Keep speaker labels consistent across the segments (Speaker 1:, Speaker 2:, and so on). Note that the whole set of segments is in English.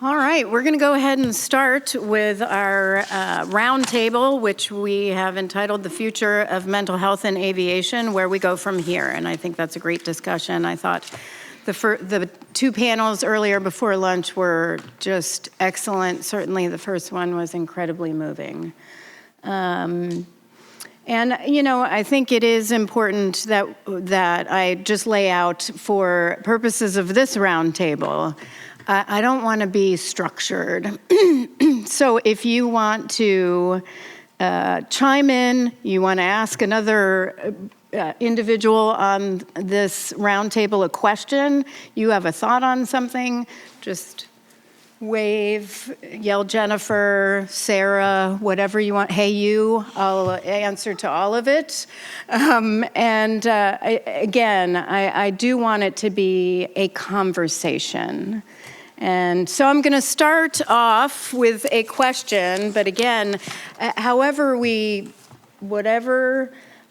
Speaker 1: All right, we're going to go ahead and start with our roundtable, which we have entitled The Future of Mental Health in Aviation, Where We Go From Here. And I think that's a great discussion. I thought the two panels earlier before lunch were just excellent. Certainly the first one was incredibly moving. And, you know, I think it is important that I just lay out for purposes of this roundtable. I don't want to be structured. So if you want to chime in, you want to ask another individual on this roundtable a question, you have a thought on something, just wave, yell Jennifer, Sarah, whatever you want. Hey, you, I'll answer to all of it. Again, I do want it to be a conversation. And so I'm going to start off with a question, but again, whatever we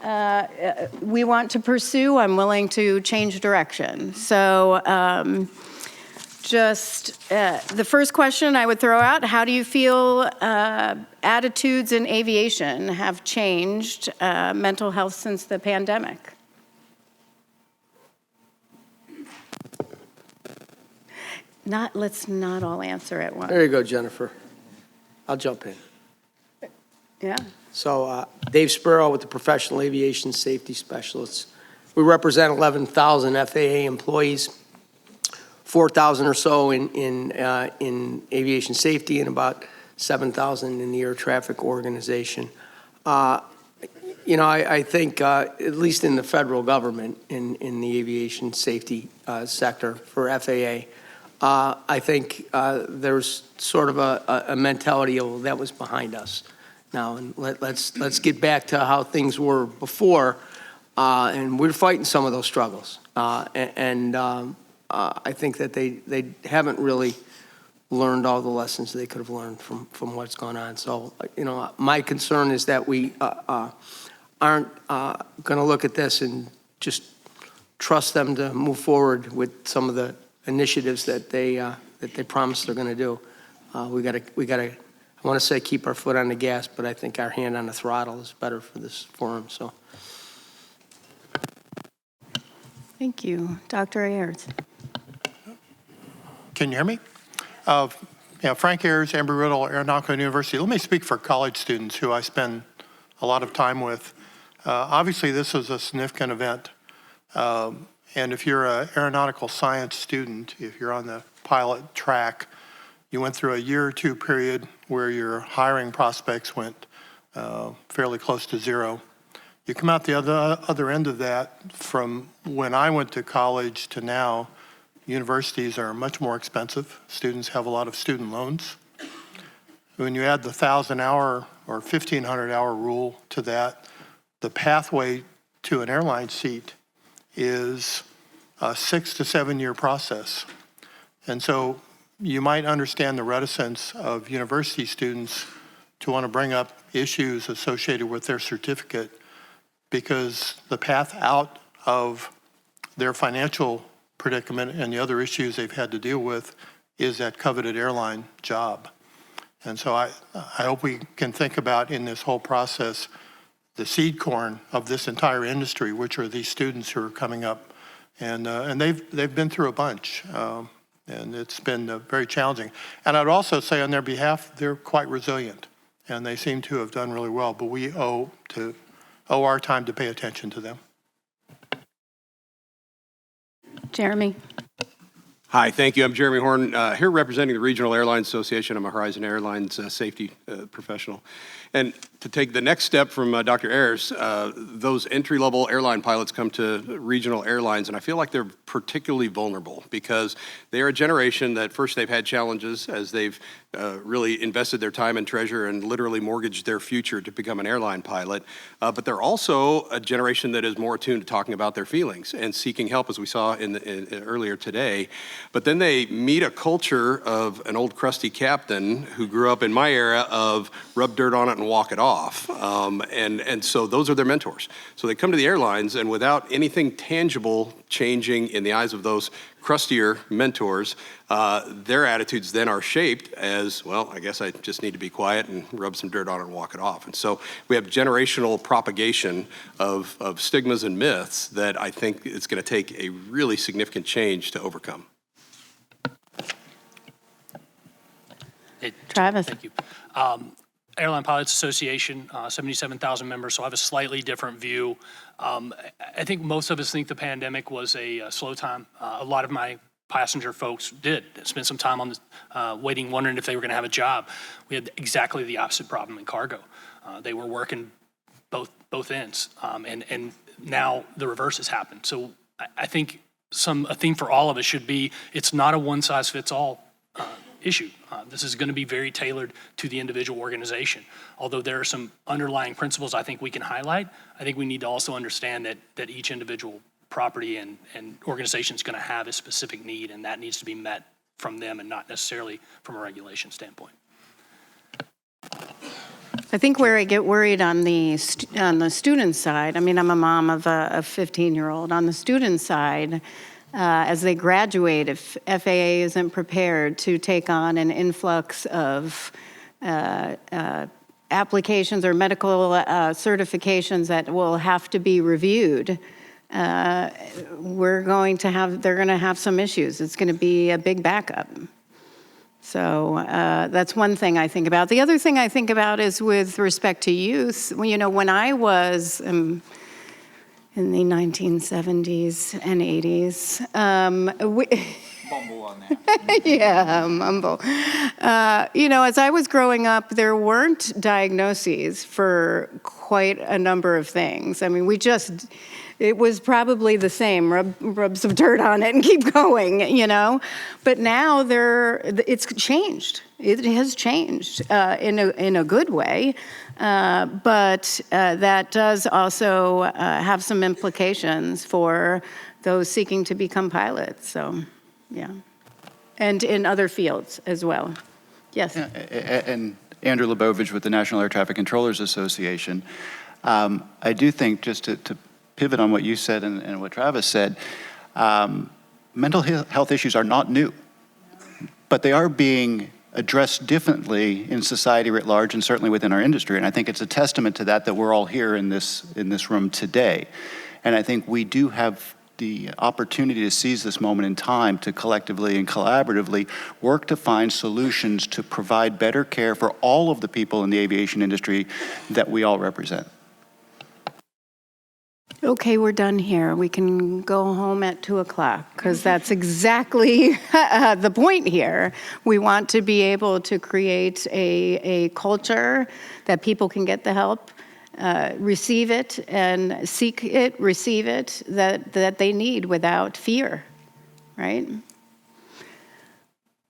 Speaker 1: want to pursue, I'm willing to change direction. So the first question I would throw out, how do you feel attitudes in aviation have changed mental health since the pandemic? Let's not all answer at once.
Speaker 2: There you go, Jennifer. I'll jump in.
Speaker 1: Yeah.
Speaker 2: So Dave Sparrow with the Professional Aviation Safety Specialists. We represent 11,000 FAA employees, 4,000 or so in aviation safety, and about 7,000 in the air traffic organization. You know, I think at least in the federal government, in the aviation safety sector for FAA, I think there's sort of a mentality of that was behind us now, and let's get back to how things were before, and we're fighting some of those struggles, I think that they haven't really learned all the lessons they could have learned from what's gone on. So, you know, my concern is that we aren't going to look at this and just trust them to move forward with some of the initiatives that they promised they're going to do. We got to. I want to say keep our foot on the gas, but I think our hand on the throttle is better for this forum. So,
Speaker 1: thank you, Dr. Ayers.
Speaker 3: Can you hear me? Frank Ayers, Embry-Riddle Aeronautical University. Let me speak for college students who I spend a lot of time with. Obviously, this is a significant event. And if you're an aeronautical science student, if you're on the pilot track, you went through a year or two period where your hiring prospects went fairly close to zero. You come out the other end of that. From when I went to college to now, universities are much more expensive. Students have a lot of student loans. When you add the 1,000-hour or 1,500-hour rule to that, the pathway to an airline seat is a 6 to 7 year process. And so you might understand the reticence of university students to want to bring up issues associated with their certificate, because the path out of their financial predicament and the other issues they've had to deal with is that coveted airline job. And so I hope we can think about in this whole process the seed corn of this entire industry, which are these students who are coming up, and they've been through a bunch, and it's been very challenging. And I'd also say on their behalf, they're quite resilient, and they seem to have done really well. But we owe our time to pay attention to them.
Speaker 1: Jeremy.
Speaker 4: Hi, thank you. I'm Jeremy Horn, here representing the Regional Airlines Association. I'm a Horizon Airlines safety professional. And to take the next step from Dr. Ayers, those entry-level airline pilots come to regional airlines, and I feel like they're particularly vulnerable because they are a generation that first they've had challenges as they've really invested their time and treasure and literally mortgaged their future to become an airline pilot. But they're also a generation that is more attuned to talking about their feelings and seeking help, as we saw earlier today. But then they meet a culture of an old crusty captain who grew up in my era of rub dirt on it and walk it off. And so those are their mentors. So they come to the airlines, and without anything tangible changing in the eyes of those crustier mentors, their attitudes then are shaped as, well, I guess I just need to be quiet and rub some dirt on it and walk it off. And so we have generational propagation of stigmas and myths that I think it's going to take a really significant change to overcome.
Speaker 1: Travis.
Speaker 5: Thank you. Airline Pilots Association, 77,000 members, so I have a slightly different view. I think most of us think the pandemic was a slow time. A lot of my passenger folks did spend some time on the, waiting, wondering if they were going to have a job. We had exactly the opposite problem in cargo. They were working both ends, and now the reverse has happened. So I think a theme for all of us should be, it's not a one-size-fits-all issue. This is going to be very tailored to the individual organization. Although there are some underlying principles I think we can highlight, I think we need to also understand that each individual property and organization is going to have a specific need, and that needs to be met from them and not necessarily from a regulation standpoint.
Speaker 1: I think where I get worried on the student side, I mean, I'm a mom of a 15-year-old. On the student side, as they graduate, if FAA isn't prepared to take on an influx of applications or medical certifications that will have to be reviewed, they're going to have some issues. It's going to be a big backup. So that's one thing I think about. The other thing I think about is with respect to youth. You know, when I was in the 1970s and 80s,
Speaker 6: Mumble on that.
Speaker 1: yeah, mumble. You know, as I was growing up, there weren't diagnoses for quite a number of things. I mean, it was probably the same, rub some dirt on it and keep going, you know? But now it's changed. It has changed in a good way. But that does also have some implications for those seeking to become pilots. So, yeah. And in other fields as well. Yes.
Speaker 6: Yeah, and Andrew Lebovich with the National Air Traffic Controllers Association. I do think, just to pivot on what you said and what Travis said, mental health issues are not new, but they are being addressed differently in society writ large and certainly within our industry. And I think it's a testament to that we're all here in this room today. And I think we do have the opportunity to seize this moment in time to collectively and collaboratively work to find solutions to provide better care for all of the people in the aviation industry that we all represent.
Speaker 1: Okay, we're done here. We can go home at 2 o'clock because that's exactly the point here. We want to be able to create a culture that people can get the help, receive it, and seek it, receive it, that they need without fear, right?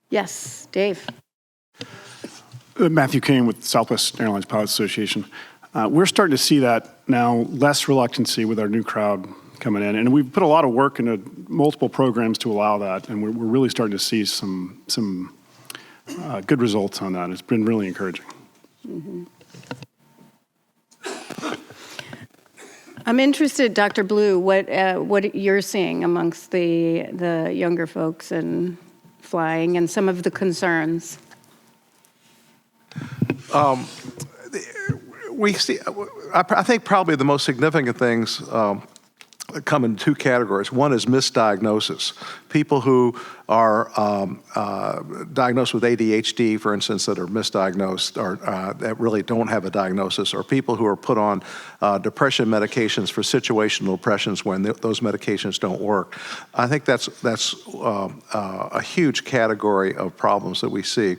Speaker 1: Yes, Dave.
Speaker 7: Matthew Kane with Southwest Airlines Pilots Association. We're starting to see that now, less reluctancy with our new crowd coming in. And we've put a lot of work into multiple programs to allow that. And we're really starting to see some good results on that. It's been really encouraging.
Speaker 1: Mm-hmm. I'm interested, Dr. Blue, what you're seeing amongst the younger folks and flying and some of the concerns.
Speaker 8: We see, I think probably the most significant things come in two categories. One is misdiagnosis. People who are diagnosed with ADHD, for instance, that are misdiagnosed or that really don't have a diagnosis, or people who are put on depression medications for situational depressions when those medications don't work. I think that's a huge category of problems that we see.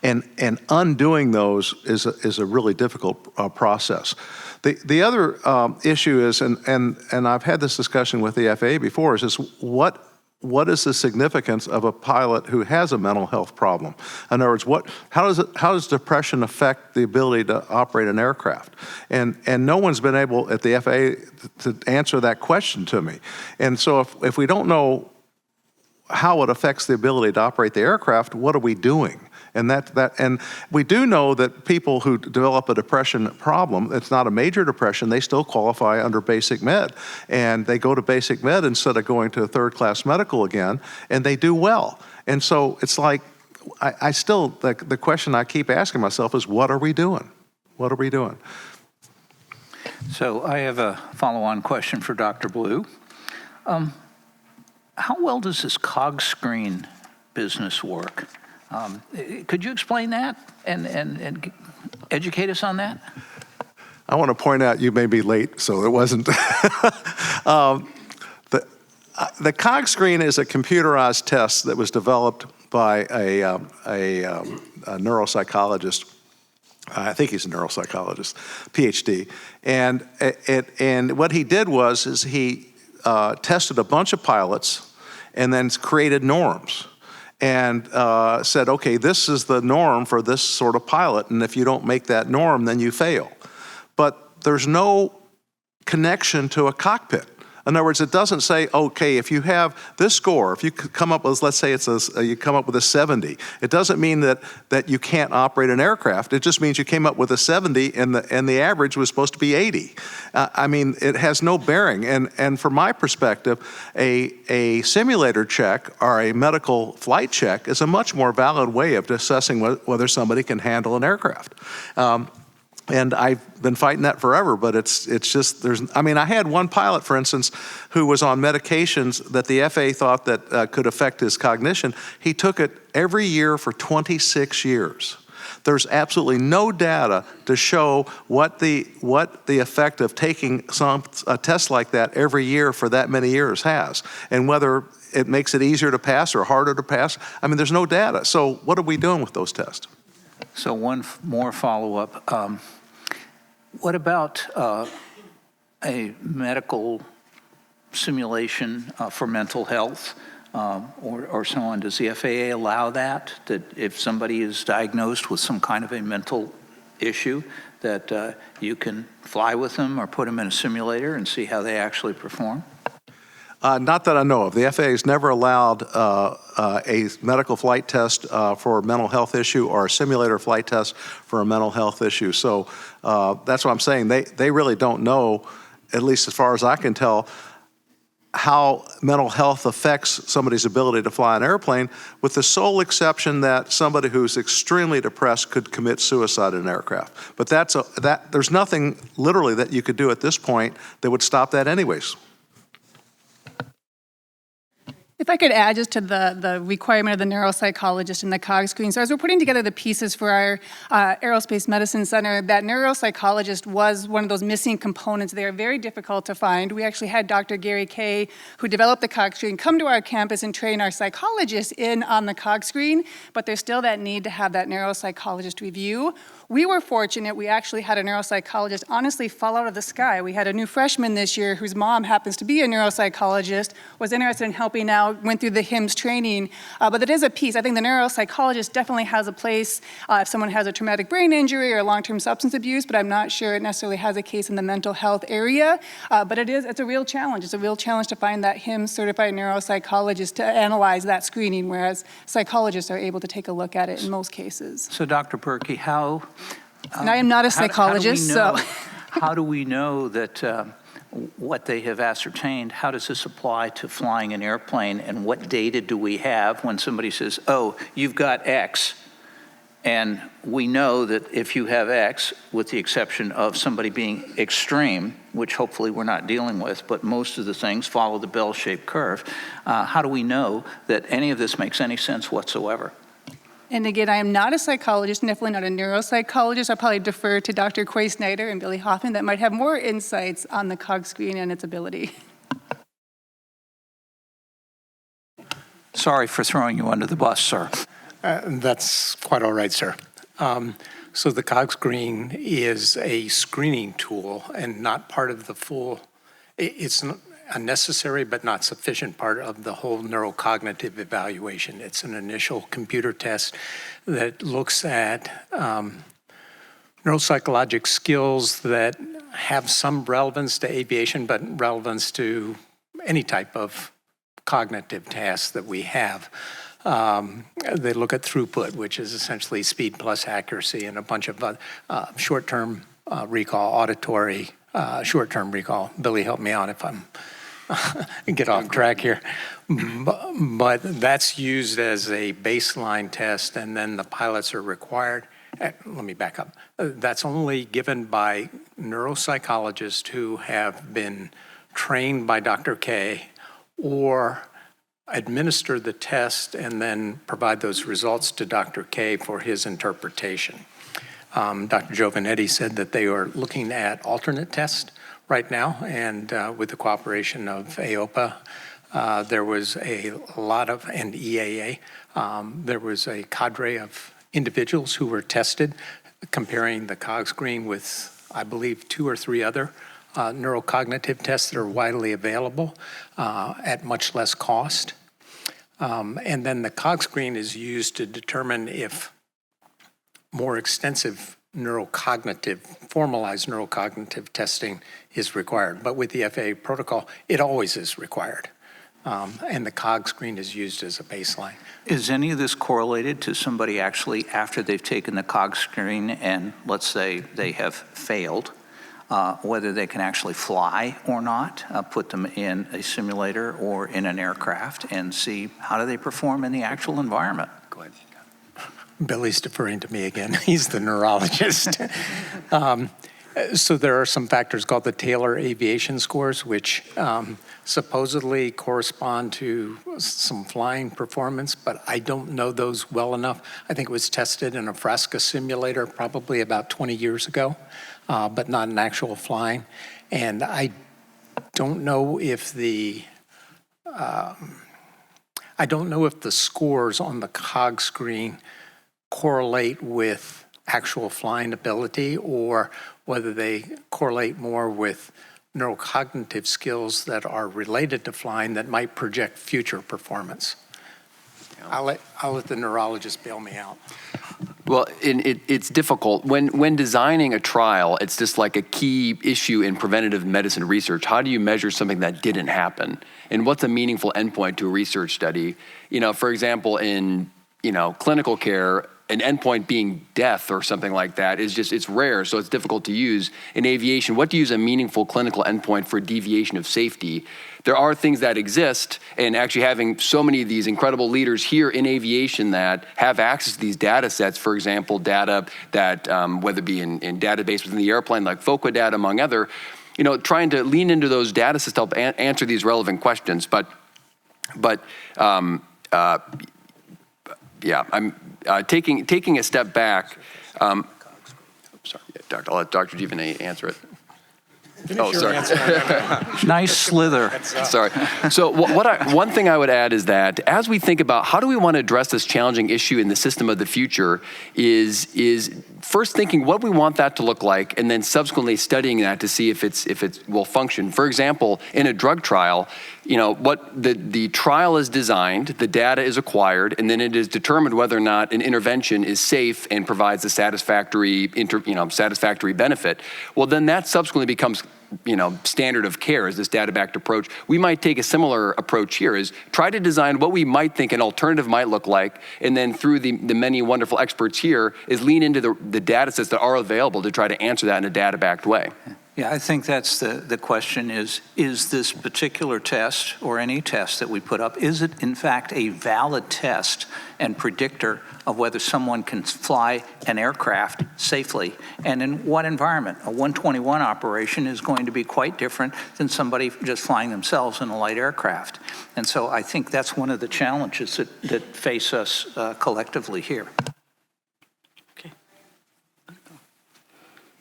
Speaker 8: And undoing those is a really difficult process. The other issue is, and I've had this discussion with the FAA before, is what is the significance of a pilot who has a mental health problem? In other words, how does depression affect the ability to operate an aircraft? And no one's been able at the FAA to answer that question to me. And so if we don't know how it affects the ability to operate the aircraft, what are we doing? And we do know that people who develop a depression problem, it's not a major depression, they still qualify under basic med. And they go to basic med instead of going to a third-class medical again, and they do well. And so it's like, I still, the question I keep asking myself is, what are we doing? What are we doing?
Speaker 9: So I have a follow-on question for Dr. Blue. How well does this cog screen business work? Could you explain that and educate us on that?
Speaker 8: I want to point out you may be late, so it wasn't. The cog screen is a computerized test that was developed by a neuropsychologist. I think he's a neuropsychologist, PhD. And what he did was he tested a bunch of pilots and then created norms and said, okay, this is the norm for this sort of pilot, and if you don't make that norm, then you fail. But there's no connection to a cockpit. In other words, it doesn't say, okay, if you have this score, if you come up with, let's say you come up with a 70, it doesn't mean that you can't operate an aircraft. It just means you came up with a 70 and the average was supposed to be 80. I mean, it has no bearing. And from my perspective, a simulator check or a medical flight check is a much more valid way of assessing whether somebody can handle an aircraft. And I've been fighting that forever, but it's just, I had one pilot, for instance, who was on medications that the FAA thought that could affect his cognition. He took it every year for 26 years. There's absolutely no data to show what the effect of taking a test like that every year for that many years has, and whether it makes it easier to pass or harder to pass. I mean, there's no data. So what are we doing with those tests?
Speaker 9: So one more follow-up. What about a medical simulation for mental health or so on? Does the FAA allow that if somebody is diagnosed with some kind of a mental issue, that you can fly with them or put them in a simulator and see how they actually perform?
Speaker 8: Not that I know of. The FAA has never allowed a medical flight test for a mental health issue or a simulator flight test for a mental health issue. So that's what I'm saying. They really don't know, at least as far as I can tell, how mental health affects somebody's ability to fly an airplane, with the sole exception that somebody who's extremely depressed could commit suicide in an aircraft. But there's nothing literally that you could do at this point that would stop that anyways.
Speaker 10: If I could add just to the requirement of the neuropsychologist and the cog screen. So as we're putting together the pieces for our Aerospace Medicine Center, that neuropsychologist was one of those missing components. They are very difficult to find. We actually had Dr. Gary Kay, who developed the cog screen, come to our campus and train our psychologists in on the cog screen, but there's still that need to have that neuropsychologist review. We were fortunate. We actually had a neuropsychologist honestly fall out of the sky. We had a new freshman this year whose mom happens to be a neuropsychologist, was interested in helping out, went through the HIMSS training. But it is a piece. I think the neuropsychologist definitely has a place if someone has a traumatic brain injury or long-term substance abuse, but I'm not sure it necessarily has a case in the mental health area. But it's a real challenge. It's a real challenge to find that HIMSS certified neuropsychologist to analyze that screening, whereas psychologists are able to take a look at it in most cases.
Speaker 9: So Dr. Berkey, how...
Speaker 10: and I am not a psychologist,
Speaker 9: how do we know that what they have ascertained, how does this apply to flying an airplane, and what data do we have when somebody says, oh, you've got X, and we know that if you have X, with the exception of somebody being extreme, which hopefully we're not dealing with, but most of the things follow the bell-shaped curve, how do we know that any of this makes any sense whatsoever?
Speaker 10: And again, I am not a psychologist, definitely not a neuropsychologist. I'll probably defer to Dr. Quay Snyder and Billy Hoffman that might have more insights on the cog screen and its ability.
Speaker 9: Sorry for throwing you under the bus, sir.
Speaker 11: That's quite all right, sir. So the cog screen is a screening tool and not part of the full, it's a necessary but not sufficient part of the whole neurocognitive evaluation. It's an initial computer test that looks at neuropsychologic skills that have some relevance to aviation, but relevance to any type of neurocognitive tasks that we have. They look at throughput, which is essentially speed plus accuracy, and a bunch of short-term recall, auditory, short-term recall. Billy, help me out if I'm get off track here. But that's used as a baseline test, and then the pilots are required. Let me back up. That's only given by neuropsychologists who have been trained by Dr. K or administer the test and then provide those results to Dr. K for his interpretation. Dr. Giovanetti said that they are looking at alternate tests right now, and with the cooperation of AOPA, there was a lot of, and EAA, there was a cadre of individuals who were tested comparing the COG screen with, I believe, 2 or 3 other neurocognitive tests that are widely available at much less cost. And then the COG screen is used to determine if more extensive formalized neurocognitive testing is required. But with the FAA protocol, it always is required. And the COG screen is used as a baseline.
Speaker 9: Is any of this correlated to somebody actually, after they've taken the COG screen and let's say they have failed, whether they can actually fly or not, put them in a simulator or in an aircraft and see how do they perform in the actual environment? Go ahead.
Speaker 11: Billy's deferring to me again. He's the neurologist. So there are some factors called the Taylor Aviation scores, which supposedly correspond to some flying performance, but I don't know those well enough. I think it was tested in a Frasca simulator probably about 20 years ago, but not in actual flying. And I don't know if the scores on the COG screen correlate with actual flying ability, or whether they correlate more with neurocognitive skills that are related to flying that might project future performance. I'll let the neurologist bail me out.
Speaker 12: Well, it's difficult. When designing a trial, it's just like a key issue in preventative medicine research. How do you measure something that didn't happen? And what's a meaningful endpoint to a research study? For example, in clinical care, an endpoint being death or something like that is just, it's rare, so it's difficult to use. In aviation, what do you use a meaningful clinical endpoint for deviation of safety? There are things that exist, and actually having so many of these incredible leaders here in aviation that have access to these data sets, for example, data that, whether it be in database within the airplane, like FOCA data, among other, trying to lean into those data sets to help answer these relevant questions. But yeah, I'm taking a step back. Sorry, Doctor. I'll let Dr. Giovanetti answer it. Oh, sorry.
Speaker 9: Nice slither.
Speaker 12: Sorry. So one thing I would add is that as we think about how do we want to address this challenging issue in the system of the future is first thinking what we want that to look like, and then subsequently studying that to see if it will function. For example, in a drug trial, what the trial is designed, the data is acquired, and then it is determined whether or not an intervention is safe and provides a satisfactory benefit. Well, then that subsequently becomes standard of care is this data-backed approach. We might take a similar approach here, is try to design what we might think an alternative might look like, and then through the many wonderful experts here is lean into the data sets that are available to try to answer that in a data-backed way.
Speaker 9: Yeah, I think that's the question is this particular test or any test that we put up, is it in fact a valid test and predictor of whether someone can fly an aircraft safely and in what environment? A 121 operation is going to be quite different than somebody just flying themselves in a light aircraft. And so I think that's one of the challenges that face us collectively here.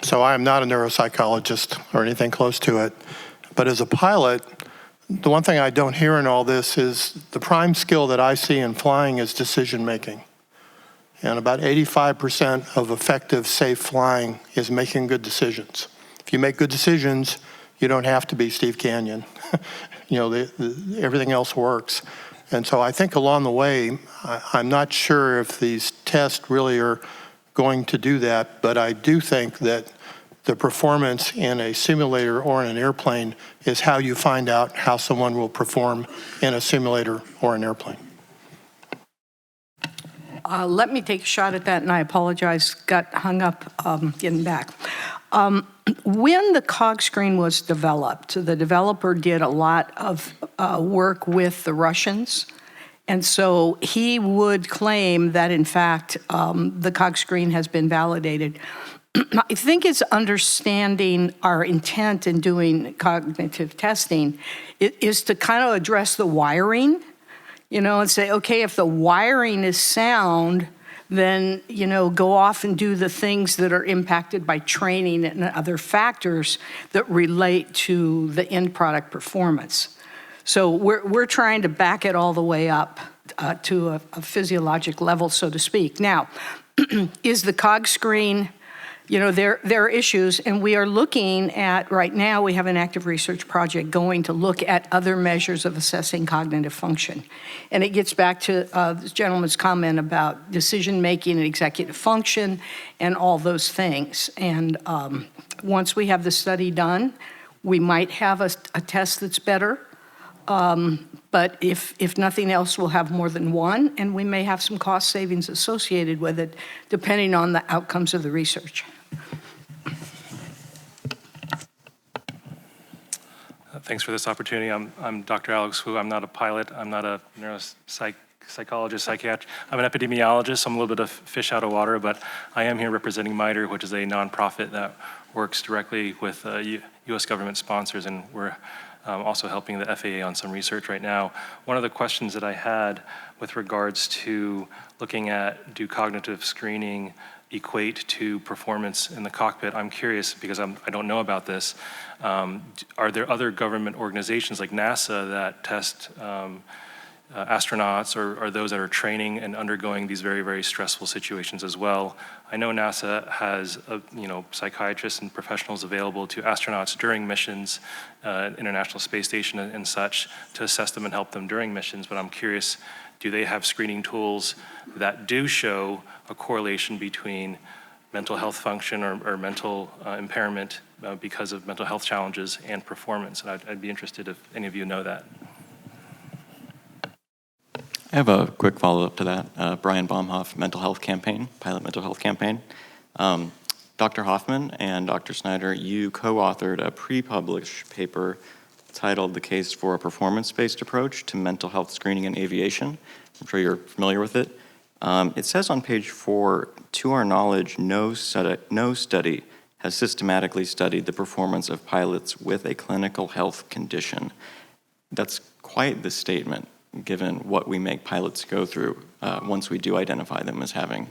Speaker 3: So I am not a neuropsychologist or anything close to it, but as a pilot, the one thing I don't hear in all this is the prime skill that I see in flying is decision making. And about 85% of effective, safe flying is making good decisions. If you make good decisions, you don't have to be Steve Canyon. Everything else works. And so I think along the way, I'm not sure if these tests really are going to do that, but I do think that the performance in a simulator or in an airplane is how you find out how someone will perform in a simulator or an airplane.
Speaker 13: Let me take a shot at that, and I apologize, got hung up getting back. When the cog screen was developed, the developer did a lot of work with the Russians, and so he would claim that, in fact, the cog screen has been validated. I think it's understanding our intent in doing cognitive testing is to kind of address the wiring, you know, and say, okay, if the wiring is sound, then, you know, go off and do the things that are impacted by training and other factors that relate to the end product performance. So we're trying to back it all the way up to a physiologic level, so to speak. Now, is the cog screen, you know, there are issues, and we are looking at, right now, we have an active research project going to look at other measures of assessing cognitive function. And it gets back to this gentleman's comment about decision-making and executive function and all those things. And once we have the study done, we might have a test that's better. But if nothing else, we'll have more than one, and we may have some cost savings associated with it, depending on the outcomes of the research.
Speaker 14: Thanks for this opportunity. I'm Dr. Alex Wu. I'm not a pilot. I'm not a neuropsychologist, psychiatrist. I'm an epidemiologist, so I'm a little bit of fish out of water, but I am here representing MITRE, which is a nonprofit that works directly with U.S. government sponsors, and we're also helping the FAA on some research right now. One of the questions that I had with regards to looking at, do cognitive screening equate to performance in the cockpit? I'm curious because I don't know about this. Are there other government organizations like NASA that test astronauts or those that are training and undergoing these very, very stressful situations as well? I know NASA has psychiatrists and professionals available to astronauts during missions, International Space Station and such, to assess them and help them during missions, but I'm curious, do they have screening tools that do show a correlation between mental health function or mental impairment because of mental health challenges and performance? And I'd be interested if any of you know that.
Speaker 15: I have a quick follow-up to that. Brian Baumhoff, Mental Health Campaign, Pilot Mental Health Campaign. Dr. Hoffman and Dr. Snyder, you co-authored a pre-published paper titled The Case for a Performance-Based Approach to Mental Health Screening in Aviation. I'm sure you're familiar with it. It says on page 4, to our knowledge, no study has systematically studied the performance of pilots with a clinical health condition. That's quite the statement, given what we make pilots go through once we do identify them as having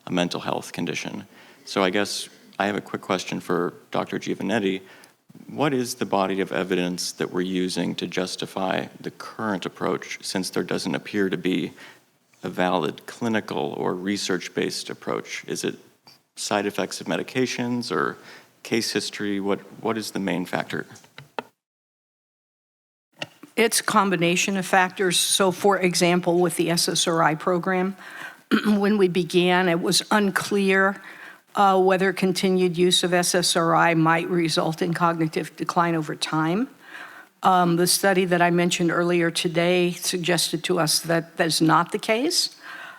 Speaker 15: a mental health condition. So I guess I have a quick question for Dr. Giovannetti. What is the body of evidence that we're using to justify the current approach, since there doesn't appear to be a valid clinical or research-based approach? Is it side effects of medications or case history? What is the main factor?
Speaker 13: It's a combination of factors. So, for example, with the SSRI program, when we began, it was unclear whether continued use of SSRI might result in cognitive decline over time. The study that I mentioned earlier today suggested to us that that's not the case.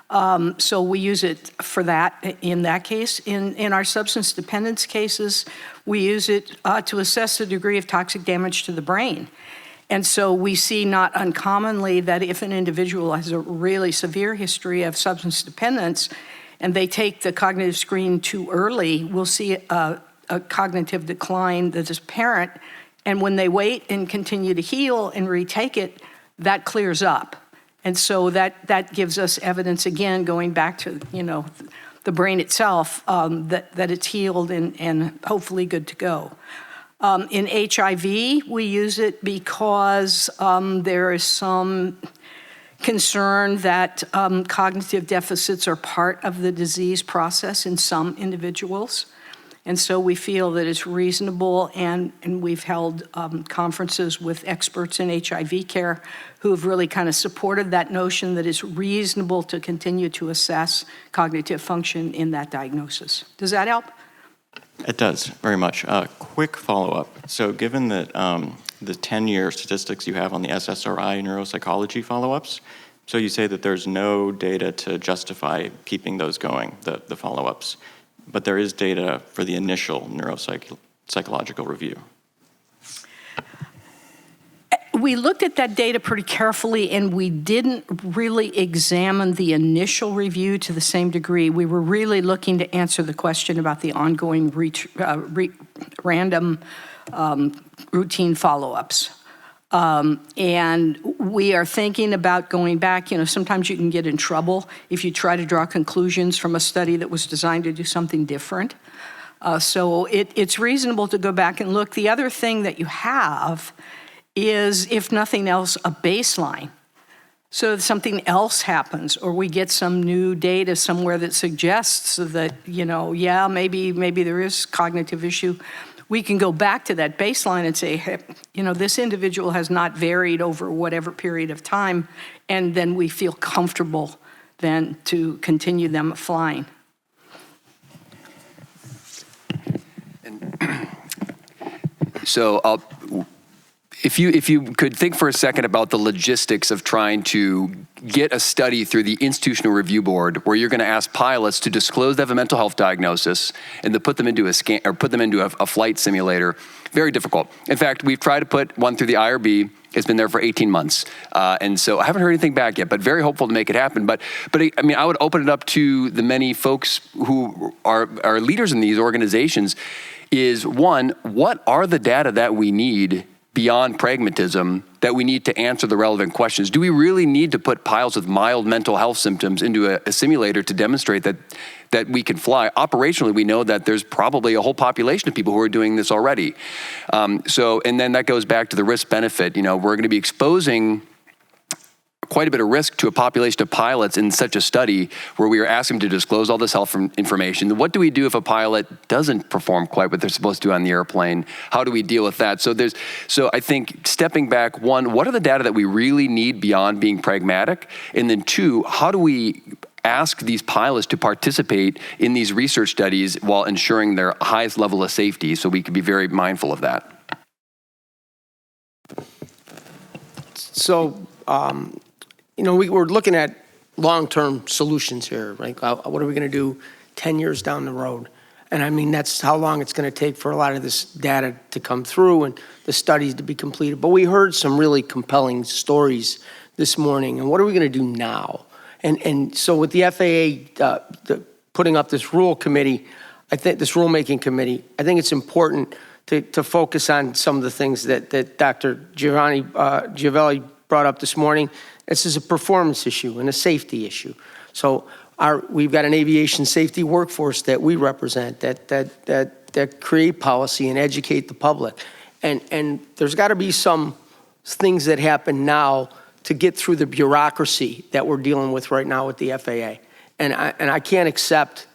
Speaker 13: So we use it for that in that case. In our substance dependence cases, we use it to assess the degree of toxic damage to the brain. And so we see not uncommonly that if an individual has a really severe history of substance dependence and they take the cognitive screen too early, we'll see a cognitive decline that is apparent. And when they wait and continue to heal and retake it, that clears up. And so that gives us evidence, again, going back to, the brain itself, that it's healed and hopefully good to go. In HIV, we use it because there is some concern that cognitive deficits are part of the disease process in some individuals. And so we feel that it's reasonable, and we've held conferences with experts in HIV care who have really kind of supported that notion that it's reasonable to continue to assess cognitive function in that diagnosis. Does that help?
Speaker 15: It does, very much. Quick follow-up. So given that the 10-year statistics you have on the SSRI neuropsychology follow-ups, so you say that there's no data to justify keeping those going, the follow-ups, but there is data for the initial neuropsychological review.
Speaker 13: We looked at that data pretty carefully, and we didn't really examine the initial review to the same degree. We were really looking to answer the question about the ongoing random routine follow-ups. And we are thinking about going back. You know, sometimes you can get in trouble if you try to draw conclusions from a study that was designed to do something different. So it's reasonable to go back and look. The other thing that you have is, if nothing else, a baseline. So if something else happens, or we get some new data somewhere that suggests that, you know, yeah, maybe there is cognitive issue, we can go back to that baseline and say, hey, you know, this individual has not varied over whatever period of time, and then we feel comfortable then to continue them flying.
Speaker 12: So if you could think for a second about the logistics of trying to get a study through the Institutional Review Board, where you're going to ask pilots to disclose they have a mental health diagnosis and to put them into a scan or put them into a flight simulator, very difficult. In fact, we've tried to put one through the IRB. It's been there for 18 months. And so I haven't heard anything back yet, but very hopeful to make it happen. But I mean, I would open it up to the many folks who are leaders in these organizations is, one, what are the data that we need beyond pragmatism that we need to answer the relevant questions? Do we really need to put pilots with mild mental health symptoms into a simulator to demonstrate that we can fly? Operationally, we know that there's probably a whole population of people who are doing this already. And then that goes back to the risk benefit. You know, we're going to be exposing quite a bit of risk to a population of pilots in such a study where we are asking them to disclose all this health information. What do we do if a pilot doesn't perform quite what they're supposed to do on the airplane? How do we deal with that? So I think stepping back, one, what are the data that we really need beyond being pragmatic? And then two, how do we ask these pilots to participate in these research studies while ensuring their highest level of safety, so we can be very mindful of that?
Speaker 2: So, you know, we're looking at long-term solutions here, right? What are we going to do 10 years down the road? And I mean, that's how long it's going to take for a lot of this data to come through and the studies to be completed. But we heard some really compelling stories this morning. And what are we going to do now? And so with the FAA putting up this rule committee, I think this rulemaking committee, I think it's important to focus on some of the things that Dr. Giavelli brought up this morning. This is a performance issue and a safety issue. So we've got an aviation safety workforce that we represent that create policy and educate the public. And there's got to be some things that happen now to get through the bureaucracy that we're dealing with right now with the FAA. And I can't accept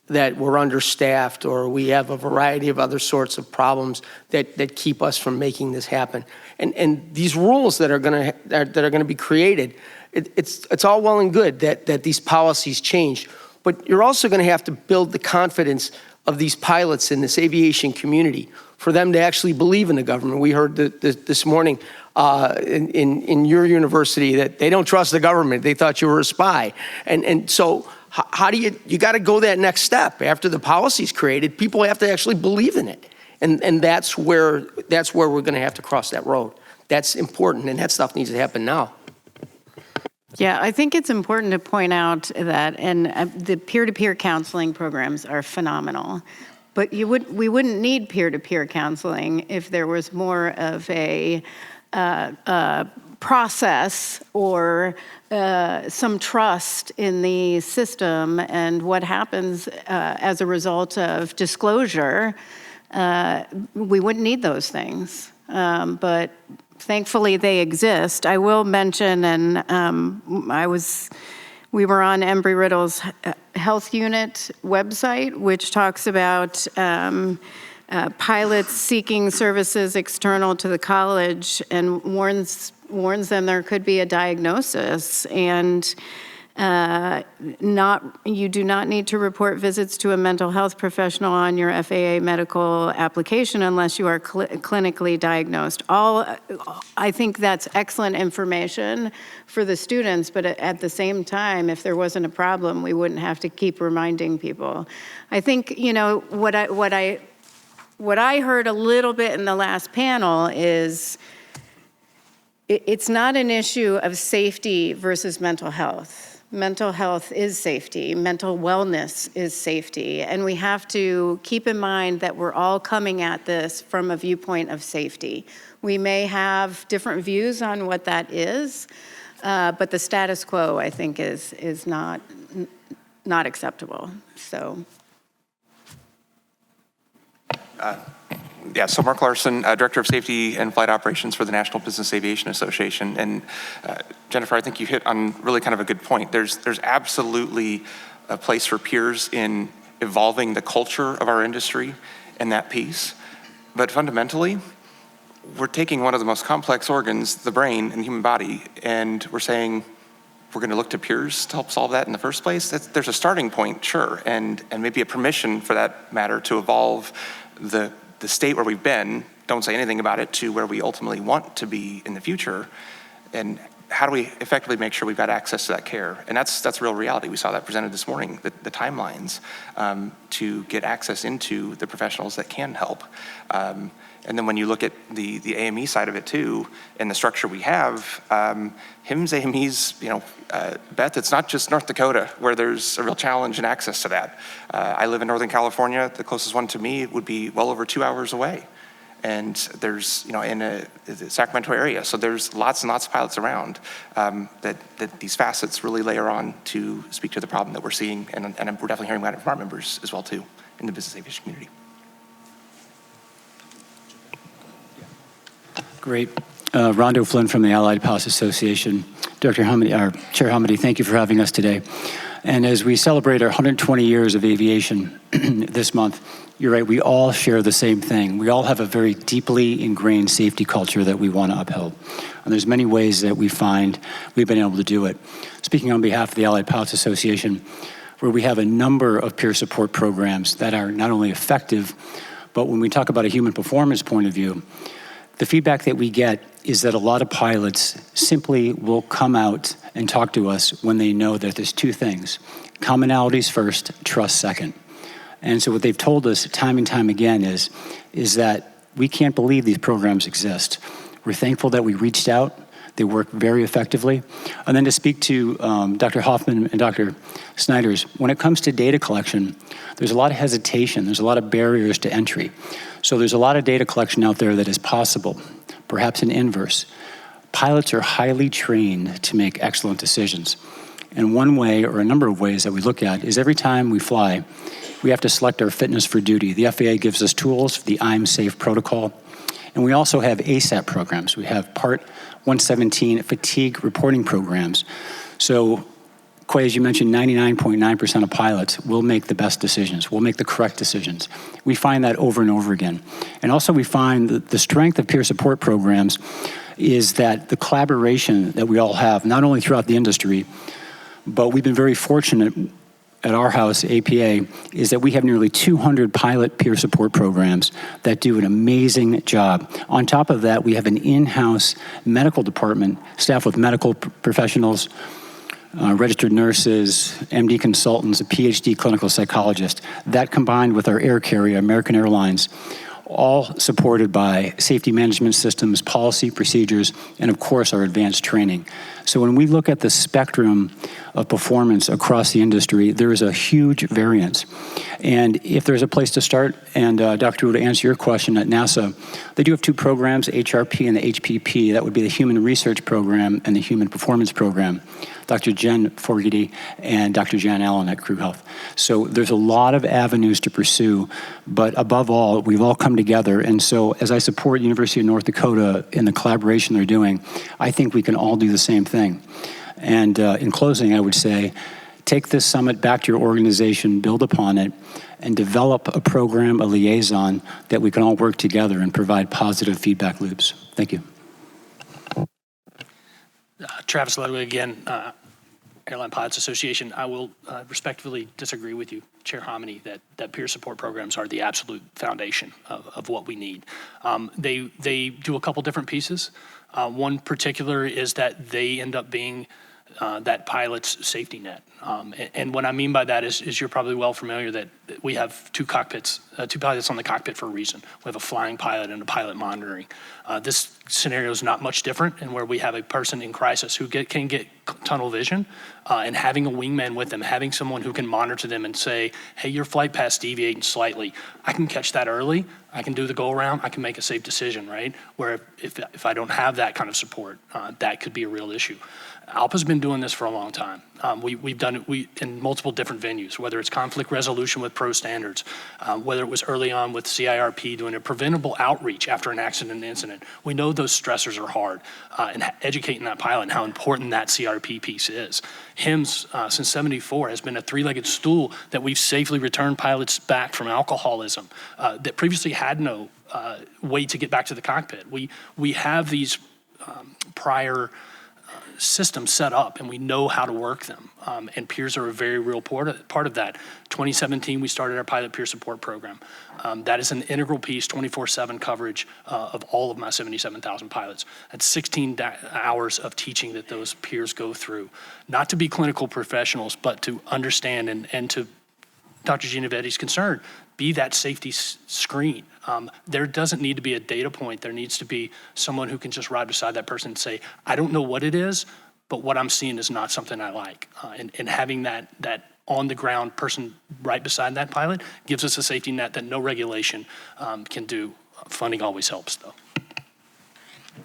Speaker 2: that we're understaffed or we have a variety of other sorts of problems that keep us from making this happen. And these rules that are going to be created, it's all well and good that these policies change, but you're also going to have to build the confidence of these pilots in this aviation community for them to actually believe in the government. We heard this morning in your university that they don't trust the government. They thought you were a spy. And so how do you got to go that next step after the policy's created? People have to actually believe in it. And that's where we're going to have to cross that road. That's important, and that stuff needs to happen now.
Speaker 1: Yeah, I think it's important to point out that, and the peer-to-peer counseling programs are phenomenal, but we wouldn't need peer-to-peer counseling if there was more of a process or some trust in the system and what happens as a result of disclosure. We wouldn't need those things, but thankfully they exist. I will mention, and we were on Embry-Riddle's health unit website, which talks about pilots seeking services external to the college and warns them there could be a diagnosis. And You do not need to report visits to a mental health professional on your FAA medical application unless you are clinically diagnosed. I think that's excellent information for the students, but at the same time, if there wasn't a problem, we wouldn't have to keep reminding people. I think, what I heard a little bit in the last panel is it's not an issue of safety versus mental health. Mental health is safety. Mental wellness is safety. And we have to keep in mind that we're all coming at this from a viewpoint of safety. We may have different views on what that is, but the status quo, I think, is not acceptable. So.
Speaker 16: So Mark Larson, Director of Safety and Flight Operations for the National Business Aviation Association. And Jennifer, I think you hit on really kind of a good point. There's absolutely a place for peers in evolving the culture of our industry and that piece. But fundamentally, we're taking one of the most complex organs, the brain and the human body, and we're saying we're going to look to peers to help solve that in the first place. There's a starting point, sure, and maybe a permission for that matter to evolve the state where we've been, don't say anything about it, to where we ultimately want to be in the future. And how do we effectively make sure we've got access to that care? And that's real reality. We saw that presented this morning, the timelines to get access into the professionals that can help. And then when you look at the AME side of it too, and the structure we have, HIMSS, AMEs, Beth, it's not just North Dakota where there's a real challenge in access to that. I live in Northern California. The closest one to me would be well over 2 hours away. And there's, in the Sacramento area. So there's lots and lots of pilots around that these facets really layer on to speak to the problem that we're seeing. And we're definitely hearing about it from our members as well too in the business aviation community.
Speaker 17: Great. Rondo Flynn from the Allied Pilots Association. Dr. Homendy, Chair Homendy, thank you for having us today. And as we celebrate our 120 years of aviation this month, you're right, we all share the same thing. We all have a very deeply ingrained safety culture that we want to uphold. And there's many ways that we find we've been able to do it. Speaking on behalf of the Allied Pilots Association, where we have a number of peer support programs that are not only effective, but when we talk about a human performance point of view, the feedback that we get is that a lot of pilots simply will come out and talk to us when they know that there's two things: commonalities first, trust second. And so what they've told us time and time again is that we can't believe these programs exist. We're thankful that we reached out. They work very effectively. And then to speak to Dr. Hoffman and Dr. Snyder's, when it comes to data collection, there's a lot of hesitation. There's a lot of barriers to entry. So there's a lot of data collection out there that is possible, perhaps an inverse. Pilots are highly trained to make excellent decisions. And one way, or a number of ways that we look at, is every time we fly, we have to select our fitness for duty. The FAA gives us tools for the I'm Safe protocol. And we also have ASAP programs. We have Part 117 fatigue reporting programs. So, Quay, as you mentioned, 99.9% of pilots will make the best decisions, will make the correct decisions. We find that over and over again. And also we find that the strength of peer support programs is that the collaboration that we all have, not only throughout the industry, but we've been very fortunate at our house, APA, is that we have nearly 200 pilot peer support programs that do an amazing job. On top of that, we have an in-house medical department staffed with medical professionals, registered nurses, MD consultants, a PhD clinical psychologist. That combined with our air carrier, American Airlines, all supported by safety management systems, policy, procedures, and of course our advanced training. So when we look at the spectrum of performance across the industry, there is a huge variance. And if there's a place to start, and Dr. Wu, to answer your question, at NASA, they do have two programs, HRP and the HPP. That would be the Human Research Program and the Human Performance Program. Dr. Jen Fogarty and Dr. Jan Allen at Crew Health. So there's a lot of avenues to pursue, but above all, we've all come together. And so as I support University of North Dakota in the collaboration they're doing, I think we can all do the same thing. And in closing, I would say, take this summit back to your organization, build upon it, and develop a program, a liaison that we can all work together and provide positive feedback loops. Thank you.
Speaker 5: Travis Ludwig again. Airline Pilots Association, I will respectfully disagree with you, Chair Homendy, that peer support programs are the absolute foundation of what we need. They do a couple different pieces. One particular is that they end up being that pilot's safety net. And what I mean by that is you're probably well familiar that we have two pilots on the cockpit for a reason. We have a flying pilot and a pilot monitoring. This scenario is not much different, in where we have a person in crisis who can get tunnel vision, and having a wingman with them, having someone who can monitor them and say, hey, your flight path's deviating slightly. I can catch that early. I can do the go around. I can make a safe decision, right? Where if I don't have that kind of support, that could be a real issue. ALPA's been doing this for a long time. We've done it in multiple different venues, whether it's conflict resolution with pro standards, whether it was early on with CIRP doing a preventable outreach after an accident and incident. We know those stressors are hard, and educating that pilot and how important that CRP piece is. HIMSS, since '74, has been a three-legged stool that we've safely returned pilots back from alcoholism that previously had no way to get back to the cockpit. We have these prior systems set up, and we know how to work them. And peers are a very real part of that. 2017, we started our pilot peer support program. That is an integral piece, 24/7 coverage of all of my 77,000 pilots. That's 16 hours of teaching that those peers go through, not to be clinical professionals, but to understand and to Dr. Gianovetti's concern, be that safety screen. There doesn't need to be a data point. There needs to be someone who can just ride beside that person and say, I don't know what it is, but what I'm seeing is not something I like. And having that on-the-ground person right beside that pilot gives us a safety net that no regulation can do. Funding always helps, though.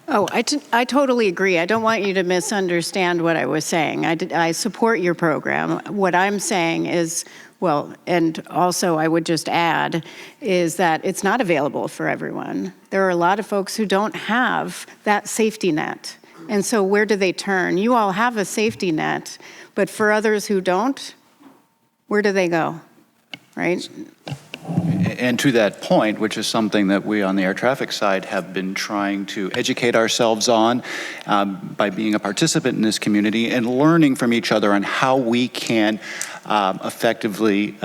Speaker 1: Oh, I totally agree. I don't want you to misunderstand what I was saying. I support your program. What I'm saying is, well, and also I would just add, is that it's not available for everyone. There are a lot of folks who don't have that safety net. And so where do they turn? You all have a safety net, but for others who don't, where do they go, right?
Speaker 6: And to that point, which is something that we on the air traffic side have been trying to educate ourselves on by being a participant in this community and learning from each other on how we can effectively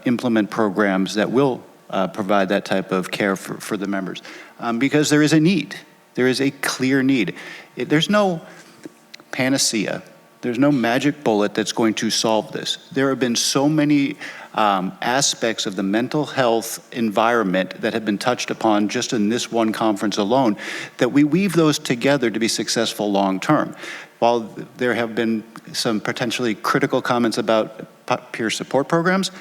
Speaker 6: implement programs that will provide that type of care for the members. Because there is a need. There is a clear need. There's no panacea. There's no magic bullet that's going to solve this. There have been so many aspects of the mental health environment that have been touched upon just in this one conference alone, that we weave those together to be successful long term. While there have been some potentially critical comments about peer support programs,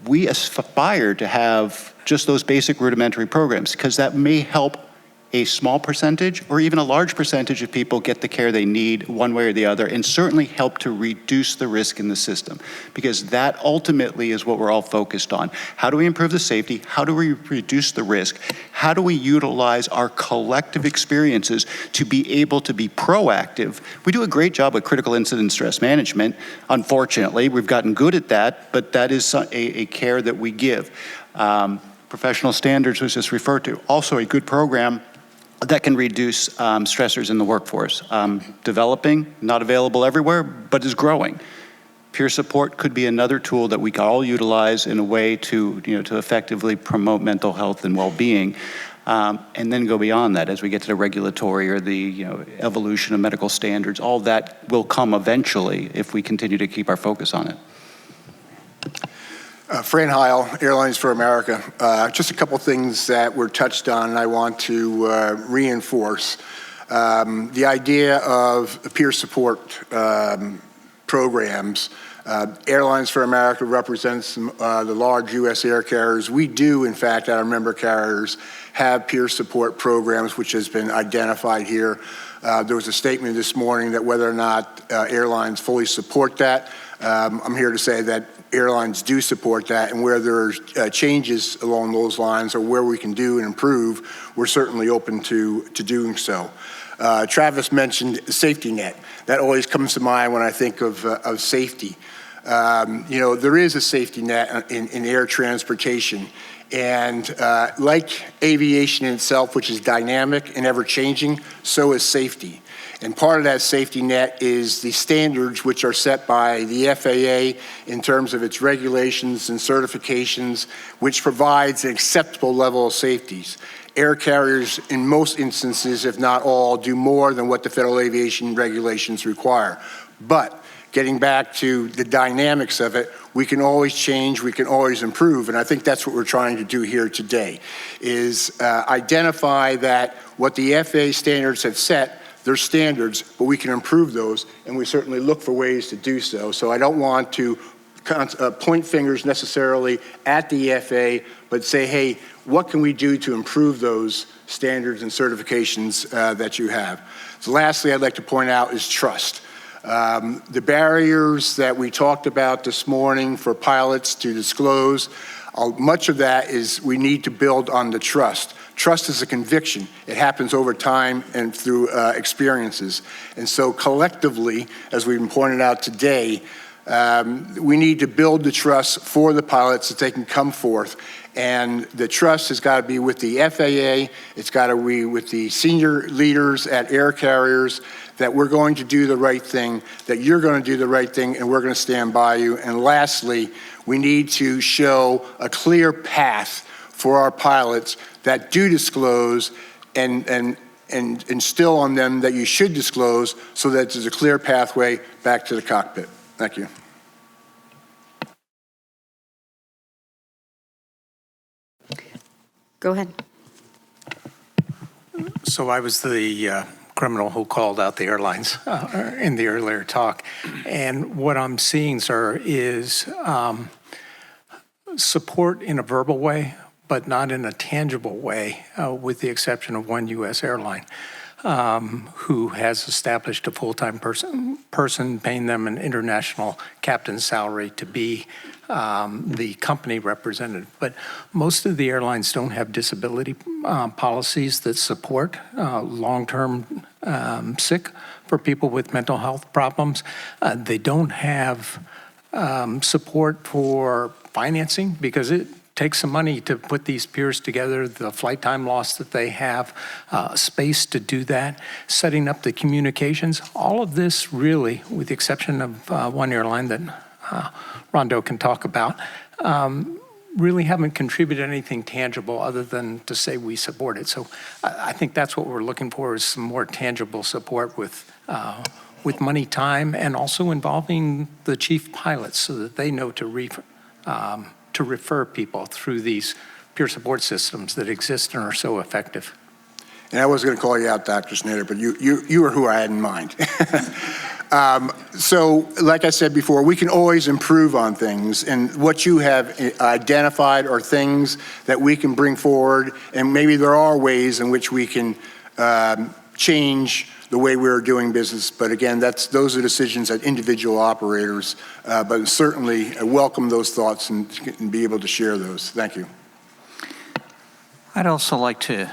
Speaker 6: we aspire to have just those basic rudimentary programs, because that may help a small percentage or even a large percentage of people get the care they need one way or the other, and certainly help to reduce the risk in the system, because that ultimately is what we're all focused on. How do we improve the safety? How do we reduce the risk? How do we utilize our collective experiences to be able to be proactive? We do a great job with critical incident stress management. Unfortunately, we've gotten good at that, but that is a care that we give. Professional standards was just referred to. Also a good program that can reduce stressors in the workforce. Developing, not available everywhere, but is growing. Peer support could be another tool that we can all utilize in a way to effectively promote mental health and well-being, and then go beyond that as we get to the regulatory or the evolution of medical standards. All that will come eventually if we continue to keep our focus on it.
Speaker 18: Fran Heil, Airlines for America. Just a couple things that were touched on and I want to reinforce. The idea of peer support programs. Airlines for America represents the large U.S. air carriers. We do, in fact, at our member carriers, have peer support programs, which has been identified here. There was a statement this morning that whether or not airlines fully support that, I'm here to say that airlines do support that, and where there's changes along those lines or where we can do and improve, we're certainly open to doing so. Travis mentioned safety net. That always comes to mind when I think of safety. There is a safety net in air transportation, and like aviation itself, which is dynamic and ever-changing, so is safety. And part of that safety net is the standards which are set by the FAA in terms of its regulations and certifications, which provides an acceptable level of safeties. Air carriers, in most instances, if not all, do more than what the federal aviation regulations require. But getting back to the dynamics of it, we can always change, we can always improve, and I think that's what we're trying to do here today, is identify that what the FAA standards have set, they're standards, but we can improve those, and we certainly look for ways to do so. So I don't want to point fingers necessarily at the FAA, but say, hey, what can we do to improve those standards and certifications that you have? So lastly, I'd like to point out is trust. The barriers that we talked about this morning for pilots to disclose, much of that is we need to build on the trust. Trust is a conviction. It happens over time and through experiences. And so collectively, as we've been pointed out today, we need to build the trust for the pilots that they can come forth. And the trust has got to be with the FAA, it's got to be with the senior leaders at air carriers, that we're going to do the right thing, that you're going to do the right thing, and we're going to stand by you. And lastly, we need to show a clear path for our pilots that do disclose and instill on them that you should disclose so that there's a clear pathway back to the cockpit. Thank you.
Speaker 1: Go ahead.
Speaker 11: So I was the criminal who called out the airlines in the earlier talk. And what I'm seeing, sir, is support in a verbal way, but not in a tangible way, with the exception of one U.S. airline who has established a full-time person paying them an international captain's salary to be the company representative. But most of the airlines don't have disability policies that support long-term sick for people with mental health problems. They don't have support for financing because it takes some money to put these piers together, the flight time loss that they have, space to do that, setting up the communications. All of this really, with the exception of one airline that Rondo can talk about, really haven't contributed anything tangible other than to say we support it. So I think that's what we're looking for, is some more tangible support with money, time, and also involving the chief pilots so that they know to refer people through these peer support systems that exist and are so effective.
Speaker 18: And I was going to call you out, Dr. Snyder, but you are who I had in mind. So, like I said before, we can always improve on things, and what you have identified are things that we can bring forward, and maybe there are ways in which we can change the way we're doing business. But again, those are decisions that individual operators, but certainly I welcome those thoughts and be able to share those. Thank you.
Speaker 9: I'd also like to,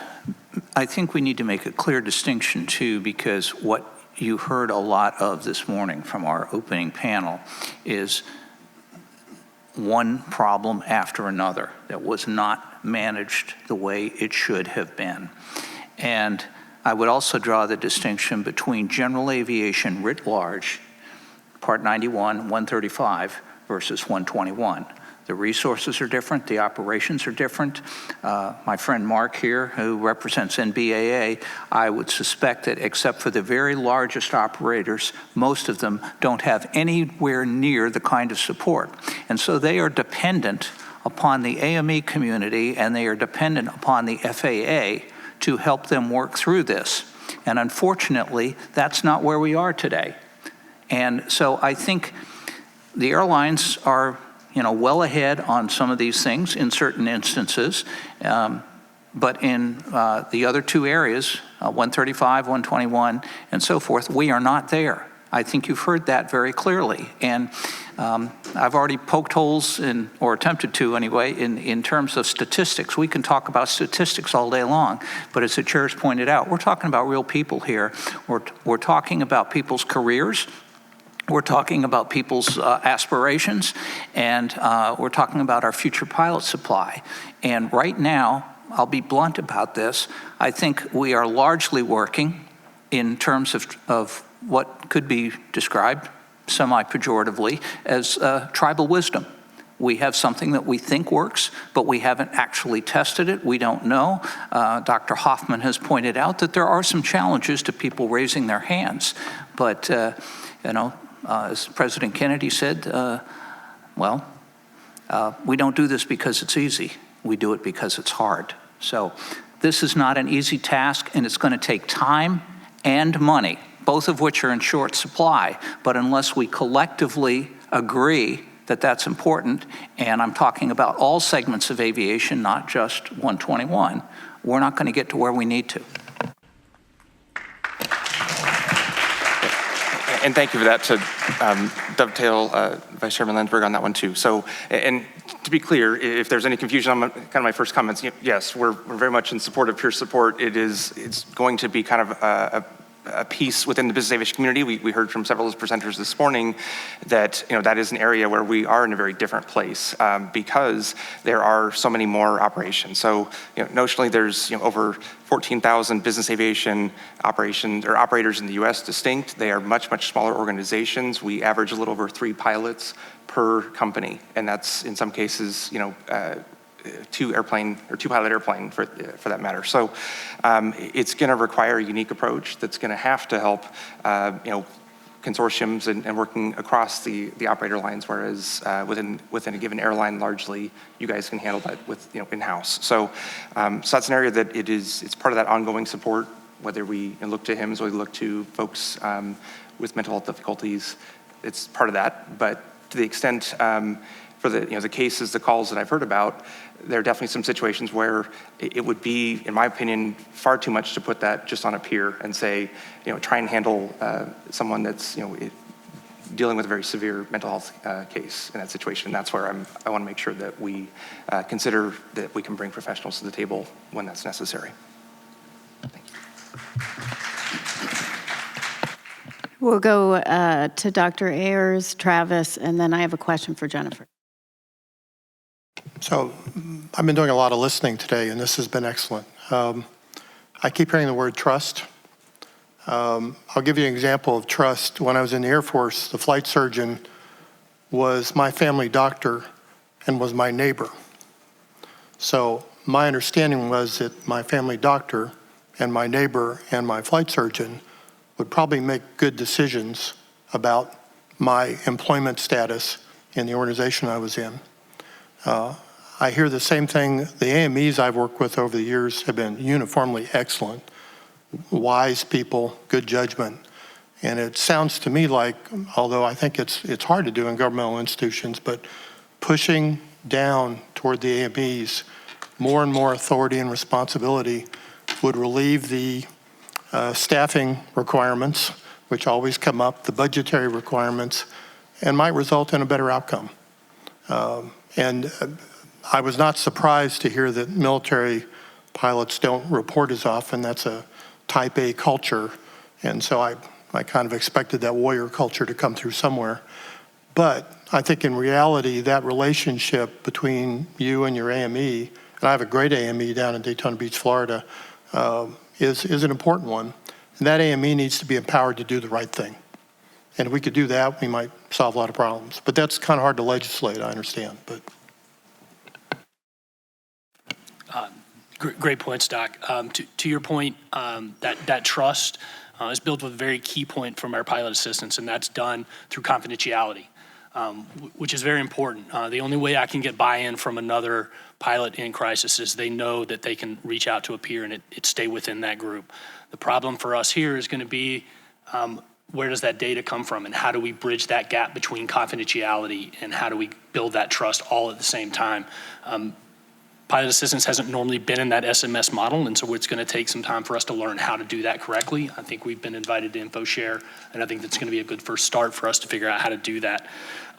Speaker 9: I think we need to make a clear distinction too, because what you heard a lot of this morning from our opening panel is one problem after another that was not managed the way it should have been. And I would also draw the distinction between general aviation writ large, Part 91, 135 versus 121. The resources are different, the operations are different. My friend Mark here, who represents NBAA, I would suspect that except for the very largest operators, most of them don't have anywhere near the kind of support. And so they are dependent upon the AME community, and they are dependent upon the FAA to help them work through this. And unfortunately, that's not where we are today. And so I think the airlines are well ahead on some of these things in certain instances, but in the other two areas, 135, 121, and so forth, we are not there. I think you've heard that very clearly. And I've already poked holes in, or attempted to anyway, in terms of statistics. We can talk about statistics all day long, but as the chair's pointed out, we're talking about real people here. We're talking about people's careers. We're talking about people's aspirations, and we're talking about our future pilot supply. And right now, I'll be blunt about this, I think we are largely working in terms of what could be described semi-pejoratively as tribal wisdom. We have something that we think works, but we haven't actually tested it. We don't know. Dr. Hoffman has pointed out that there are some challenges to people raising their hands. But, as President Kennedy said, we don't do this because it's easy. We do it because it's hard. So this is not an easy task, and it's going to take time and money, both of which are in short supply. But unless we collectively agree that that's important, and I'm talking about all segments of aviation, not just 121, we're not going to get to where we need to.
Speaker 16: And thank you for that, to dovetail Vice Chairman Landsberg on that one too. So, and to be clear, if there's any confusion on kind of my first comments, yes, we're very much in support of peer support. It's going to be kind of a piece within the business aviation community. We heard from several of the presenters this morning that that is an area where we are in a very different place because there are so many more operations. So notionally there's over 14,000 business aviation operations or operators in the U.S. distinct. They are much smaller organizations. We average a little over 3 pilots per company, and that's in some cases 2 pilot airplane for that matter. So it's going to require a unique approach that's going to have to help consortiums and working across the operator lines, whereas within a given airline, largely you guys can handle that with in-house. So that's an area that it's part of that ongoing support, whether we look to HIMSS or we look to folks with mental health difficulties. It's part of that, but to the extent for the cases, the calls that I've heard about, there are definitely some situations where it would be, in my opinion, far too much to put that just on a peer and say, try and handle someone that's, dealing with a very severe mental health case in that situation. And that's where I want to make sure that we consider that we can bring professionals to the table when that's necessary. Thank you.
Speaker 1: We'll go to Dr. Ayers, Travis, and then I have a question for Jennifer.
Speaker 3: So I've been doing a lot of listening today, and this has been excellent. I keep hearing the word trust. I'll give you an example of trust. When I was in the Air Force, the flight surgeon was my family doctor and was my neighbor. So my understanding was that my family doctor and my neighbor and my flight surgeon would probably make good decisions about my employment status in the organization I was in. I hear the same thing. The AMEs I've worked with over the years have been uniformly excellent, wise people, good judgment. And it sounds to me like, although I think it's hard to do in governmental institutions, but pushing down toward the AMEs more and more authority and responsibility would relieve the staffing requirements, which always come up, the budgetary requirements, and might result in a better outcome. And I was not surprised to hear that military pilots don't report as often. That's a type A culture. And so I kind of expected that warrior culture to come through somewhere. But I think in reality, that relationship between you and your AME, and I have a great AME down in Daytona Beach, Florida, is an important one. And that AME needs to be empowered to do the right thing. And if we could do that, we might solve a lot of problems. But that's kind of hard to legislate, I understand. But
Speaker 5: Great points, Doc. To your point, that trust is built with a very key point from our pilot assistants, and that's done through confidentiality, which is very important. The only way I can get buy-in from another pilot in crisis is they know that they can reach out to a peer and it stay within that group. The problem for us here is going to be where does that data come from, and how do we bridge that gap between confidentiality and how do we build that trust all at the same time? Pilot assistance hasn't normally been in that SMS model, and so it's going to take some time for us to learn how to do that correctly. I think we've been invited to InfoShare, and I think that's going to be a good first start for us to figure out how to do that.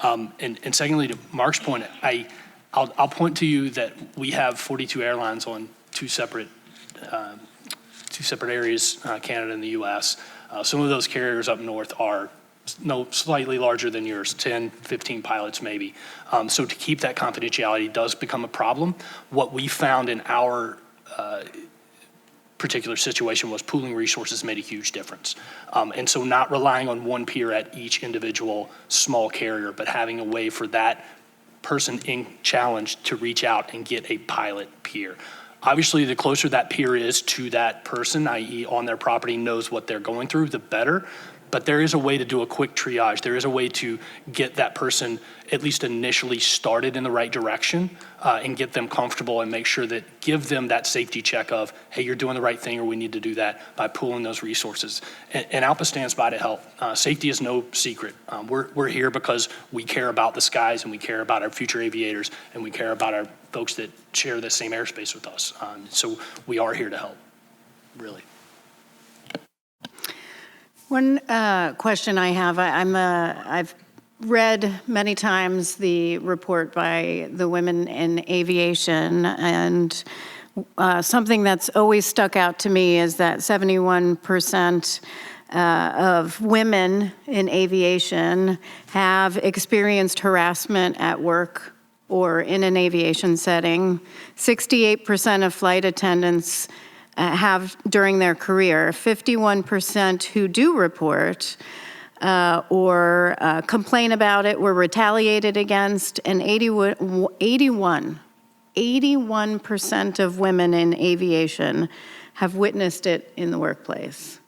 Speaker 5: And secondly, to Mark's point, I'll point to you that we have 42 airlines on two separate areas, Canada and the U.S. Some of those carriers up north are slightly larger than yours, 10, 15 pilots maybe. So to keep that confidentiality does become a problem. What we found in our particular situation was pooling resources made a huge difference. And so not relying on one peer at each individual small carrier, but having a way for that person in challenge to reach out and get a pilot peer. Obviously, the closer that peer is to that person, i.e. on their property, knows what they're going through, the better. But there is a way to do a quick triage. There is a way to get that person at least initially started in the right direction and get them comfortable and make sure that give them that safety check of, hey, you're doing the right thing or we need to do that by pooling those resources. And ALPA stands by to help. Safety is no secret. We're here because we care about the skies and we care about our future aviators and we care about our folks that share the same airspace with us. So we are here to help, really.
Speaker 1: One question I have, I've read many times the report by the Women in Aviation, and something that's always stuck out to me is that 71% of women in aviation have experienced harassment at work or in an aviation setting. 68% of flight attendants have during their career. 51% who do report or complain about it were retaliated against, and 81% of women in aviation have witnessed it in the workplace.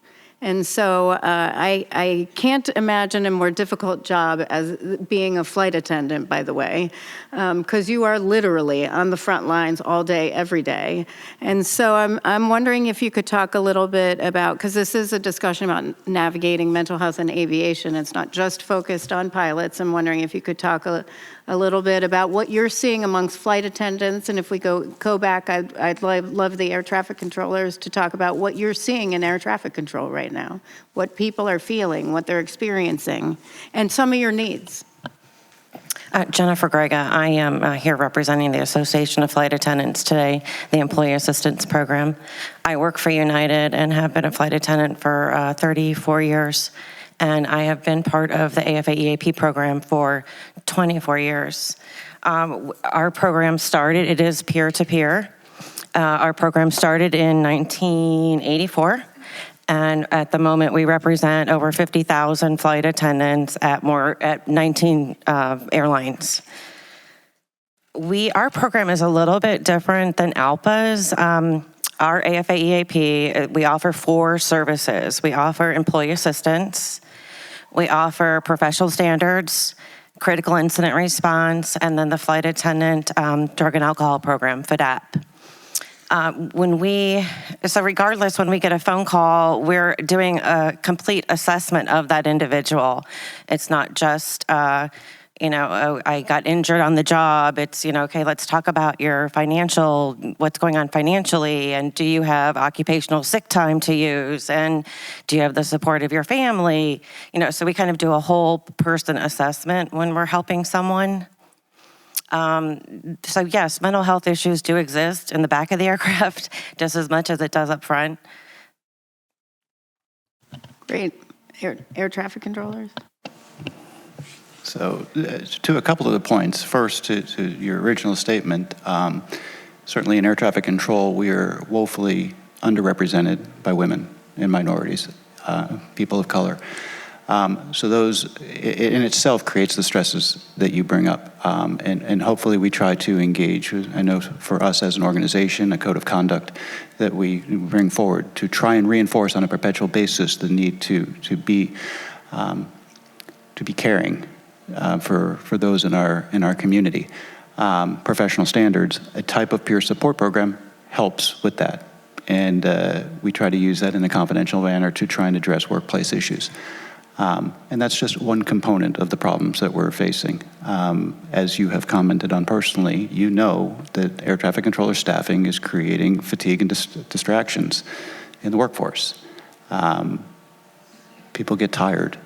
Speaker 1: And so I can't imagine a more difficult job as being a flight attendant, by the way, because you are literally on the front lines all day, every day. And so I'm wondering if you could talk a little bit about, because this is a discussion about navigating mental health in aviation. It's not just focused on pilots. I'm wondering if you could talk a little bit about what you're seeing amongst flight attendants, and if we go back, I'd love the air traffic controllers to talk about what you're seeing in air traffic control right now, what people are feeling, what they're experiencing, and some of your needs.
Speaker 19: Jennifer Grega, I am here representing the Association of Flight Attendants today, the Employee Assistance Program. I work for United and have been a flight attendant for 34 years. And I have been part of the AFA EAP program for 24 years. Our program started, it is peer-to-peer. Our program started in 1984. And at the moment, we represent over 50,000 flight attendants at 19 airlines. Our program is a little bit different than ALPA's. Our AFA EAP, we offer 4 services. We offer employee assistance, we offer professional standards, critical incident response, and then the flight attendant drug and alcohol program, FDAP. So regardless, when we get a phone call, we're doing a complete assessment of that individual. It's not just, I got injured on the job. It's, okay, let's talk about your what's going on financially, and do you have occupational sick time to use, and do you have the support of your family? So we kind of do a whole person assessment when we're helping someone. So yes, mental health issues do exist in the back of the aircraft just as much as it does up front.
Speaker 1: Great. Air traffic controllers?
Speaker 6: So to a couple of the points. First, to your original statement, certainly in air traffic control, we are woefully underrepresented by women and minorities, people of color. So those in itself creates the stresses that you bring up. And hopefully we try to engage. I know for us as an organization, a code of conduct that we bring forward to try and reinforce on a perpetual basis the need to be caring for those in our community. Professional standards, a type of peer support program helps with that. And we try to use that in a confidential manner to try and address workplace issues. And that's just one component of the problems that we're facing. As you have commented on personally, you know that air traffic controller staffing is creating fatigue and distractions in the workforce. People get tired.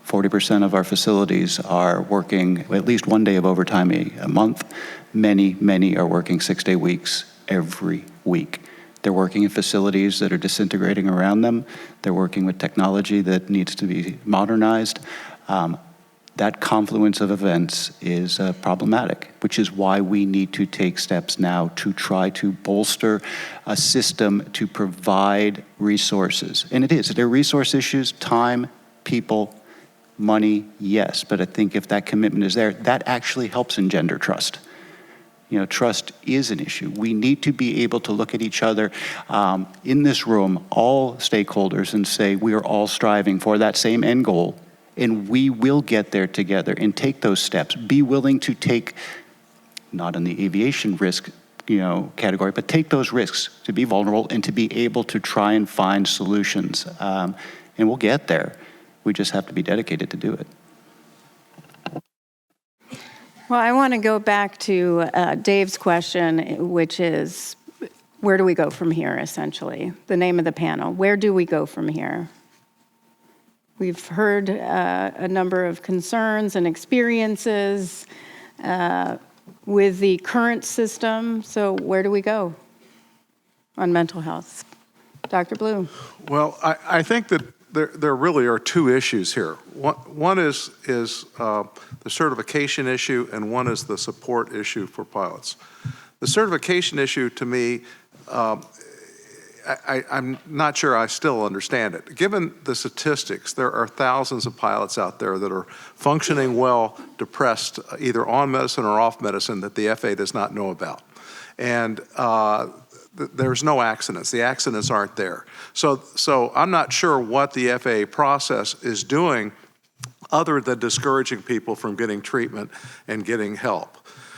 Speaker 6: 40% of our facilities are working at least one day of overtime a month. Many are working 6-day weeks every week. They're working in facilities that are disintegrating around them. They're working with technology that needs to be modernized. that confluence of events is problematic, which is why we need to take steps now to try to bolster a system to provide resources. And there are resource issues, time, people, money, yes, but I think if that commitment is there, that actually helps engender trust. Trust is an issue. We need to be able to look at each other in this room, all stakeholders, and say we are all striving for that same end goal, and we will get there together and take those steps. Be willing to take, not in the aviation risk category, but take those risks to be vulnerable and to be able to try and find solutions. And we'll get there. We just have to be dedicated to do it.
Speaker 1: Well, I want to go back to Dave's question, which is, where do we go from here, essentially? The name of the panel. Where do we go from here? We've heard a number of concerns and experiences with the current system. So where do we go on mental health? Dr. Blue.
Speaker 8: Well, I think that there really are two issues here. One is the certification issue, and one is the support issue for pilots. The certification issue, to me, I'm not sure I still understand it. Given the statistics, there are thousands of pilots out there that are functioning well, depressed, either on medicine or off medicine, that the FAA does not know about. And there's no accidents. The accidents aren't there. So I'm not sure what the FAA process is doing other than discouraging people from getting treatment and getting help.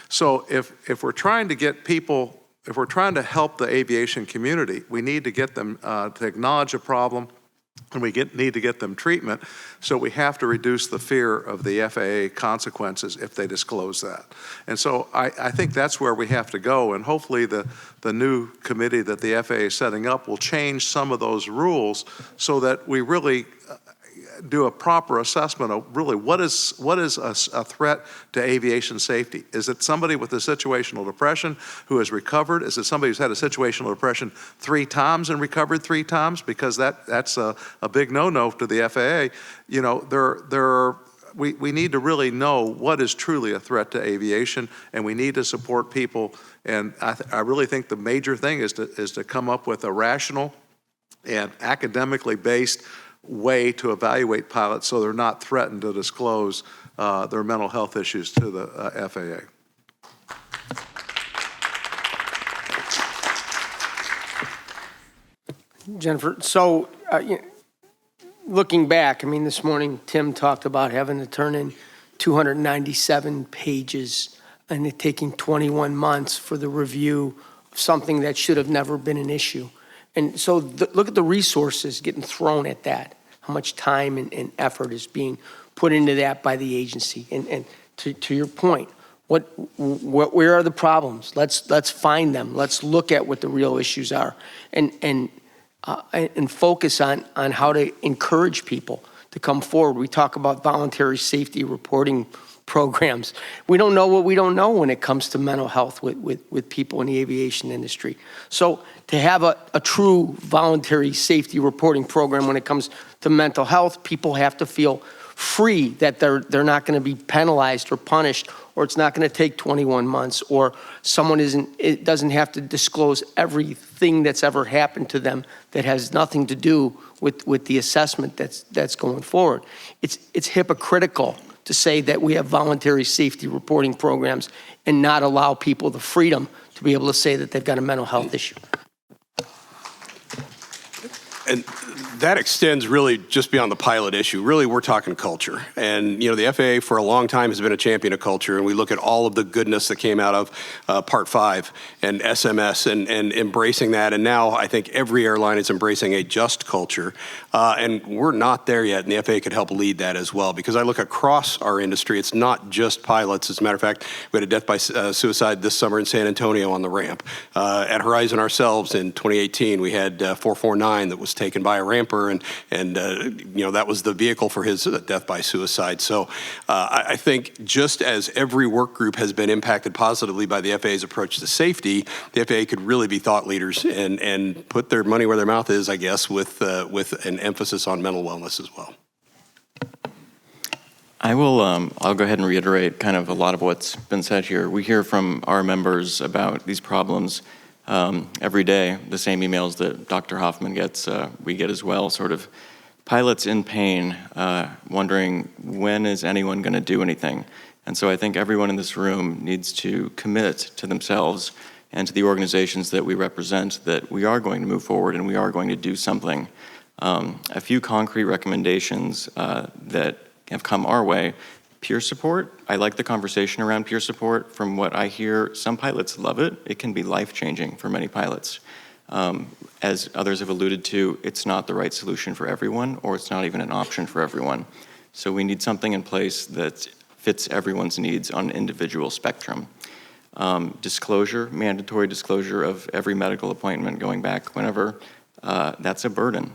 Speaker 8: So if we're trying to get people, if we're trying to help the aviation community, we need to get them to acknowledge a problem, and we need to get them treatment. So we have to reduce the fear of the FAA consequences if they disclose that. And so I think that's where we have to go, and hopefully the new committee that the FAA is setting up will change some of those rules so that we really do a proper assessment of really what is a threat to aviation safety. Is it somebody with a situational depression who has recovered? Is it somebody who's had a situational depression 3 times and recovered 3 times? Because that's a big no-no to the FAA. We need to really know what is truly a threat to aviation, and we need to support people. And I really think the major thing is to come up with a rational and academically based way to evaluate pilots so they're not threatened to disclose their mental health issues to the FAA.
Speaker 2: Jennifer, so looking back, I mean, this morning Tim talked about having to turn in 297 pages and it taking 21 months for the review of something that should have never been an issue. And so look at the resources getting thrown at that, how much time and effort is being put into that by the agency. And to your point, where are the problems? Let's find them. Let's look at what the real issues are and focus on how to encourage people to come forward. We talk about voluntary safety reporting programs. We don't know what we don't know when it comes to mental health with people in the aviation industry. So to have a true voluntary safety reporting program when it comes to mental health, people have to feel free that they're not going to be penalized or punished, or it's not going to take 21 months, or someone doesn't have to disclose everything that's ever happened to them that has nothing to do with the assessment that's going forward. It's hypocritical to say that we have voluntary safety reporting programs and not allow people the freedom to be able to say that they've got a mental health issue.
Speaker 4: And that extends really just beyond the pilot issue. Really, we're talking culture. And, the FAA for a long time has been a champion of culture, and we look at all of the goodness that came out of Part 5 and SMS and embracing that. And now I think every airline is embracing a just culture. And we're not there yet, and the FAA could help lead that as well. Because I look across our industry, it's not just pilots. As a matter of fact, we had a death by suicide this summer in San Antonio on the ramp. At Horizon ourselves in 2018, we had 449 that was taken by a ramper, and that was the vehicle for his death by suicide. So I think just as every work group has been impacted positively by the FAA's approach to safety, the FAA could really be thought leaders and put their money where their mouth is, I guess, with an emphasis on mental wellness as well.
Speaker 15: I will, I'll go ahead and reiterate kind of a lot of what's been said here. We hear from our members about these problems every day. The same emails that Dr. Hoffman gets, we get as well, sort of pilots in pain, wondering when is anyone going to do anything? And so I think everyone in this room needs to commit to themselves and to the organizations that we represent that we are going to move forward and we are going to do something. A few concrete recommendations that have come our way. Peer support. I like the conversation around peer support. From what I hear, some pilots love it. It can be life-changing for many pilots. As others have alluded to, it's not the right solution for everyone, or it's not even an option for everyone. So we need something in place that fits everyone's needs on an individual spectrum. Disclosure, mandatory disclosure of every medical appointment going back whenever. That's a burden,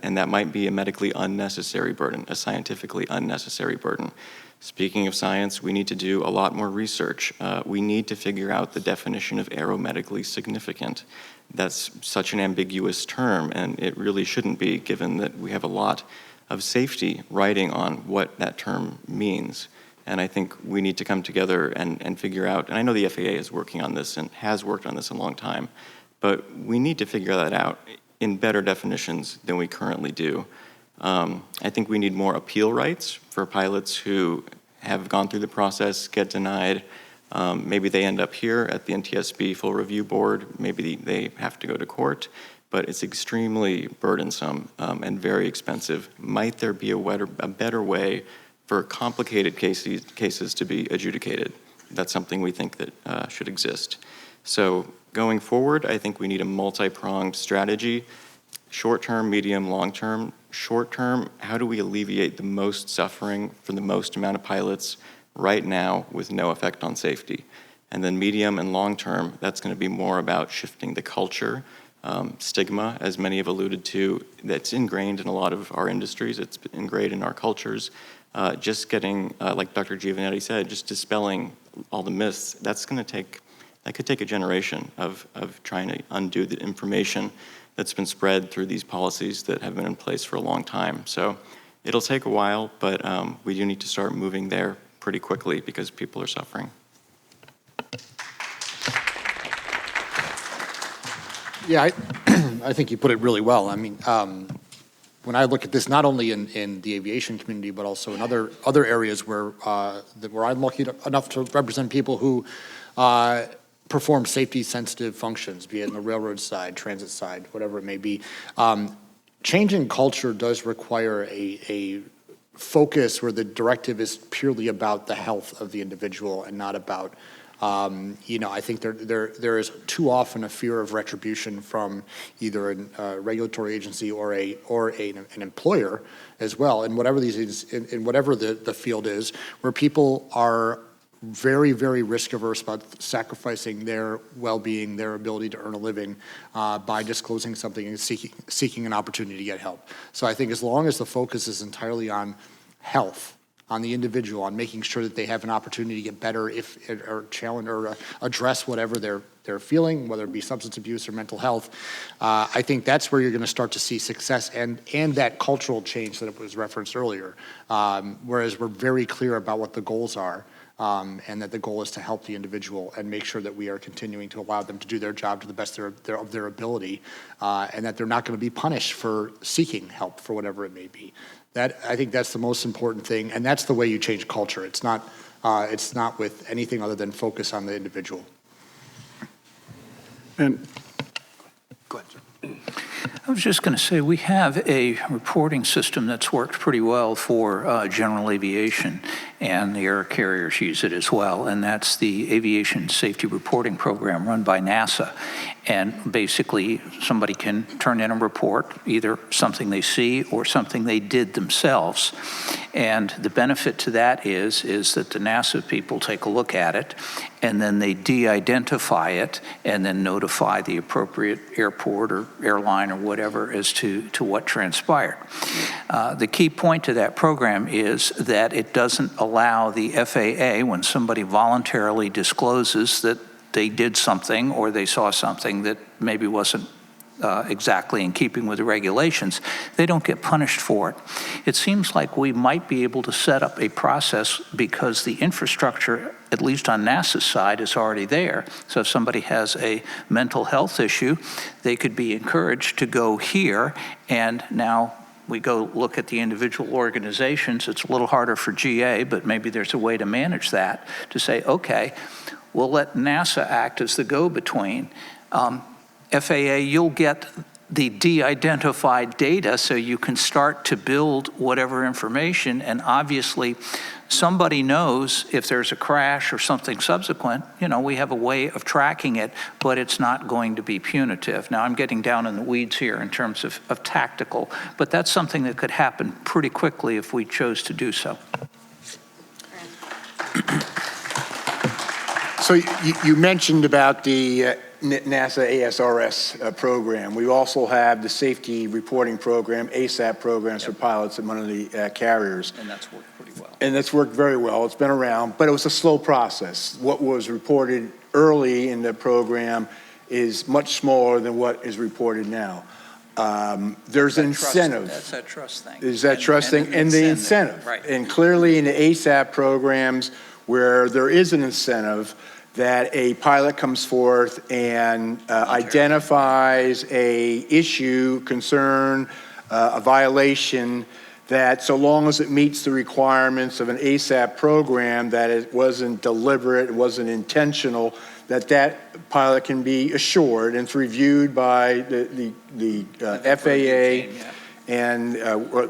Speaker 15: and that might be a medically unnecessary burden, a scientifically unnecessary burden. Speaking of science, we need to do a lot more research. We need to figure out the definition of aeromedically significant. That's such an ambiguous term, and it really shouldn't be, given that we have a lot of safety writing on what that term means. And I think we need to come together and figure out, and I know the FAA is working on this and has worked on this a long time, but we need to figure that out in better definitions than we currently do. I think we need more appeal rights for pilots who have gone through the process, get denied. Maybe they end up here at the NTSB Full Review Board. Maybe they have to go to court, but it's extremely burdensome and very expensive. Might there be a better way for complicated cases to be adjudicated? That's something we think that should exist. So going forward, I think we need a multi-pronged strategy. Short-term, medium, long-term. Short-term, how do we alleviate the most suffering for the most amount of pilots right now with no effect on safety? And then medium and long-term, that's going to be more about shifting the culture, stigma, as many have alluded to, that's ingrained in a lot of our industries. It's ingrained in our cultures. Just getting, like Dr. Giovanetti said, just dispelling all the myths, that could take a generation of trying to undo the information that's been spread through these policies that have been in place for a long time. So it'll take a while, but we do need to start moving there pretty quickly because people are suffering.
Speaker 20: Yeah, I think you put it really well. I mean, when I look at this, not only in the aviation community, but also in other areas where I'm lucky enough to represent people who perform safety-sensitive functions, be it in the railroad side, transit side, whatever it may be. Changing culture does require a focus where the directive is purely about the health of the individual and not about, I think there is too often a fear of retribution from either a regulatory agency or an employer as well, in whatever in whatever the field is, where people are very, very risk averse about sacrificing their well-being, their ability to earn a living by disclosing something and seeking an opportunity to get help. So I think as long as the focus is entirely on health, on the individual, on making sure that they have an opportunity to get better or challenge or address whatever they're feeling, whether it be substance abuse or mental health, I think that's where you're going to start to see success and that cultural change that was referenced earlier. Whereas we're very clear about what the goals are. And that the goal is to help the individual and make sure that we are continuing to allow them to do their job to the best of their ability, and that they're not going to be punished for seeking help for whatever it may be. I think that's the most important thing, and that's the way you change culture. It's not with anything other than focus on the individual.
Speaker 7: And
Speaker 20: go ahead, sir.
Speaker 9: I was just going to say, we have a reporting system that's worked pretty well for general aviation, and the air carriers use it as well, and that's the Aviation Safety Reporting Program run by NASA. And basically, somebody can turn in a report, either something they see or something they did themselves. And the benefit to that is that the NASA people take a look at it, and then they de-identify it, and then notify the appropriate airport or airline or whatever as to what transpired. The key point to that program is that it doesn't allow the FAA, when somebody voluntarily discloses that they did something or they saw something that maybe wasn't exactly in keeping with the regulations, they don't get punished for it. It seems like we might be able to set up a process because the infrastructure, at least on NASA's side, is already there. So if somebody has a mental health issue, they could be encouraged to go here, and now we go look at the individual organizations. It's a little harder for GA, but maybe there's a way to manage that, to say, okay, we'll let NASA act as the go-between. FAA, you'll get the de-identified data so you can start to build whatever information, and obviously somebody knows if there's a crash or something subsequent. You know, we have a way of tracking it, but it's not going to be punitive. Now, I'm getting down in the weeds here in terms of tactical, but that's something that could happen pretty quickly if we chose to do so.
Speaker 18: So you mentioned about the NASA ASRS program. We also have the safety reporting program, ASAP programs for pilots at one of the carriers.
Speaker 9: And that's worked pretty well.
Speaker 18: And that's worked very well. It's been around, but it was a slow process. What was reported early in the program is much smaller than what is reported now. There's an incentive.
Speaker 9: That's that trust thing.
Speaker 18: Is that trust thing and the incentive.
Speaker 9: Right.
Speaker 18: And clearly in the ASAP programs where there is an incentive, that a pilot comes forth and identifies a issue, concern, a violation, that so long as it meets the requirements of an ASAP program, that it wasn't deliberate, it wasn't intentional, that pilot can be assured, and it's reviewed by the FAA and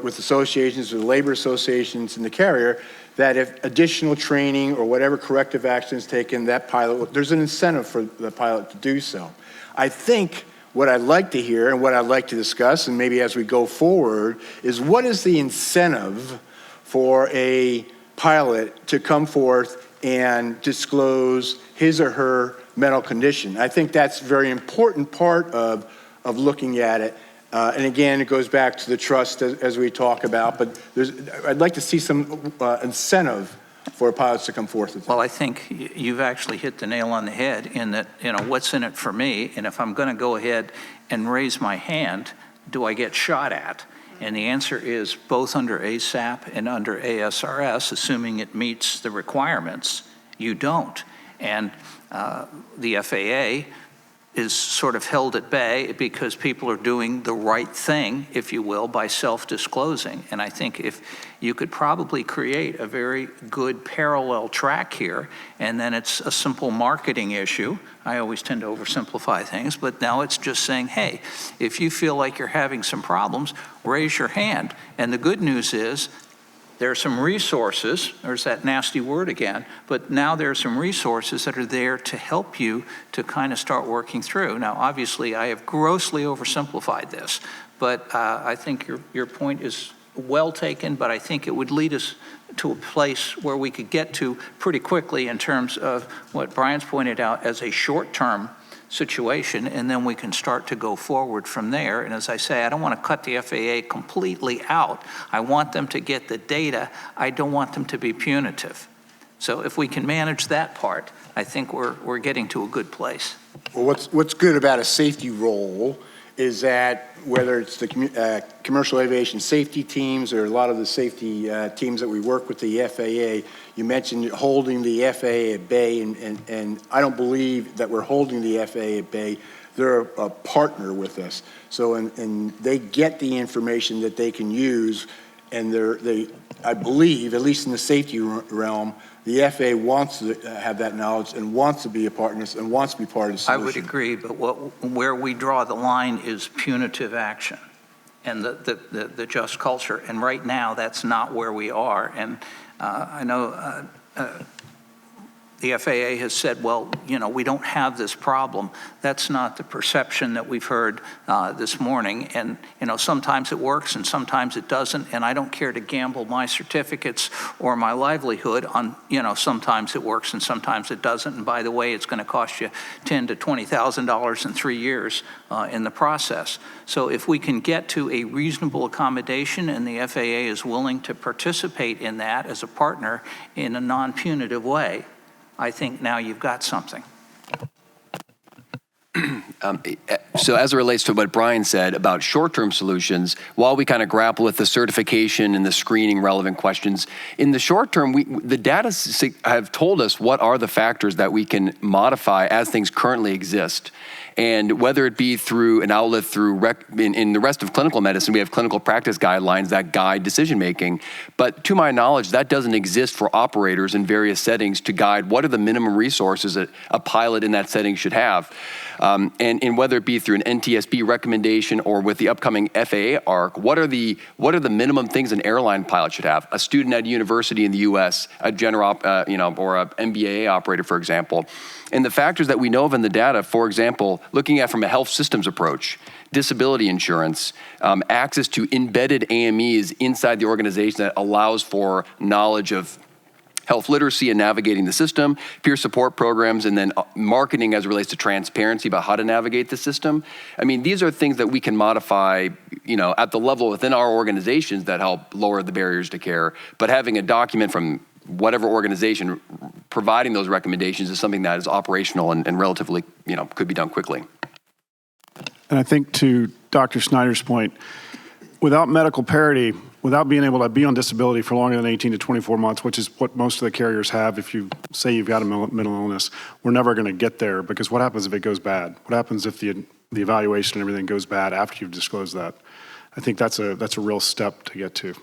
Speaker 18: with associations, with labor associations and the carrier, that if additional training or whatever corrective action is taken, that pilot, there's an incentive for the pilot to do so. I think what I'd like to hear and what I'd like to discuss, and maybe as we go forward, is what is the incentive for a pilot to come forth and disclose his or her mental condition? I think that's a very important part of looking at it. And again, it goes back to the trust as we talk about, but I'd like to see some incentive for pilots to come forth with that.
Speaker 9: Well, I think you've actually hit the nail on the head in that, you know, what's in it for me? And if I'm going to go ahead and raise my hand, do I get shot at? And the answer is both under ASAP and under ASRS, assuming it meets the requirements, you don't. And the FAA is sort of held at bay because people are doing the right thing, if you will, by self-disclosing. And I think if you could probably create a very good parallel track here, and then it's a simple marketing issue. I always tend to oversimplify things, but now it's just saying, hey, if you feel like you're having some problems, raise your hand. And the good news is, there are some resources, there's that nasty word again, but now there are some resources that are there to help you to kind of start working through. Now, obviously, I have grossly oversimplified this, but I think your point is well taken, but I think it would lead us to a place where we could get to pretty quickly in terms of what Brian's pointed out as a short-term situation, and then we can start to go forward from there. And as I say, I don't want to cut the FAA completely out. I want them to get the data. I don't want them to be punitive. So if we can manage that part, I think we're getting to a good place.
Speaker 18: Well, what's good about a safety role is that whether it's the commercial aviation safety teams or a lot of the safety teams that we work with the FAA, you mentioned holding the FAA at bay, and I don't believe that we're holding the FAA at bay. They're a partner with us. So, and they get the information that they can use, and I believe, at least in the safety realm, the FAA wants to have that knowledge and wants to be a partner and wants to be part of the solution.
Speaker 9: I would agree, but where we draw the line is punitive action and the just culture. And right now, that's not where we are. And I know the FAA has said, well, you know, we don't have this problem. That's not the perception that we've heard this morning. And, you know, sometimes it works and sometimes it doesn't. And I don't care to gamble my certificates or my livelihood on, you know, sometimes it works and sometimes it doesn't. And by the way, it's going to cost you $10,000 to $20,000 in 3 years in the process. So if we can get to a reasonable accommodation and the FAA is willing to participate in that as a partner in a non-punitive way, I think now you've got something.
Speaker 12: So as it relates to what Brian said about short-term solutions, while we kind of grapple with the certification and the screening relevant questions, in the short term, the data have told us what are the factors that we can modify as things currently exist. And whether it be through an outlet through in the rest of clinical medicine, we have clinical practice guidelines that guide decision making. But to my knowledge, that doesn't exist for operators in various settings to guide what are the minimum resources that a pilot in that setting should have. And whether it be through an NTSB recommendation or with the upcoming FAA ARC, what are the minimum things an airline pilot should have? A student at a university in the U.S., a general, or a MBAA operator, for example. And the factors that we know of in the data, for example, looking at from a health systems approach, disability insurance, access to embedded AMEs inside the organization that allows for knowledge of health literacy and navigating the system, peer support programs, and then marketing as it relates to transparency about how to navigate the system. I mean, these are things that we can modify, at the level within our organizations that help lower the barriers to care. But having a document from whatever organization providing those recommendations is something that is operational and relatively, could be done quickly.
Speaker 7: And I think to Dr. Snyder's point, without medical parity, without being able to be on disability for longer than 18 to 24 months, which is what most of the carriers have if you say you've got a mental illness, we're never going to get there, because what happens if it goes bad? What happens if the evaluation and everything goes bad after you've disclosed that? I think that's a real step to get to.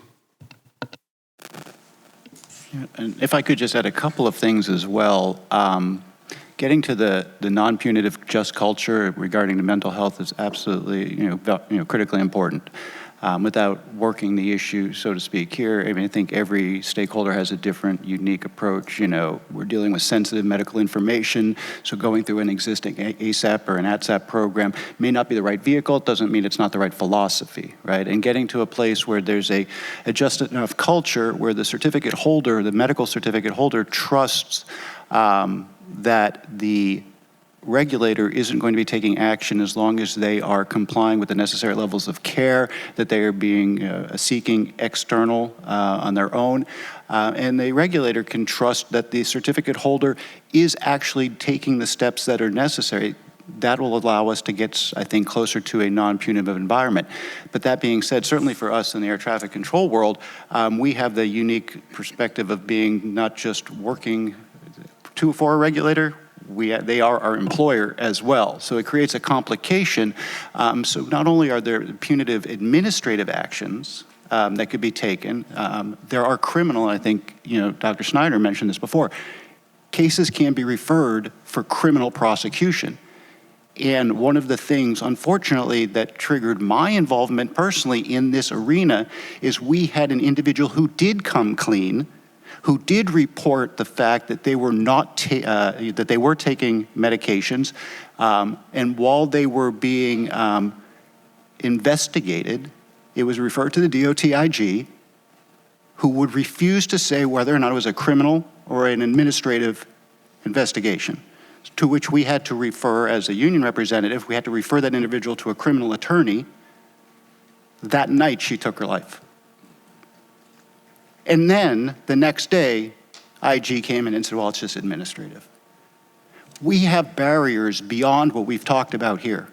Speaker 6: And if I could just add a couple of things as well. Getting to the non-punitive just culture regarding the mental health is absolutely critically important. Without working the issue, so to speak, here, I mean, I think every stakeholder has a different, unique approach. We're dealing with sensitive medical information, so going through an existing ASAP or an ATSAP program may not be the right vehicle. It doesn't mean it's not the right philosophy, right? And getting to a place where there's a just enough culture where the certificate holder, the medical certificate holder, trusts that the regulator isn't going to be taking action as long as they are complying with the necessary levels of care, that they are being seeking external on their own. And the regulator can trust that the certificate holder is actually taking the steps that are necessary. That will allow us to get, I think, closer to a non-punitive environment. But that being said, certainly for us in the air traffic control world, we have the unique perspective of being not just working for a regulator, they are our employer as well. So it creates a complication. So not only are there punitive administrative actions that could be taken, there are criminal, I think, Dr. Snyder mentioned this before, cases can be referred for criminal prosecution. And one of the things, unfortunately, that triggered my involvement personally in this arena is we had an individual who did come clean, who did report the fact that they were not that they were taking medications, and while they were being investigated, it was referred to the DOTIG, who would refuse to say whether or not it was a criminal or an administrative investigation, to which we had to refer, as a union representative, we had to refer that individual to a criminal attorney. That night, she took her life. And then the next day, IG came in and said, well, it's just administrative. We have barriers beyond what we've talked about here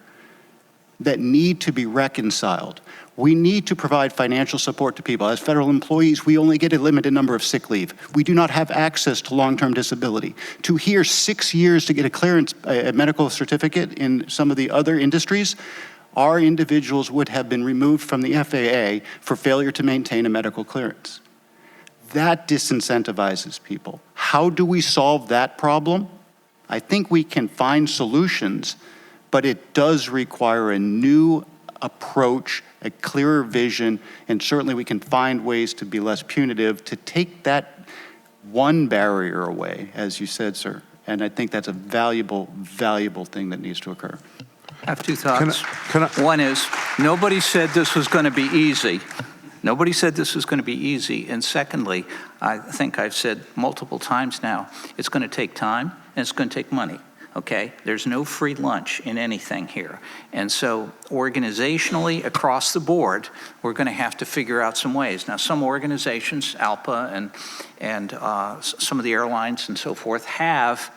Speaker 6: that need to be reconciled. We need to provide financial support to people. As federal employees, we only get a limited number of sick leave. We do not have access to long-term disability. To hear 6 years to get a clearance, a medical certificate in some of the other industries, our individuals would have been removed from the FAA for failure to maintain a medical clearance. That disincentivizes people. How do we solve that problem? I think we can find solutions, but it does require a new approach, a clearer vision, and certainly we can find ways to be less punitive, to take that one barrier away, as you said, sir. And I think that's a valuable, valuable thing that needs to occur.
Speaker 9: I have two thoughts. One is, nobody said this was going to be easy. Nobody said this was going to be easy. And secondly, I think I've said multiple times now, it's going to take time and it's going to take money. Okay, there's no free lunch in anything here. And so organizationally across the board, we're going to have to figure out some ways. Now, some organizations, ALPA and some of the airlines and so forth, have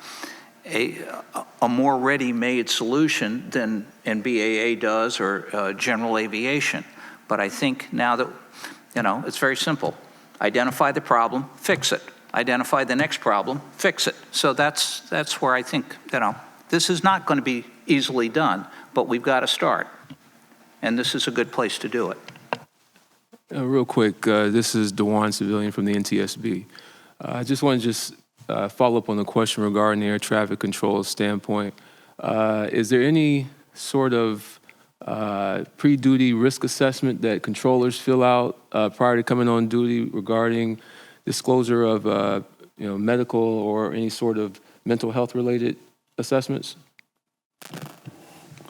Speaker 9: a more ready-made solution than NBAA does or general aviation. But I think now that, it's very simple. Identify the problem, fix it. Identify the next problem, fix it. So that's where I think, this is not going to be easily done, but we've got to start. And this is a good place to do it.
Speaker 21: Real quick, this is Dewan Civilian from the NTSB. I just want to follow up on the question regarding the air traffic control standpoint. Is there any sort of pre-duty risk assessment that controllers fill out prior to coming on duty regarding disclosure of medical or any sort of mental health related assessments?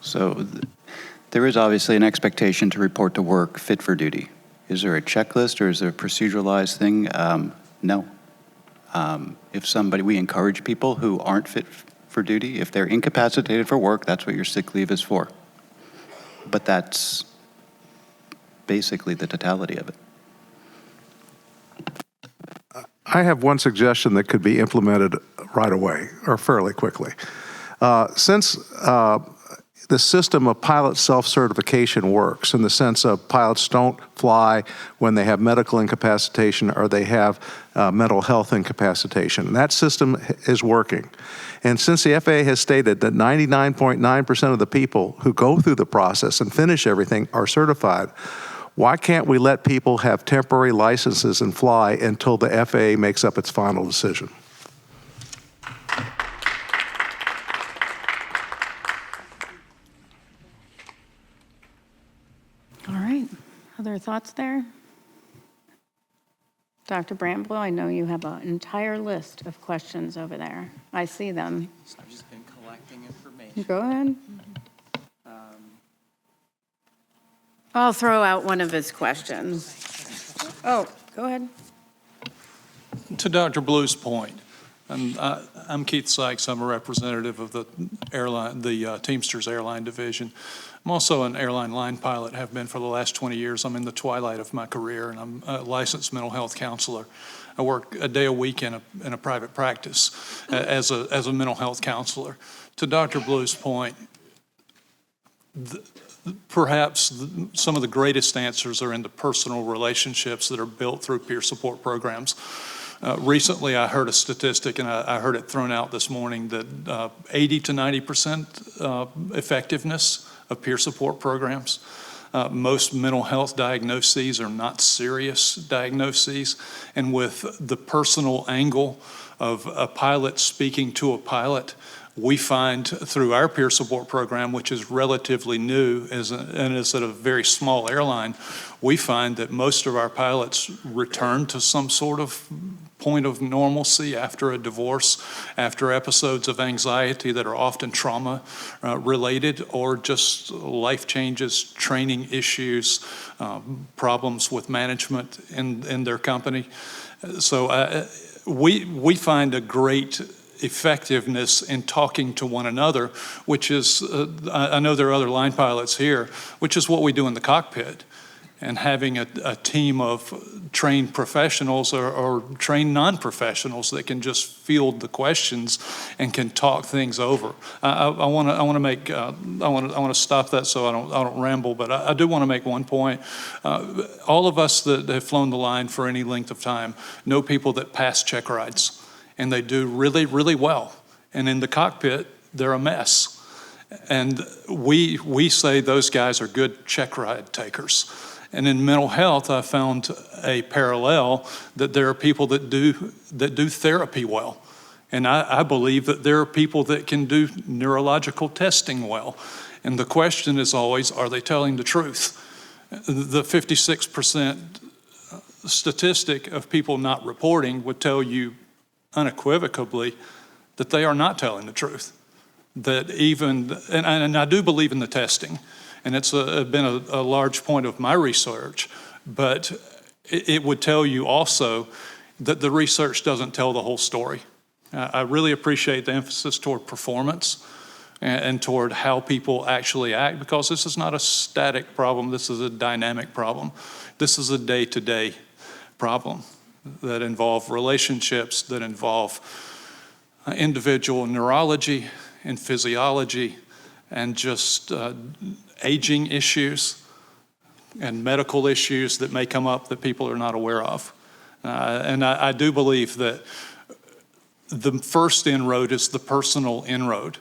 Speaker 6: So there is obviously an expectation to report to work fit for duty. Is there a checklist or is there a proceduralized thing? No. We encourage people who aren't fit for duty, if they're incapacitated for work, that's what your sick leave is for. But that's basically the totality of it.
Speaker 8: I have one suggestion that could be implemented right away or fairly quickly. Since the system of pilot self-certification works in the sense of pilots don't fly when they have medical incapacitation or they have mental health incapacitation. And that system is working. And since the FAA has stated that 99.9% of the people who go through the process and finish everything are certified, why can't we let people have temporary licenses and fly until the FAA makes up its final decision?
Speaker 1: All right. Other thoughts there? Dr. Bramble, I know you have an entire list of questions over there. I see them.
Speaker 22: I've just been collecting information.
Speaker 1: Go ahead. I'll throw out one of his questions. Oh, go ahead.
Speaker 23: To Dr. Blue's point, and I'm Keith Sykes. I'm a representative of the Teamsters Airline Division. I'm also an airline line pilot, have been for the last 20 years. I'm in the twilight of my career, and I'm a licensed mental health counselor. I work a day a week in a private practice as a mental health counselor. To Dr. Blue's point, perhaps some of the greatest answers are in the personal relationships that are built through peer support programs. Recently, I heard a statistic, and I heard it thrown out this morning, that 80 to 90% effectiveness of peer support programs. Most mental health diagnoses are not serious diagnoses, and with the personal angle of a pilot speaking to a pilot, we find through our peer support program, which is relatively new and is at a very small airline, we find that most of our pilots return to some sort of point of normalcy after a divorce, after episodes of anxiety that are often trauma related, or just life changes, training issues, problems with management in their company. So we find a great effectiveness in talking to one another, which is, I know there are other line pilots here, which is what we do in the cockpit. And having a team of trained professionals or trained non-professionals that can just field the questions and can talk things over. I want to stop that so I don't ramble, but I do want to make one point. All of us that have flown the line for any length of time know people that pass check rides, and they do really, really well. And in the cockpit, they're a mess. And we say those guys are good check ride takers. And in mental health, I found a parallel that there are people that do therapy well. And I believe that there are people that can do neurological testing well. And the question is always, are they telling the truth? The 56% statistic of people not reporting would tell you unequivocally that they are not telling the truth. That even, and I do believe in the testing, and it's been a large point of my research, but it would tell you also that the research doesn't tell the whole story. I really appreciate the emphasis toward performance and toward how people actually act, because this is not a static problem, this is a dynamic problem. This is a day-to-day problem that involve relationships, that involve individual neurology and physiology and just aging issues and medical issues that may come up that people are not aware of. And I do believe that the first inroad is the personal inroad.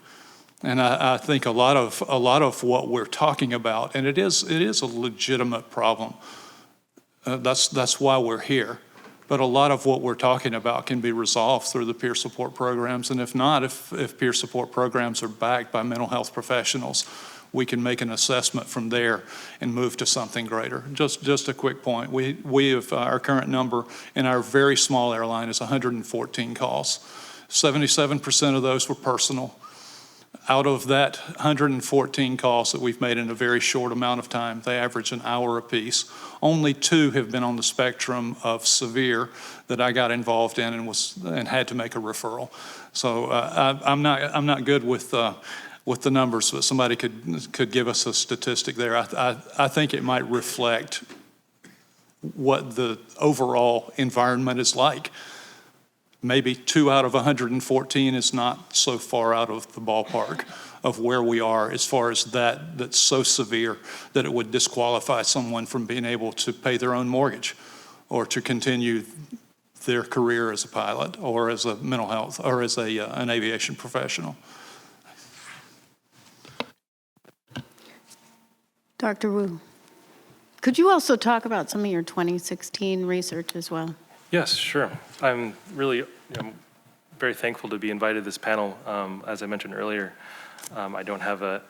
Speaker 23: And I think a lot of what we're talking about, and it is a legitimate problem. That's why we're here. But a lot of what we're talking about can be resolved through the peer support programs. And if not, if peer support programs are backed by mental health professionals, we can make an assessment from there and move to something greater. Just a quick point. We have, our current number in our very small airline is 114 calls. 77% of those were personal. Out of that 114 calls that we've made in a very short amount of time, they average an hour apiece. Only 2 have been on the spectrum of severe that I got involved in and had to make a referral. So I'm not good with the numbers, but somebody could give us a statistic there. I think it might reflect what the overall environment is like. Maybe 2 out of 114 is not so far out of the ballpark of where we are as far as that's so severe that it would disqualify someone from being able to pay their own mortgage or to continue their career as a pilot or as a mental health or as an aviation professional.
Speaker 1: Dr. Wu, could you also talk about some of your 2016 research as well?
Speaker 10: Yes, sure. I'm really very thankful to be invited to this panel. As I mentioned earlier, I don't have a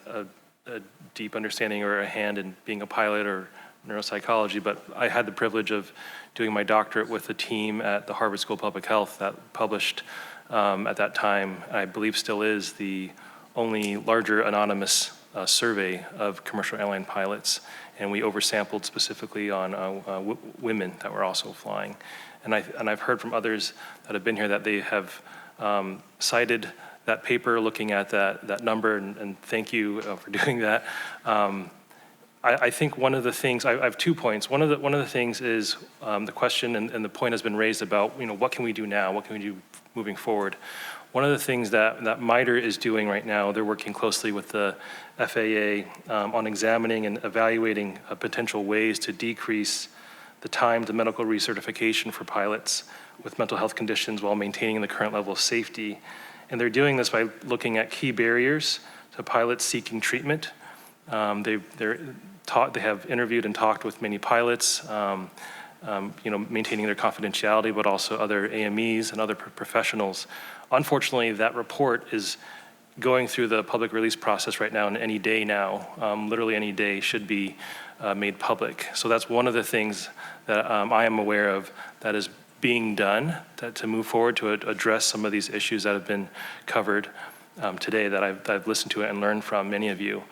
Speaker 10: deep understanding or a hand in being a pilot or neuropsychology, but I had the privilege of doing my doctorate with a team at the Harvard School of Public Health that published at that time, I believe still is, the only larger anonymous survey of commercial airline pilots. And we oversampled specifically on women that were also flying. And I've heard from others that have been here that they have cited that paper looking at that number, and thank you for doing that. I think one of the things, I have 2 points. One of the things is the question, and the point has been raised about, what can we do now? What can we do moving forward? One of the things that MITRE is doing right now, they're working closely with the FAA on examining and evaluating potential ways to decrease the time to medical recertification for pilots with mental health conditions while maintaining the current level of safety. And they're doing this by looking at key barriers to pilots seeking treatment. They have interviewed and talked with many pilots, maintaining their confidentiality, but also other AMEs and other professionals. Unfortunately, that report is going through the public release process right now, and any day now, literally any day, should be made public. So that's one of the things that I am aware of that is being done to move forward to address some of these issues that have been covered today that I've listened to and learned from many of you.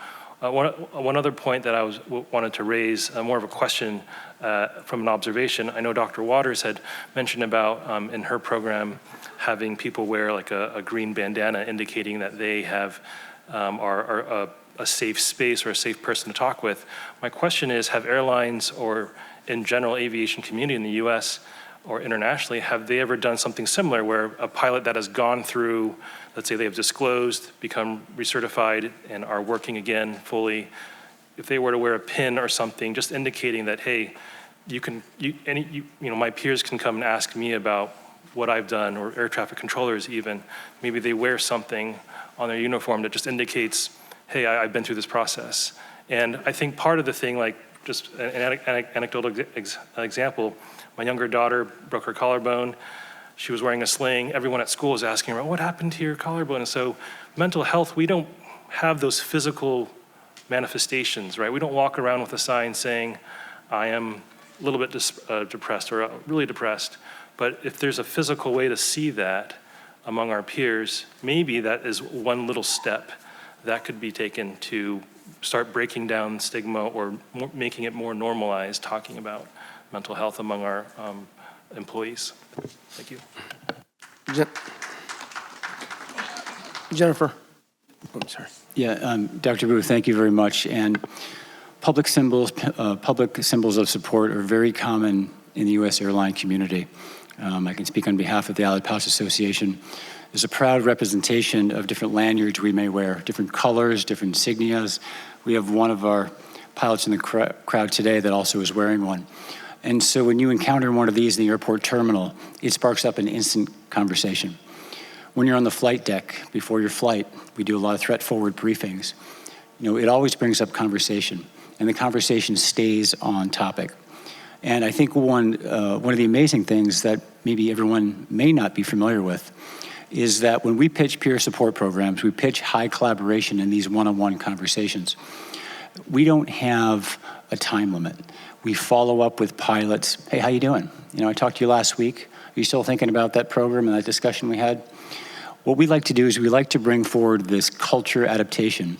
Speaker 10: One other point that I wanted to raise, more of a question from an observation. I know Dr. Waters had mentioned about in her program having people wear like a green bandana indicating that they are a safe space or a safe person to talk with. My question is, have airlines or in general aviation community in the US or internationally, have they ever done something similar where a pilot that has gone through, let's say they have disclosed, become recertified, and are working again fully, if they were to wear a pin or something, just indicating that, hey, my peers can come and ask me about what I've done, or air traffic controllers even, maybe they wear something on their uniform that just indicates, hey, I've been through this process. And I think part of the thing, like just an anecdotal example, my younger daughter broke her collarbone. She was wearing a sling. Everyone at school was asking her, what happened to your collarbone? And so mental health, we don't have those physical manifestations, right? We don't walk around with a sign saying, I am a little bit depressed or really depressed. But if there's a physical way to see that among our peers, maybe that is one little step that could be taken to start breaking down stigma or making it more normalized, talking about mental health among our employees. Thank you.
Speaker 2: Jennifer. I'm sorry.
Speaker 17: Yeah, Dr. Wu, thank you very much. And public symbols of support are very common in the U.S. airline community. I can speak on behalf of the Allied Pilots Association. is a proud representation of different lanyards we may wear, different colors, different insignias. We have one of our pilots in the crowd today that also is wearing one. And so when you encounter one of these in the airport terminal, it sparks up an instant conversation. When you're on the flight deck before your flight, we do a lot of threat forward briefings. You know, it always brings up conversation, and the conversation stays on topic. And I think one of the amazing things that maybe everyone may not be familiar with is that when we pitch peer support programs, we pitch high collaboration in these one-on-one conversations. We don't have a time limit. We follow up with pilots. Hey, how you doing? You know, I talked to you last week. Are you still thinking about that program and that discussion we had? What we like to do is we like to bring forward this culture adaptation.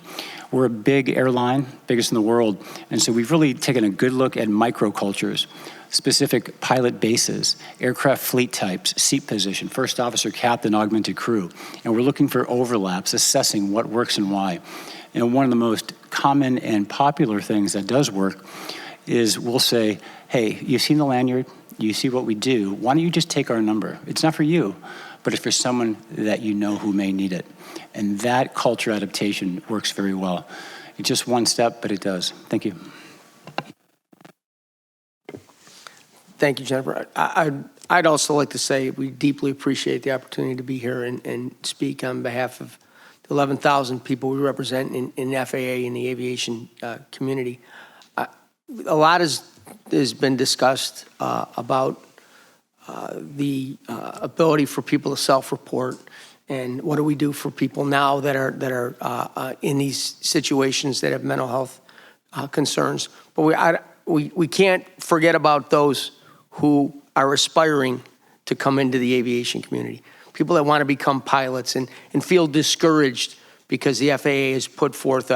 Speaker 17: We're a big airline, biggest in the world, and so we've really taken a good look at microcultures, specific pilot bases, aircraft fleet types, seat position, first officer, captain, augmented crew, and we're looking for overlaps, assessing what works and why. And one of the most common and popular things that does work is we'll say, hey, you've seen the lanyard, you see what we do, why don't you just take our number? It's not for you, but it's for someone that you know who may need it. And that culture adaptation works very well. It's just one step, but it does. Thank you.
Speaker 2: Thank you, Jennifer. I'd also like to say we deeply appreciate the opportunity to be here and speak on behalf of the 11,000 people we represent in FAA and the aviation community. A lot has been discussed about the ability for people to self-report, and what do we do for people now that are in these situations that have mental health concerns. But we can't forget about those who are aspiring to come into the aviation community, people that want to become pilots and feel discouraged because the FAA has put forth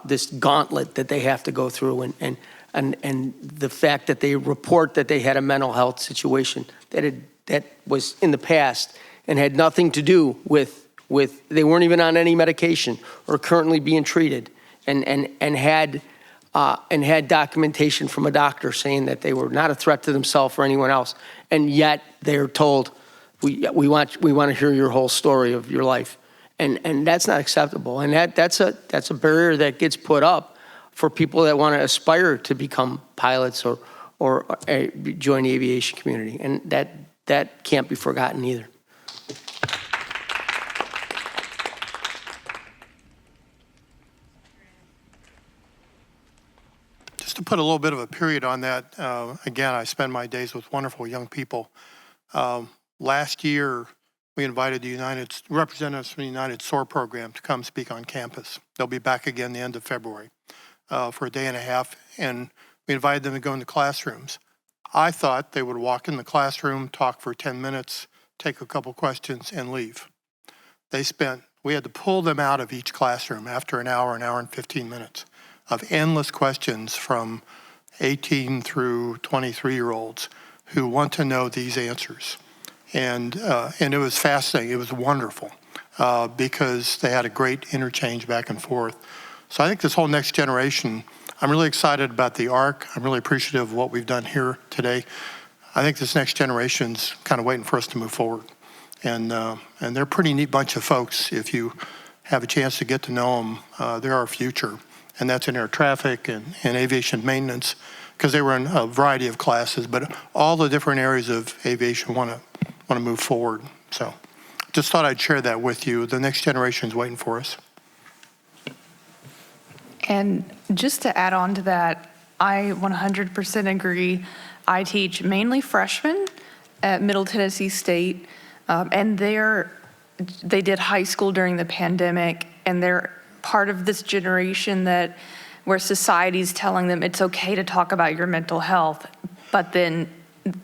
Speaker 2: this gauntlet that they have to go through, and the fact that they report that they had a mental health situation that was in the past and had nothing to do with they weren't even on any medication or currently being treated, and had documentation from a doctor saying that they were not a threat to themselves or anyone else, and yet they're told, we want to hear your whole story of your life, and that's not acceptable, and that's a barrier that gets put up for people that want to aspire to become pilots or join the aviation community, and that can't be forgotten either.
Speaker 3: Just to put a little bit of a period on that, again, I spend my days with wonderful young people. Last year, we invited representatives from the United SOAR program to come speak on campus. They'll be back again the end of February for a day and a half, and we invited them to go into classrooms. I thought they would walk in the classroom, talk for 10 minutes, take a couple questions, and leave. We had to pull them out of each classroom after an hour and 15 minutes of endless questions from 18 through 23-year-olds who want to know these answers. And it was fascinating. It was wonderful because they had a great interchange back and forth. So I think this whole next generation, I'm really excited about the ARC. I'm really appreciative of what we've done here today. I think this next generation's kind of waiting for us to move forward. And they're a pretty neat bunch of folks. If you have a chance to get to know them, they're our future. And that's in air traffic and aviation maintenance, because they were in a variety of classes, but all the different areas of aviation want to move forward. So just thought I'd share that with you. The next generation's waiting for us.
Speaker 11: And just to add on to that, I 100% agree. I teach mainly freshmen at Middle Tennessee State, and they did high school during the pandemic, and they're part of this generation where society's telling them it's okay to talk about your mental health, but then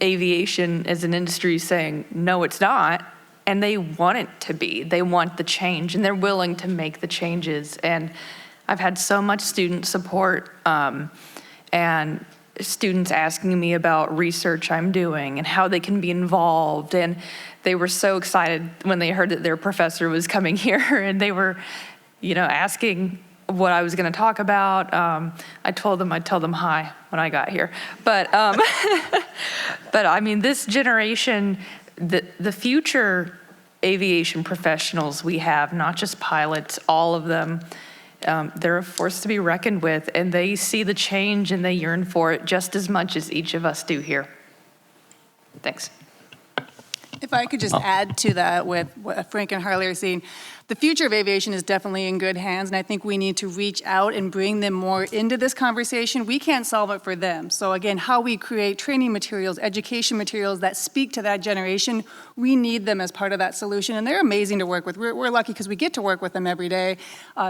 Speaker 11: aviation as an industry is saying, no, it's not, and they want it to be. They want the change, and they're willing to make the changes. And I've had so much student support and students asking me about research I'm doing and how they can be involved. And they were so excited when they heard that their professor was coming here, and they were, asking what I was going to talk about. I told them I'd tell them hi when I got here. But but I mean, this generation, the future aviation professionals we have, not just pilots, all of them, they're a force to be reckoned with, and they see the change and they yearn for it just as much as each of us do here. Thanks.
Speaker 13: If I could just add to that with what Frank and Harley are saying, the future of aviation is definitely in good hands, and I think we need to reach out and bring them more into this conversation. We can't solve it for them. So again, how we create training materials, education materials that speak to that generation, we need them as part of that solution, and they're amazing to work with. We're lucky because we get to work with them every day.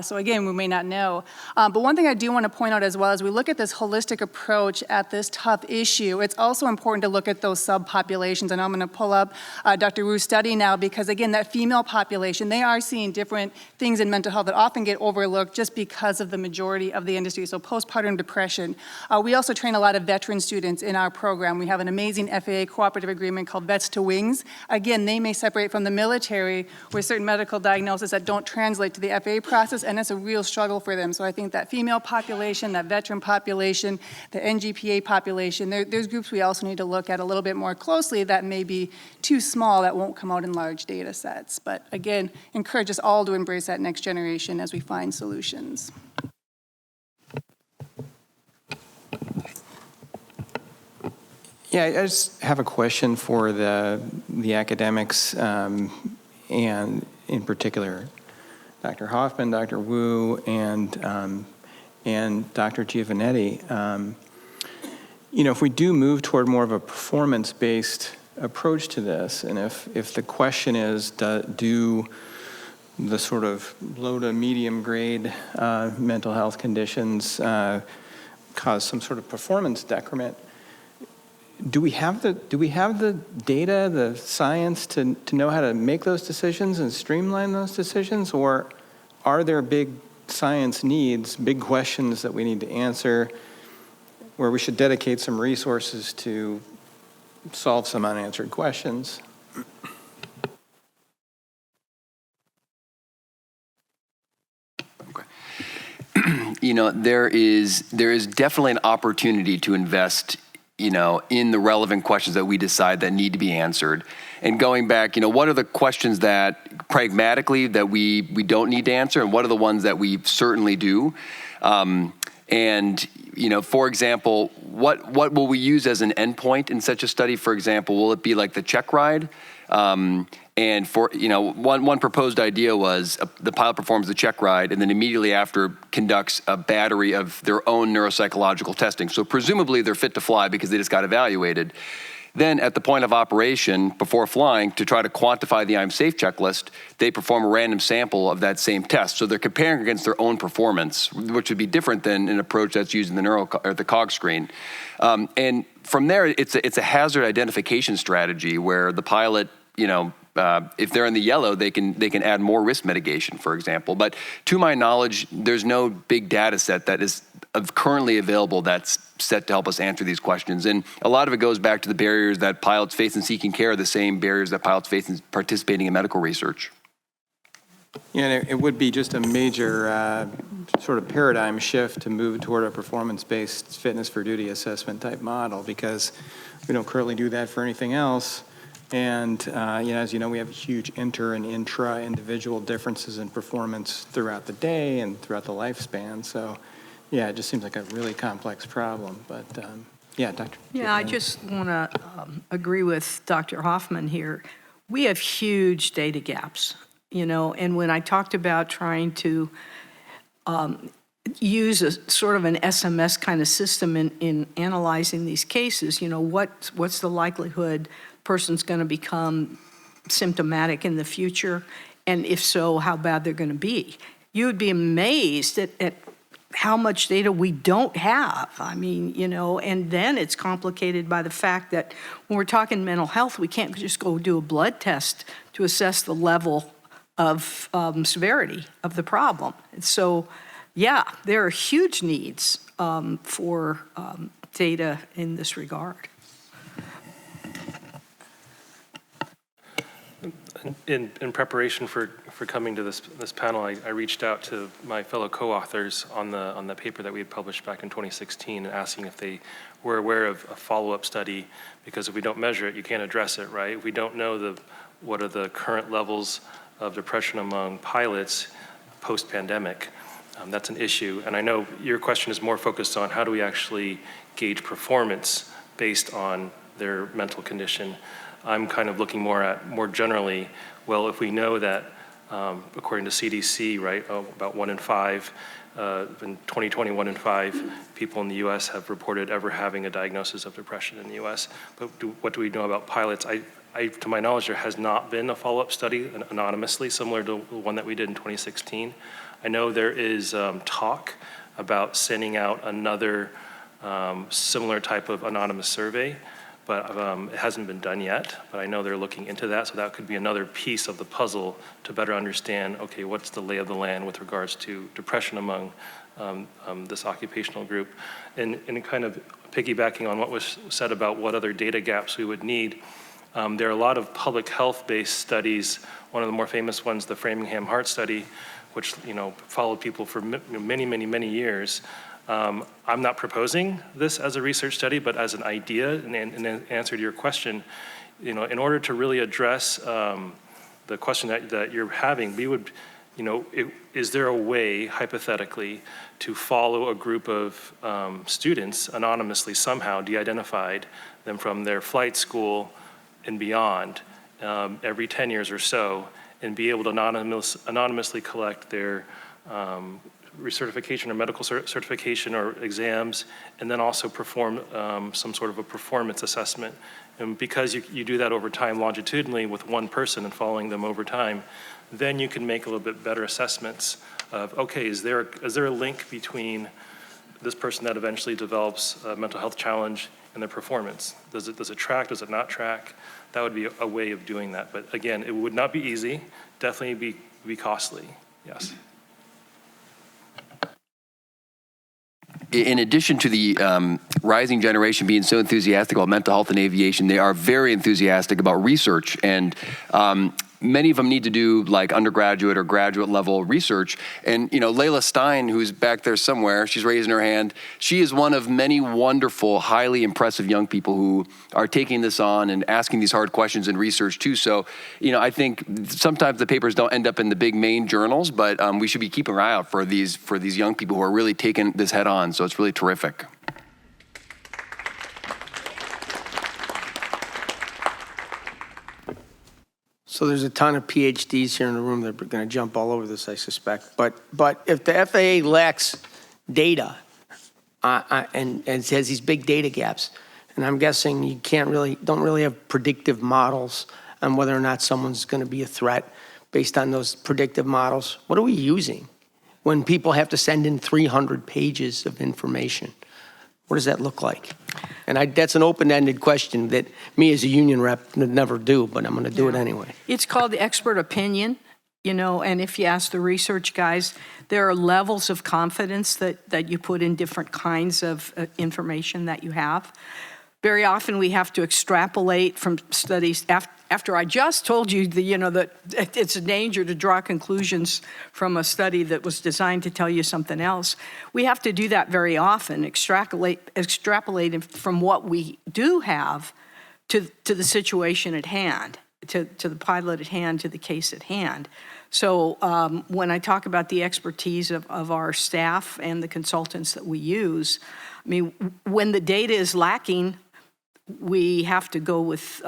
Speaker 13: So again, we may not know. But one thing I do want to point out as well, as we look at this holistic approach at this tough issue, it's also important to look at those subpopulations. And I'm going to pull up Dr. Wu's study now, because again, that female population, they are seeing different things in mental health that often get overlooked just because of the majority of the industry. So postpartum depression. We also train a lot of veteran students in our program. We have an amazing FAA cooperative agreement called Vets to Wings. Again, they may separate from the military with certain medical diagnoses that don't translate to the FAA process, and it's a real struggle for them. So I think that female population, that veteran population, the NGPA population, there's groups we also need to look at a little bit more closely that may be too small, that won't come out in large data sets. But again, encourage us all to embrace that next generation as we find solutions.
Speaker 14: Yeah, I just have a question for the academics, and in particular, Dr. Hoffman, Dr. Wu, and Dr. Giovanetti. You know, if we do move toward more of a performance-based approach to this, and if the question is, do the sort of low to medium grade mental health conditions cause some sort of performance decrement, do we have the data, the science to know how to make those decisions and streamline those decisions, or are there big science needs, big questions that we need to answer, where we should dedicate some resources to solve some unanswered questions?
Speaker 12: You know, there is definitely an opportunity to invest, you know, in the relevant questions that we decide that need to be answered. And going back, you know, what are the questions that pragmatically that we don't need to answer, and what are the ones that we certainly do? And, you know, for example, what will we use as an endpoint in such a study? For example, will it be like the check ride? And for, you know, one proposed idea was the pilot performs the check ride and then immediately after conducts a battery of their own neuropsychological testing. So presumably they're fit to fly because they just got evaluated. Then at the point of operation, before flying, to try to quantify the I'm safe checklist, they perform a random sample of that same test. So they're comparing against their own performance, which would be different than an approach that's using the COG screen. And from there, it's a hazard identification strategy where the pilot, you know, if they're in the yellow, they can add more risk mitigation, for example. But to my knowledge, there's no big data set that is currently available that's set to help us answer these questions. And a lot of it goes back to the barriers that pilots face in seeking care, the same barriers that pilots face in participating in medical research.
Speaker 14: Yeah, and it would be just a major sort of paradigm shift to move toward a performance-based fitness for duty assessment type model, because we don't currently do that for anything else. And you know, as you know, we have huge inter and intra-individual differences in performance throughout the day and throughout the lifespan. So yeah, it just seems like a really complex problem. But yeah, Dr.
Speaker 16: Yeah, I just want to agree with Dr. Hoffman here. We have huge data gaps, you know, and when I talked about trying to use a sort of an SMS kind of system in analyzing these cases, you know, what's the likelihood person's going to become symptomatic in the future, and if so, how bad they're going to be. You would be amazed at how much data we don't have. I mean, you know, and then it's complicated by the fact that when we're talking mental health, we can't just go do a blood test to assess the level of severity of the problem. And so, yeah, there are huge needs for data in this regard.
Speaker 10: In preparation for coming to this panel, I reached out to my fellow co-authors on the paper that we had published back in 2016 and asking if they were aware of a follow-up study, because if we don't measure it, you can't address it, right? If we don't know what are the current levels of depression among pilots post-pandemic. That's an issue. And I know your question is more focused on how do we actually gauge performance based on their mental condition. I'm kind of looking more generally, well, if we know that according to CDC, right, about 1 in 5, in 2020, 1 in 5 people in the US have reported ever having a diagnosis of depression in the US. But what do we know about pilots? To my knowledge, there has not been a follow-up study anonymously, similar to the one that we did in 2016. I know there is talk about sending out another similar type of anonymous survey, but it hasn't been done yet. But I know they're looking into that, so that could be another piece of the puzzle to better understand, okay, what's the lay of the land with regards to depression among this occupational group. And kind of piggybacking on what was said about what other data gaps we would need, there are a lot of public health-based studies. One of the more famous ones, the Framingham Heart Study, which followed people for many, many, many years. I'm not proposing this as a research study, but as an idea, and in answer to your question, in order to really address the question that you're having, we would, is there a way, hypothetically, to follow a group of students anonymously somehow, de-identified them from their flight school and beyond, every 10 years or so, and be able to anonymously collect their recertification or medical certification or exams, and then also perform some sort of a performance assessment. And because you do that over time longitudinally with one person and following them over time, then you can make a little bit better assessments of, okay, is there a link between this person that eventually develops a mental health challenge and their performance? Does it track, does it not track? That would be a way of doing that. But again, it would not be easy, definitely be costly, yes.
Speaker 12: In addition to the rising generation being so enthusiastic about mental health and aviation, they are very enthusiastic about research. And many of them need to do like undergraduate or graduate level research. And, Layla Stein, who's back there somewhere, she's raising her hand. She is one of many wonderful, highly impressive young people who are taking this on and asking these hard questions in research too. So, I think sometimes the papers don't end up in the big main journals, but we should be keeping an eye out for these young people who are really taking this head on. So it's really terrific.
Speaker 2: So there's a ton of PhDs here in the room that are going to jump all over this, I suspect. But if the FAA lacks data and has these big data gaps, and I'm guessing you don't really have predictive models on whether or not someone's going to be a threat based on those predictive models, what are we using when people have to send in 300 pages of information? What does that look like? And that's an open-ended question that me as a union rep would never do, but I'm going to do it anyway.
Speaker 16: It's called the expert opinion, and if you ask the research guys, there are levels of confidence that you put in different kinds of information that you have. Very often we have to extrapolate from studies after I just told you that it's a danger to draw conclusions from a study that was designed to tell you something else. We have to do that very often, extrapolate from what we do have to the situation at hand, to the pilot at hand, to the case at hand. So when I talk about the expertise of our staff and the consultants that we use, I mean, when the data is lacking, we have to go with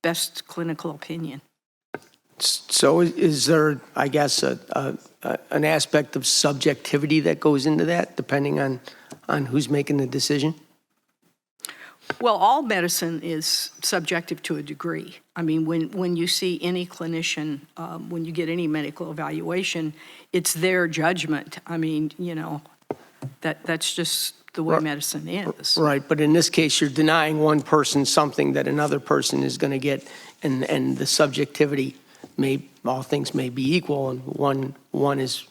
Speaker 16: best clinical opinion.
Speaker 2: So is there, I guess, an aspect of subjectivity that goes into that, depending on who's making the decision?
Speaker 16: Well, all medicine is subjective to a degree. I mean, when you see any clinician, when you get any medical evaluation, it's their judgment. I mean, that's just the way medicine is.
Speaker 2: Right, but in this case, you're denying one person something that another person is going to get, and the subjectivity all things may be equal, and one is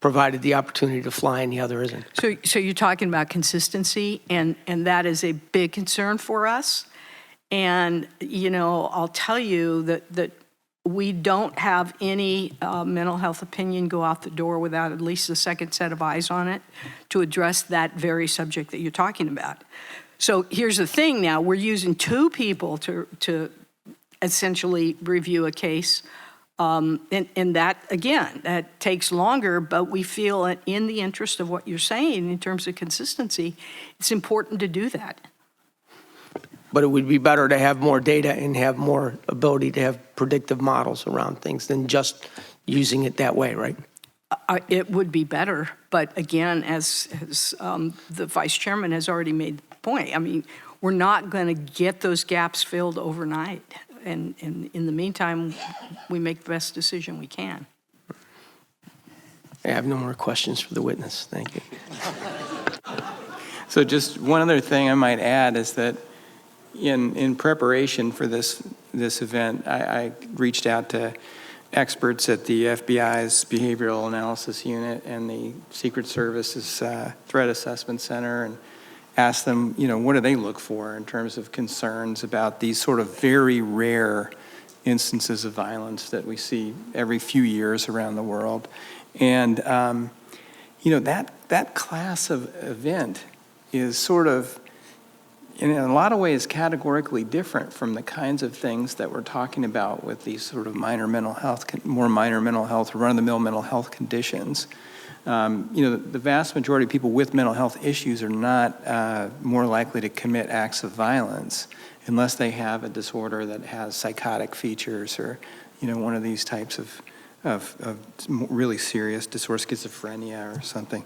Speaker 2: provided the opportunity to fly and the other isn't.
Speaker 16: So you're talking about consistency, and that is a big concern for us. And, I'll tell you that we don't have any mental health opinion go out the door without at least a second set of eyes on it to address that very subject that you're talking about. So here's the thing now, we're using two people to essentially review a case. And that, again, that takes longer, but we feel that in the interest of what you're saying in terms of consistency, it's important to do that.
Speaker 2: But it would be better to have more data and have more ability to have predictive models around things than just using it that way, right?
Speaker 16: It would be better, but again, as the vice chairman has already made the point, I mean, we're not going to get those gaps filled overnight. And in the meantime, we make the best decision we can.
Speaker 2: I have no more questions for the witness. Thank you.
Speaker 14: So just one other thing I might add is that in preparation for this event, I reached out to experts at the FBI's Behavioral Analysis Unit and the Secret Service's Threat Assessment Center, and asked them, what do they look for in terms of concerns about these sort of very rare instances of violence that we see every few years around the world. And, that class of event is sort of, in a lot of ways, categorically different from the kinds of things that we're talking about with these sort of more minor mental health, run-of-the-mill mental health conditions. The vast majority of people with mental health issues are not more likely to commit acts of violence unless they have a disorder that has psychotic features or, one of these types of really serious disorder, schizophrenia or something.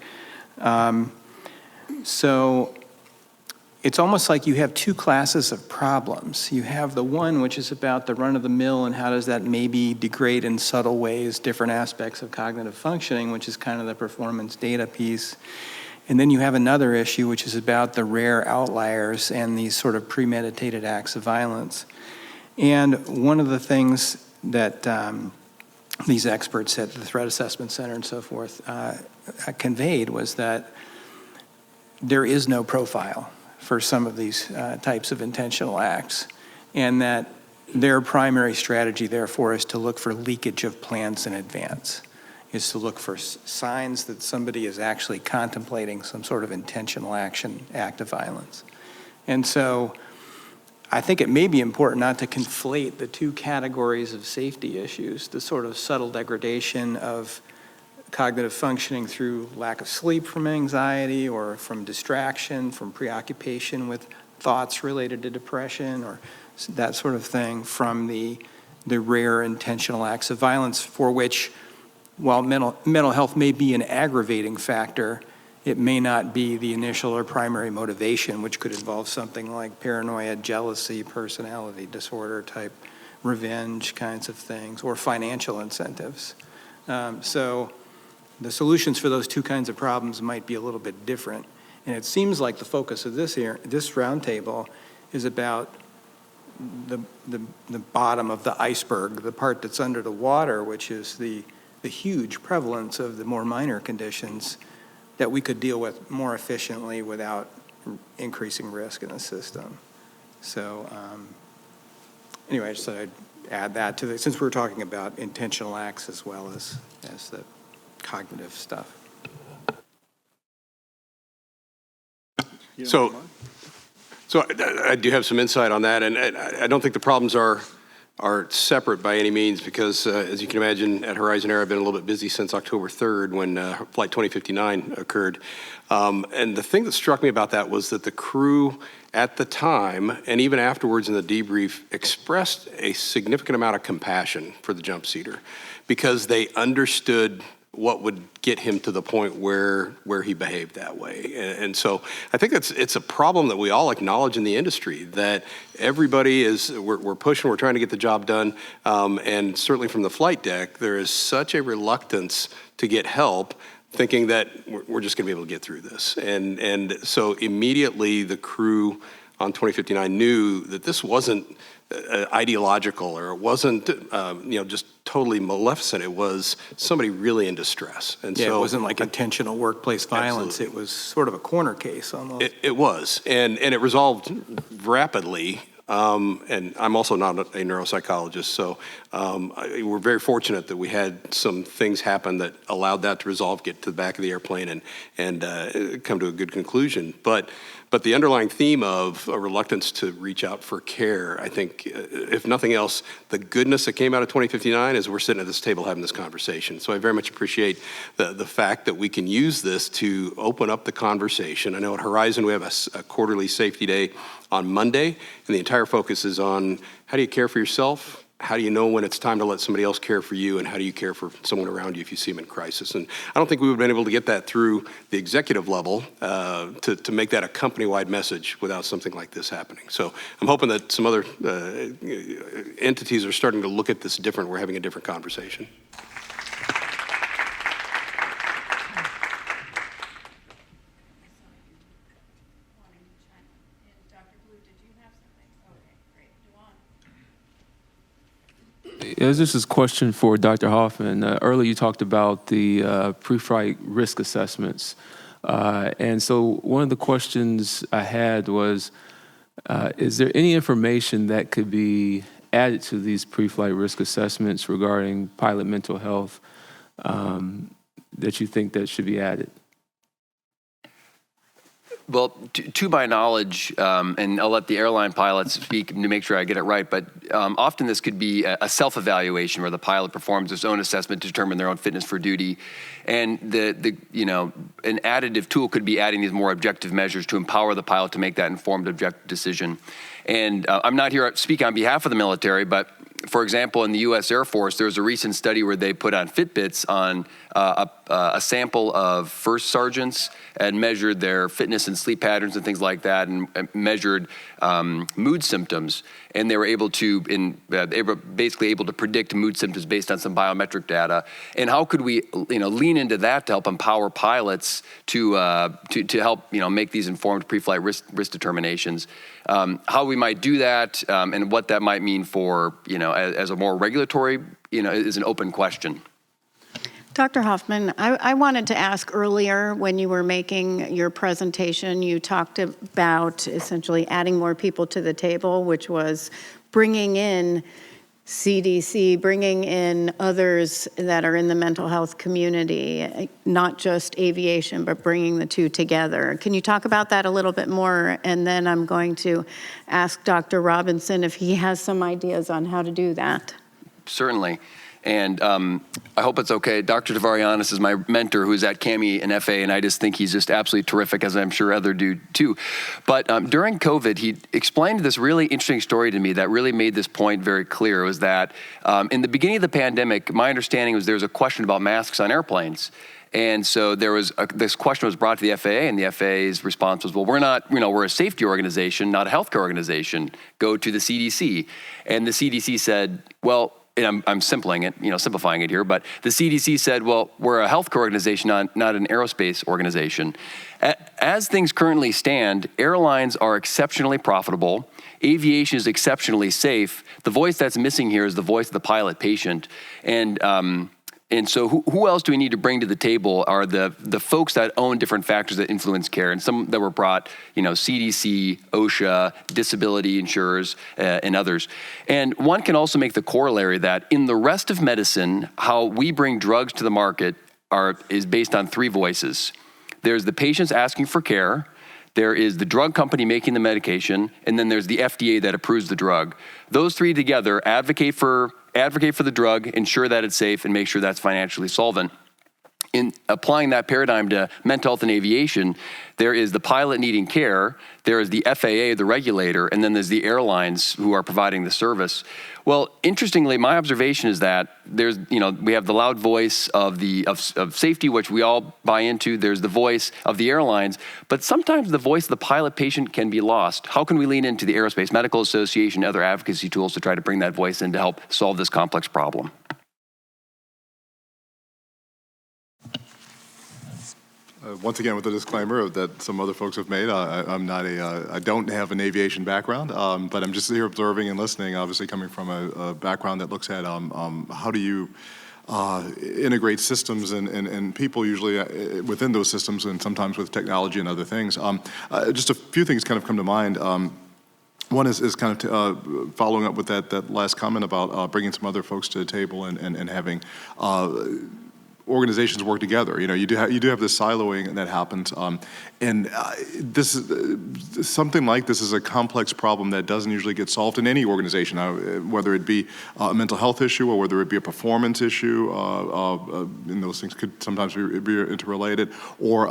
Speaker 14: So it's almost like you have two classes of problems. You have the one which is about the run-of-the-mill and how does that maybe degrade in subtle ways different aspects of cognitive functioning, which is kind of the performance data piece. And then you have another issue which is about the rare outliers and these sort of premeditated acts of violence. And one of the things that these experts at the Threat Assessment Center and so forth conveyed was that there is no profile for some of these types of intentional acts, and that their primary strategy, therefore, is to look for leakage of plans in advance, is to look for signs that somebody is actually contemplating some sort of intentional act of violence. And so I think it may be important not to conflate the two categories of safety issues, the sort of subtle degradation of cognitive functioning through lack of sleep from anxiety or from distraction, from preoccupation with thoughts related to depression or that sort of thing, from the rare intentional acts of violence for which, while mental health may be an aggravating factor, it may not be the initial or primary motivation, which could involve something like paranoia, jealousy, personality disorder type, revenge kinds of things, or financial incentives. So the solutions for those two kinds of problems might be a little bit different. And it seems like the focus of this roundtable is about the bottom of the iceberg, the part that's under the water, which is the huge prevalence of the more minor conditions that we could deal with more efficiently without increasing risk in the system. So anyway, I just thought I'd add that to since we're talking about intentional acts as well as the cognitive stuff.
Speaker 4: So I do have some insight on that, and I don't think the problems are separate by any means because, as you can imagine, at Horizon Air, I've been a little bit busy since October 3rd when Flight 2059 occurred. And the thing that struck me about that was that the crew at the time, and even afterwards in the debrief, expressed a significant amount of compassion for the jump seater because they understood what would get him to the point where he behaved that way. And so I think it's a problem that we all acknowledge in the industry, that everybody we're pushing, we're trying to get the job done, and certainly from the flight deck, there is such a reluctance to get help, thinking that we're just gonna be able to get through this. And so immediately the crew on 2059 knew that this wasn't ideological, or it wasn't just totally maleficent. It was somebody really in distress. And
Speaker 14: yeah,
Speaker 4: so
Speaker 14: it wasn't like intentional workplace violence. Absolutely. It was sort of a corner case almost.
Speaker 4: It was, and it resolved rapidly And I'm also not a neuropsychologist, so we're very fortunate that we had some things happen that allowed that to resolve, get to the back of the airplane, and come to a good conclusion. But the underlying theme of a reluctance to reach out for care, I think, if nothing else, the goodness that came out of 2059 is we're sitting at this table having this conversation. So I very much appreciate the fact that we can use this to open up the conversation. I know at Horizon we have a quarterly safety day on Monday, and the entire focus is on how do you care for yourself, how do you know when it's time to let somebody else care for you, and how do you care for someone around you if you see them in crisis. And I don't think we would have been able to get that through the executive level to make that a company-wide message without something like this happening. So I'm hoping that some other entities are starting to look at this different. We're having a different conversation.
Speaker 21: Yes, this is a question for Dr. Hoffman. Earlier you talked about the pre-flight risk assessments. And so one of the questions I had was, is there any information that could be added to these pre-flight risk assessments regarding pilot mental health that you think that should be added?
Speaker 12: Well, to my knowledge, and I'll let the airline pilots speak to make sure I get it right, but often this could be a self-evaluation where the pilot performs his own assessment to determine their own fitness for duty. And an additive tool could be adding these more objective measures to empower the pilot to make that informed, objective decision. And I'm not here speaking on behalf of the military, but for example, in the U.S. Air Force, there was a recent study where they put on Fitbits on a sample of first sergeants and measured their fitness and sleep patterns and things like that, and measured mood symptoms. And they were able to, they were basically able to predict mood symptoms based on some biometric data. And how could we, lean into that to help empower pilots to help, make these informed pre-flight risk determinations? How we might do that, and what that might mean for, as a more regulatory, is an open question.
Speaker 1: Dr. Hoffman, I wanted to ask earlier when you were making your presentation, you talked about essentially adding more people to the table, which was bringing in CDC, bringing in others that are in the mental health community, not just aviation, but bringing the two together. Can you talk about that a little bit more? And then I'm going to ask Dr. Robinson if he has some ideas on how to do that.
Speaker 12: Certainly. And I hope it's okay. Dr. Tavarianis is my mentor who's at CAMI and FA, and I just think he's just absolutely terrific, as I'm sure others do too. But during COVID, he explained this really interesting story to me that really made this point very clear. It was that in the beginning of the pandemic, my understanding was there was a question about masks on airplanes. And so there was this question was brought to the FAA, and the FAA's response was, well, we're not, we're a safety organization, not a healthcare organization. Go to the CDC. And the CDC said, well, and I'm simplifying it here, but the CDC said, well, we're a healthcare organization, not an aerospace organization. As things currently stand, airlines are exceptionally profitable. Aviation is exceptionally safe. The voice that's missing here is the voice of the pilot patient. And so who else do we need to bring to the table are the folks that own different factors that influence care. And some that were brought, CDC, OSHA, disability insurers, and others. And one can also make the corollary that in the rest of medicine, how we bring drugs to the market is based on three voices. There's the patients asking for care, there is the drug company making the medication, and then there's the FDA that approves the drug. Those three together advocate for the drug, ensure that it's safe, and make sure that's financially solvent. In applying that paradigm to mental health and aviation, there is the pilot needing care, there is the FAA, the regulator, and then there's the airlines who are providing the service. Well, interestingly, my observation is that there's, we have the loud voice of safety, which we all buy into. There's the voice of the airlines, but sometimes the voice of the pilot patient can be lost. How can we lean into the Aerospace Medical Association and other advocacy tools to try to bring that voice in to help solve this complex problem?
Speaker 5: Once again, with the disclaimer that some other folks have made, I don't have an aviation background, but I'm just here observing and listening, obviously coming from a background that looks at how do you integrate systems and people usually within those systems, and sometimes with technology and other things. Just a few things kind of come to mind. One is kind of following up with that last comment about bringing some other folks to the table and having organizations work together. You know, you do have this siloing that happens, and this is something like this is a complex problem that doesn't usually get solved in any organization, whether it be a mental health issue or whether it be a performance issue. And those things could sometimes be interrelated, or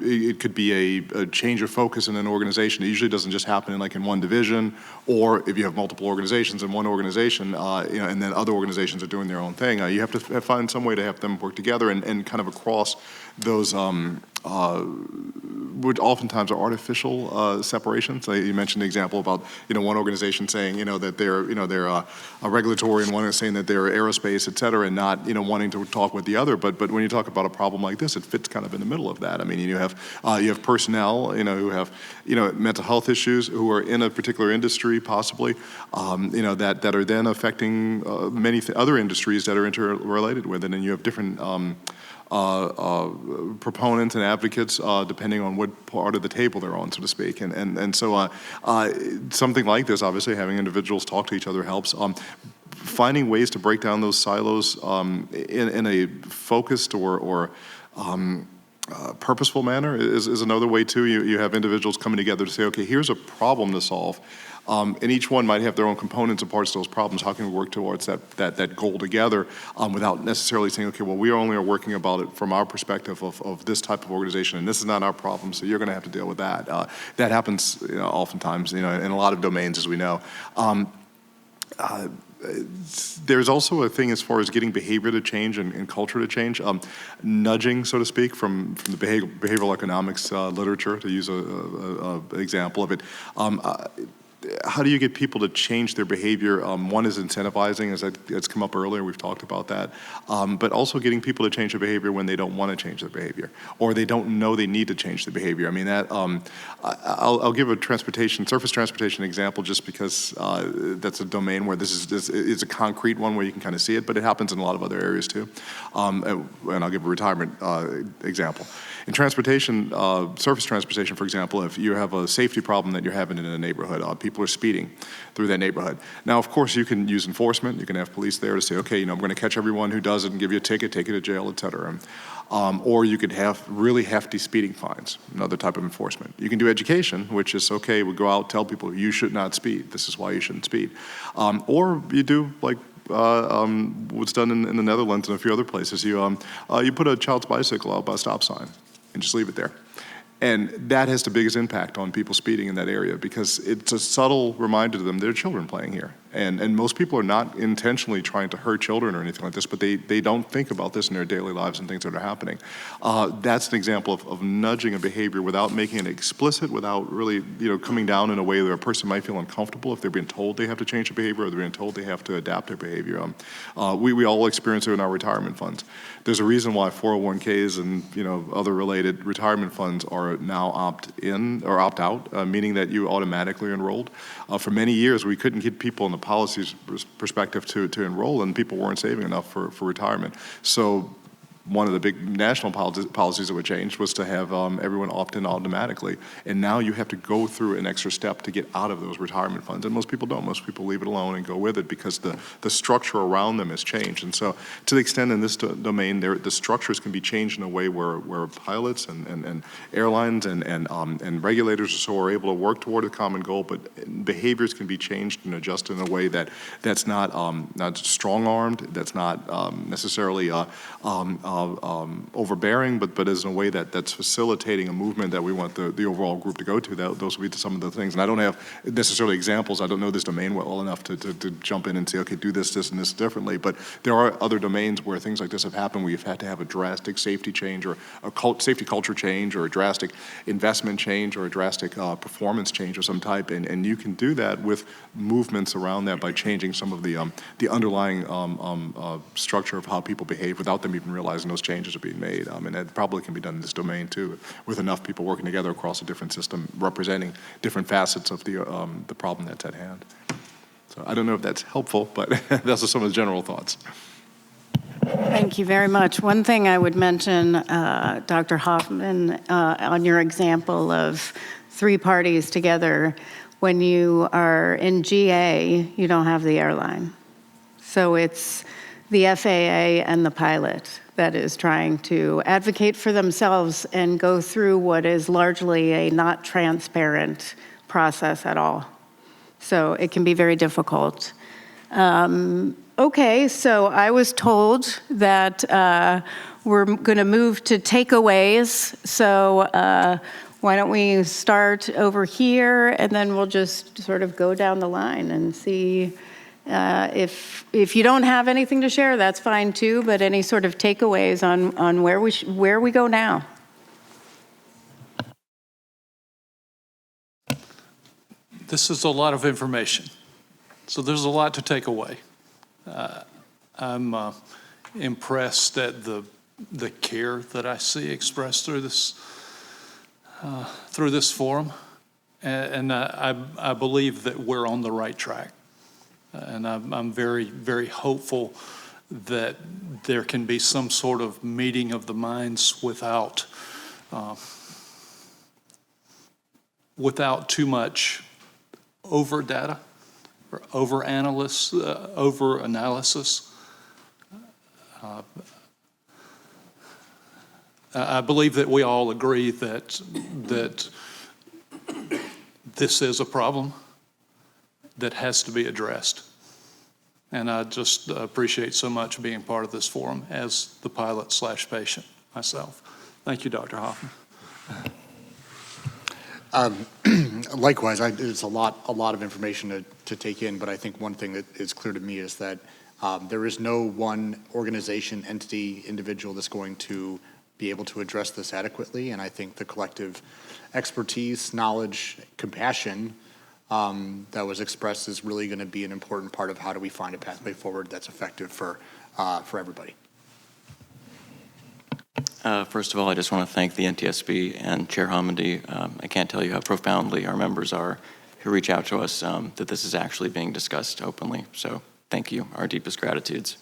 Speaker 5: it could be a change of focus in an organization. It usually doesn't just happen in one division, or if you have multiple organizations in one organization, and then other organizations are doing their own thing. You have to find some way to have them work together and kind of across those which oftentimes are artificial separations. You mentioned the example about one organization saying that they're a regulatory, and one is saying that they're aerospace, et cetera, and not wanting to talk with the other. But when you talk about a problem like this, it fits kind of in the middle of that. I mean, you have personnel who have mental health issues, who are in a particular industry possibly, that are then affecting many other industries that are interrelated with it, and you have different proponents and advocates depending on what part of the table they're on, so to speak. And so something like this, obviously having individuals talk to each other helps. Finding ways to break down those silos in a focused or purposeful manner is another way too. You have individuals coming together to say, okay, here's a problem to solve. And each one might have their own components and parts of those problems. How can we work towards that goal together without necessarily saying, okay, well, we only are working about it from our perspective of this type of organization, and this is not our problem, so you're going to have to deal with that. That happens oftentimes in a lot of domains, as we know. There's also a thing as far as getting behavior to change and culture to change, nudging, so to speak, from the behavioral economics literature, to use an example of it. How do you get people to change their behavior? One is incentivizing, as it's come up earlier, we've talked about that, but also getting people to change their behavior when they don't want to change their behavior, or they don't know they need to change their behavior. I mean, I'll give a surface transportation example, just because that's a domain where this is a concrete one where you can kind of see it, but it happens in a lot of other areas too. And I'll give a retirement example. In transportation, surface transportation, for example, if you have a safety problem that you're having in a neighborhood, people are speeding through that neighborhood. Now, of course, you can use enforcement. You can have police there to say, okay, I'm going to catch everyone who does it and give you a ticket, take you to jail, et cetera. Or you could have really hefty speeding fines, another type of enforcement. You can do education, which is, okay, we go out, tell people you should not speed. This is why you shouldn't speed. Or you do like what's done in the Netherlands and a few other places. You put a child's bicycle out by a stop sign and just leave it there. And that has the biggest impact on people speeding in that area, because it's a subtle reminder to them there are children playing here. And most people are not intentionally trying to hurt children or anything like this, but they don't think about this in their daily lives and things that are happening. That's an example of nudging a behavior without making it explicit, without really coming down in a way where a person might feel uncomfortable if they're being told they have to change their behavior or they're being told they have to adapt their behavior. We all experience it in our retirement funds. There's a reason why 401ks and other related retirement funds are now opt-in or opt-out, meaning that you automatically enrolled. For many years, we couldn't get people in the policy's perspective to enroll, and people weren't saving enough for retirement. So one of the big national policies that were changed was to have everyone opt in automatically. And now you have to go through an extra step to get out of those retirement funds. And most people don't. Most people leave it alone and go with it because the structure around them has changed. And so to the extent in this domain, the structures can be changed in a way where pilots and airlines and regulators or so are able to work toward a common goal, but behaviors can be changed and adjusted in a way that's not strong-armed, that's not necessarily overbearing, but is in a way that's facilitating a movement that we want the overall group to go to. Those would be some of the things. And I don't have necessarily examples. I don't know this domain well enough to jump in and say, okay, do this, and this differently. But there are other domains where things like this have happened, where you've had to have a drastic safety change or a safety culture change or a drastic investment change or a drastic performance change of some type. And you can do that with movements around that by changing some of the underlying structure of how people behave without them even realizing those changes are being made. And that probably can be done in this domain too, with enough people working together across a different system, representing different facets of the problem that's at hand. So I don't know if that's helpful, but those are some of the general thoughts.
Speaker 1: Thank you very much. One thing I would mention, Dr. Hoffman, on your example of three parties together, When you are in GA, you don't have the airline. So it's the FAA and the pilot that is trying to advocate for themselves and go through what is largely a not transparent process at all. So it can be very difficult. Okay, so I was told that we're going to move to takeaways. So why don't we start over here, and then we'll just sort of go down the line and see if you don't have anything to share, that's fine too, but any sort of takeaways on where we go now.
Speaker 23: This is a lot of information, so there's a lot to take away. I'm impressed at the care that I see expressed through this forum, and I believe that we're on the right track. And I'm very, very hopeful that there can be some sort of meeting of the minds without too much over data or over analysis. I believe that we all agree that this is a problem that has to be addressed. And I just appreciate so much being part of this forum as the pilot/patient myself. Thank you, Dr. Hoffman.
Speaker 15: Likewise, it's a lot of information to take in, but I think one thing that is clear to me is that there is no one organization, entity, individual that's going to be able to address this adequately, and I think the collective expertise, knowledge, compassion that was expressed is really going to be an important part of how do we find a pathway forward that's effective for everybody.
Speaker 19: First of all, I just want to thank the NTSB and Chair Homendy. I can't tell you how profoundly our members are who reach out to us that this is actually being discussed openly. So thank you, our deepest gratitudes.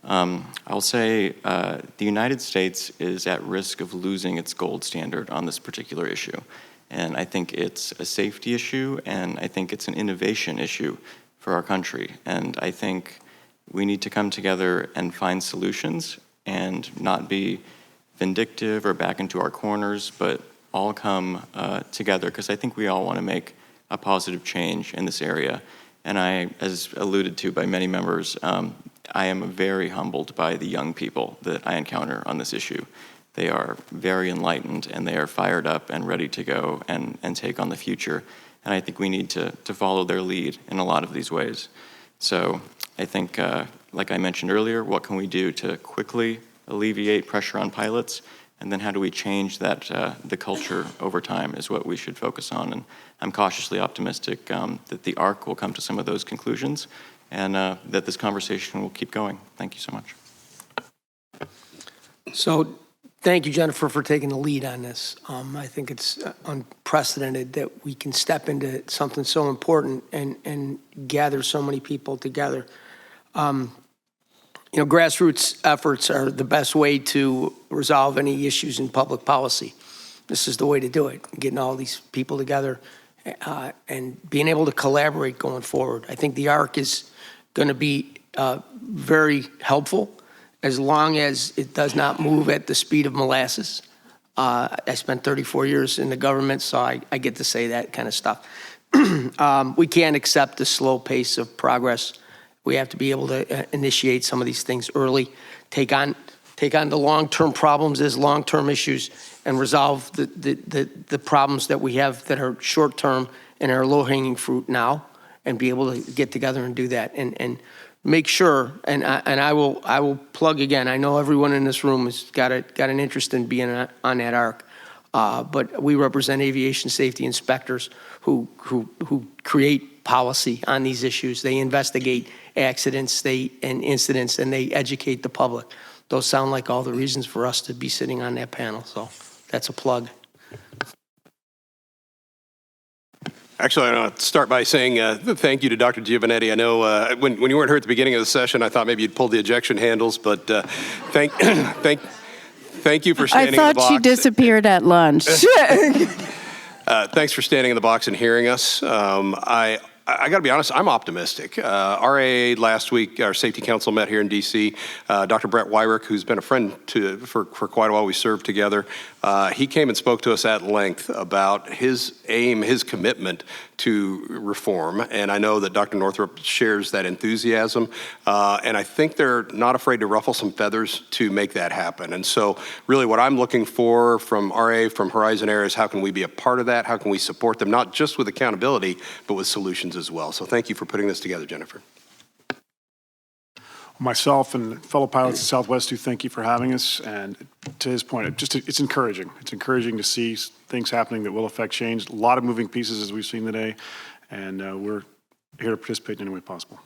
Speaker 19: I'll say the United States is at risk of losing its gold standard on this particular issue. And I think it's a safety issue, and I think it's an innovation issue for our country. And I think we need to come together and find solutions and not be vindictive or back into our corners, but all come together, because I think we all want to make a positive change in this area. And I, as alluded to by many members, I am very humbled by the young people that I encounter on this issue. They are very enlightened, and they are fired up and ready to go and take on the future. And I think we need to follow their lead in a lot of these ways. So I think, like I mentioned earlier, what can we do to quickly alleviate pressure on pilots? And then how do we change that, the culture over time is what we should focus on. And I'm cautiously optimistic that the ARC will come to some of those conclusions, and that this conversation will keep going. Thank you so much.
Speaker 2: So thank you, Jennifer, for taking the lead on this. I think it's unprecedented that we can step into something so important and gather so many people together. You know, grassroots efforts are the best way to resolve any issues in public policy. This is the way to do it, getting all these people together and being able to collaborate going forward. I think the ARC is going to be very helpful as long as it does not move at the speed of molasses. I spent 34 years in the government, so I get to say that kind of stuff. We can't accept the slow pace of progress. We have to be able to initiate some of these things early, take on the long-term problems as long-term issues, and resolve the problems that we have that are short-term and are low-hanging fruit now, and be able to get together and do that, and make sure. And I will plug again. I know everyone in this room has got an interest in being on that ARC, but we represent aviation safety inspectors who create policy on these issues. They investigate accidents and incidents, and they educate the public. Those sound like all the reasons for us to be sitting on that panel, so that's a plug.
Speaker 4: Actually, I want to start by saying thank you to Dr. Giovannetti. I know when you weren't here at the beginning of the session, I thought maybe you'd pulled the ejection handles, but thank you for standing in the box.
Speaker 1: I thought she disappeared at lunch.
Speaker 4: Thanks for standing in the box and hearing us. I got to be honest, I'm optimistic. RAA last week, our safety council met here in D.C. Dr. Brett Wyrick, who's been a friend for quite a while, we served together. He came and spoke to us at length about his aim, his commitment to reform. And I know that Dr. Northrup shares that enthusiasm. And I think they're not afraid to ruffle some feathers to make that happen. And so really what I'm looking for from RA, from Horizon Air, is how can we be a part of that? How can we support them, not just with accountability, but with solutions as well. So thank you for putting this together, Jennifer.
Speaker 7: Myself and fellow pilots at Southwest do thank you for having us. And to his point, it's encouraging. It's encouraging to see things happening that will affect change. A lot of moving pieces as we've seen today, and we're here to participate in any way possible.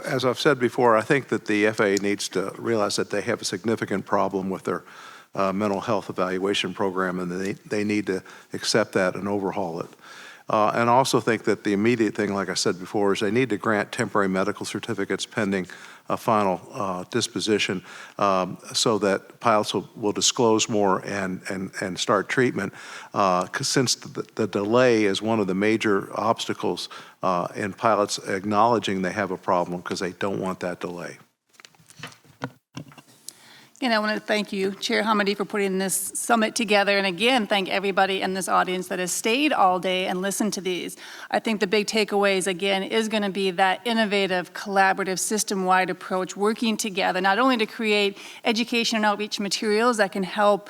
Speaker 8: As I've said before, I think that the FAA needs to realize that they have a significant problem with their mental health evaluation program, and they need to accept that and overhaul it. And I also think that the immediate thing, like I said before, is they need to grant temporary medical certificates pending a final disposition so that pilots will disclose more and start treatment. Since the delay is one of the major obstacles in pilots acknowledging they have a problem because they don't want that delay.
Speaker 13: And I want to thank you, Chair Homendy, for putting this summit together. And again, thank everybody in this audience that has stayed all day and listened to these. I think the big takeaways, again, is going to be that innovative, collaborative, system-wide approach, working together, not only to create education and outreach materials that can help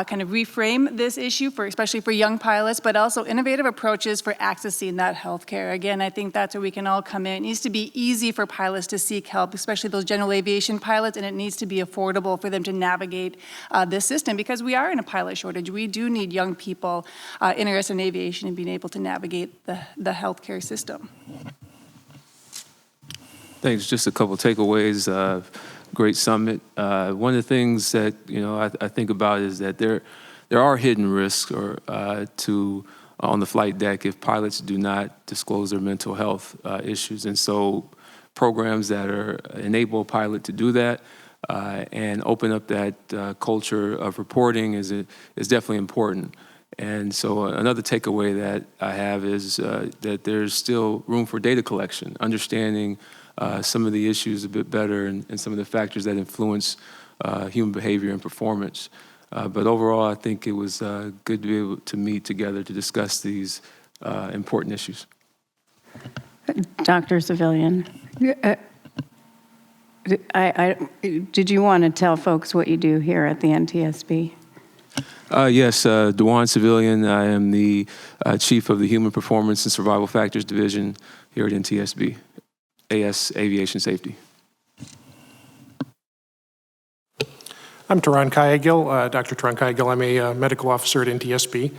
Speaker 13: kind of reframe this issue, especially for young pilots, but also innovative approaches for accessing that health care. Again, I think that's where we can all come in. It needs to be easy for pilots to seek help, especially those general aviation pilots, and it needs to be affordable for them to navigate this system, because we are in a pilot shortage. We do need young people interested in aviation and being able to navigate the healthcare system.
Speaker 21: Thanks. Just a couple of takeaways. Great summit. One of the things that I think about is that there are hidden risks on the flight deck if pilots do not disclose their mental health issues, and so programs that enable a pilot to do that and open up that culture of reporting is definitely important. And so another takeaway that I have is that there's still room for data collection, understanding some of the issues a bit better and some of the factors that influence human behavior and performance. But overall, I think it was good to be able to meet together to discuss these important issues.
Speaker 1: Dr. Civilian, did you want to tell folks what you do here at the NTSB?
Speaker 21: Yes, Dewan Civilian. I am the Chief of the Human Performance and Survival Factors Division here at NTSB, AS Aviation Safety.
Speaker 18: I'm Taran Kayagil, Dr. Taran Kayagil. I'm a medical officer at NTSB.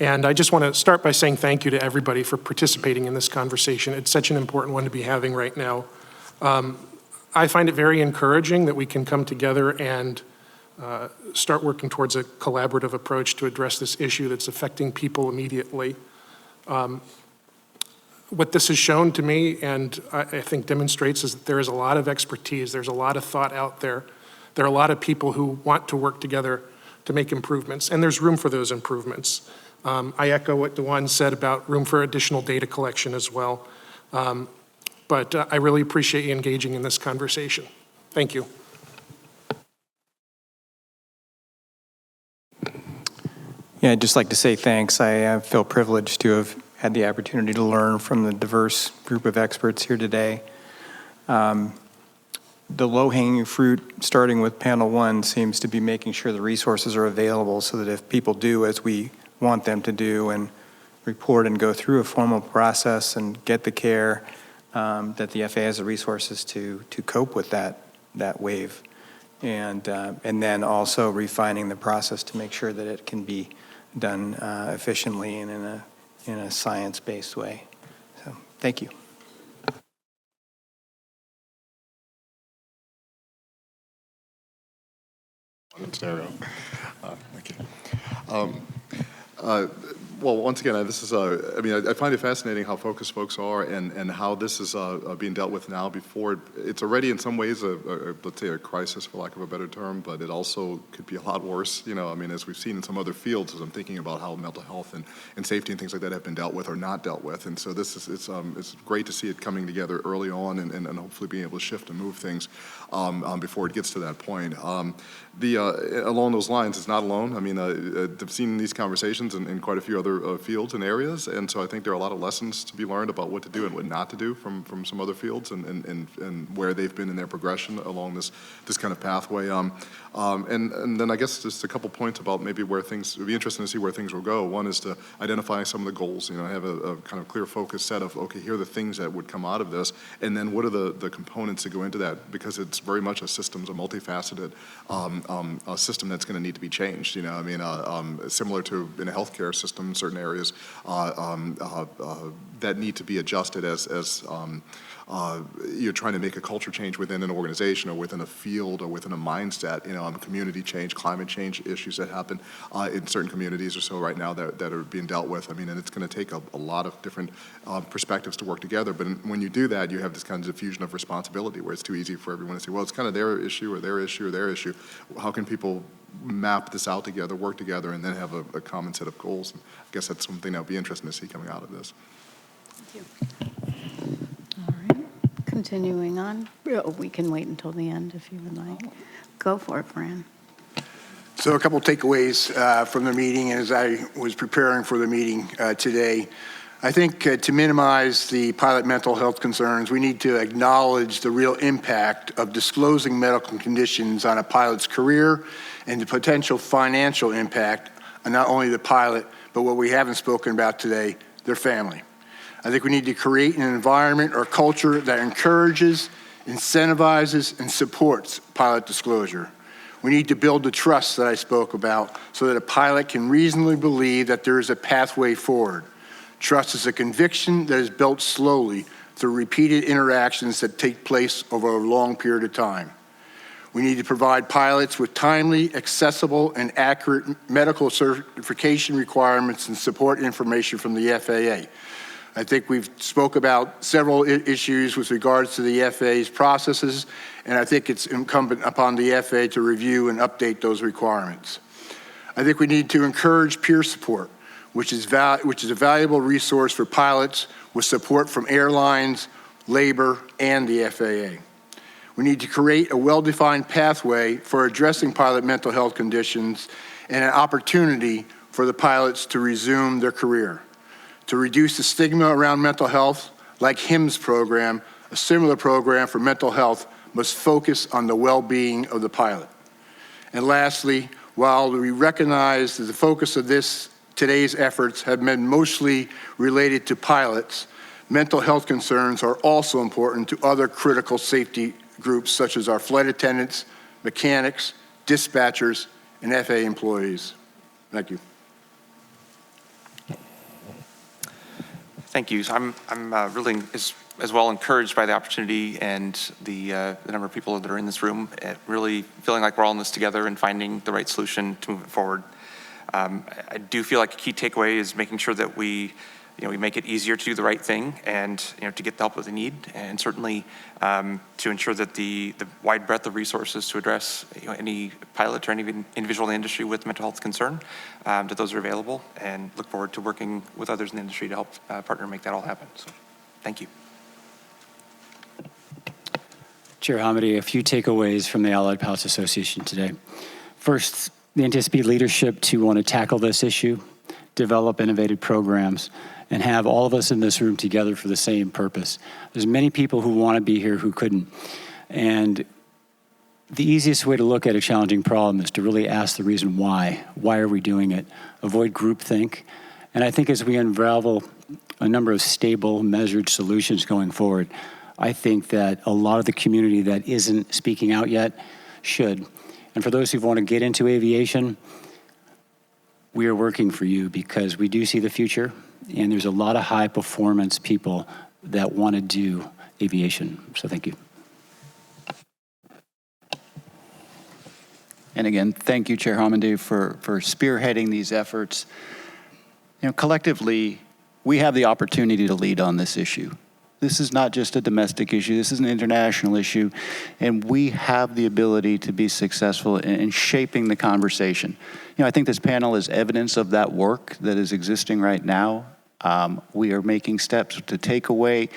Speaker 18: And I just want to start by saying thank you to everybody for participating in this conversation. It's such an important one to be having right now. I find it very encouraging that we can come together and start working towards a collaborative approach to address this issue that's affecting people immediately. What this has shown to me, and I think demonstrates, is that there is a lot of expertise, there's a lot of thought out there. There are a lot of people who want to work together to make improvements, and there's room for those improvements. I echo what Dewan said about room for additional data collection as well. But I really appreciate you engaging in this conversation. Thank you.
Speaker 14: Yeah, I'd just like to say thanks. I feel privileged to have had the opportunity to learn from the diverse group of experts here today. The low-hanging fruit, starting with panel one, seems to be making sure the resources are available so that if people do as we want them to do and report and go through a formal process and get the care, that the FAA has the resources to cope with that wave. And then also refining the process to make sure that it can be done efficiently and in a science-based way. So, thank you.
Speaker 5: Thank you. Well, once again, this is, I mean, I find it fascinating how focused folks are and how this is being dealt with now before. It's already in some ways, let's say, a crisis, for lack of a better term, but it also could be a lot worse. You know, I mean, as we've seen in some other fields, as I'm thinking about how mental health and safety and things like that have been dealt with or not dealt with. And so this is, it's great to see it coming together early on and hopefully being able to shift and move things before it gets to that point. Along those lines, it's not alone. I mean, I've seen these conversations in quite a few other fields and areas, and so I think there are a lot of lessons to be learned about what to do and what not to do from some other fields and where they've been in their progression along this kind of pathway. And then I guess just a couple points about maybe where things, it would be interesting to see where things will go. One is to identify some of the goals, have a kind of clear focus set of, okay, here are the things that would come out of this, and then what are the components that go into that, because it's very much a systems, a multifaceted a system that's going to need to be changed. Similar to in a healthcare system, certain areas that need to be adjusted as you're trying to make a culture change within an organization or within a field or within a mindset, community change, climate change issues that happen in certain communities or so right now that are being dealt with. I mean, and it's going to take a lot of different perspectives to work together. But when you do that, you have this kind of diffusion of responsibility where it's too easy for everyone to say, well, it's kind of their issue or their issue or their issue. How can people map this out together, work together, and then have a common set of goals? And I guess that's something that would be interesting to see coming out of this.
Speaker 1: Thank you. All right. Continuing on. We can wait until the end if you would like. Go for it, Fran.
Speaker 6: So a couple takeaways from the meeting as I was preparing for the meeting today. I think to minimize the pilot mental health concerns, we need to acknowledge the real impact of disclosing medical conditions on a pilot's career and the potential financial impact on not only the pilot, but what we haven't spoken about today, their family. I think we need to create an environment or culture that encourages, incentivizes, and supports pilot disclosure. We need to build the trust that I spoke about so that a pilot can reasonably believe that there is a pathway forward. Trust is a conviction that is built slowly through repeated interactions that take place over a long period of time. We need to provide pilots with timely, accessible, and accurate medical certification requirements and support information from the FAA. I think we've spoke about several issues with regards to the FAA's processes, and I think it's incumbent upon the FAA to review and update those requirements. I think we need to encourage peer support, which is a valuable resource for pilots with support from airlines, labor, and the FAA. We need to create a well-defined pathway for addressing pilot mental health conditions and an opportunity for the pilots to resume their career. To reduce the stigma around mental health, like HIMSS program, a similar program for mental health must focus on the well-being of the pilot. And lastly, while we recognize that the focus of today's efforts have been mostly related to pilots, mental health concerns are also important to other critical safety groups such as our flight attendants, mechanics, dispatchers, and FAA employees. Thank you.
Speaker 9: Thank you. So I'm really as well encouraged by the opportunity and the number of people that are in this room, really feeling like we're all in this together and finding the right solution to move it forward. I do feel like a key takeaway is making sure that we make it easier to do the right thing and to get the help that they need, and certainly to ensure that the wide breadth of resources to address any pilot or any individual in the industry with mental health concern, that those are available, and look forward to working with others in the industry to help partner and make that all happen. So, thank you.
Speaker 17: Chair Homendy, a few takeaways from the Allied Pilots Association today. First, the NTSB leadership to want to tackle this issue, develop innovative programs, and have all of us in this room together for the same purpose. There's many people who want to be here who couldn't. And the easiest way to look at a challenging problem is to really ask the reason why. Why are we doing it? Avoid groupthink. And I think as we unravel a number of stable, measured solutions going forward, I think that a lot of the community that isn't speaking out yet should. And for those who want to get into aviation, we are working for you because we do see the future, and there's a lot of high performance people that want to do aviation. So thank you.
Speaker 20: And again, thank you, Chair Homendy, for spearheading these efforts.
Speaker 3: collectively, we have the opportunity to lead on this issue. This is not just a domestic issue, this is an international issue, and we have the ability to be successful in shaping the conversation. I think this panel is evidence of that work that is existing right now. We are making steps to take away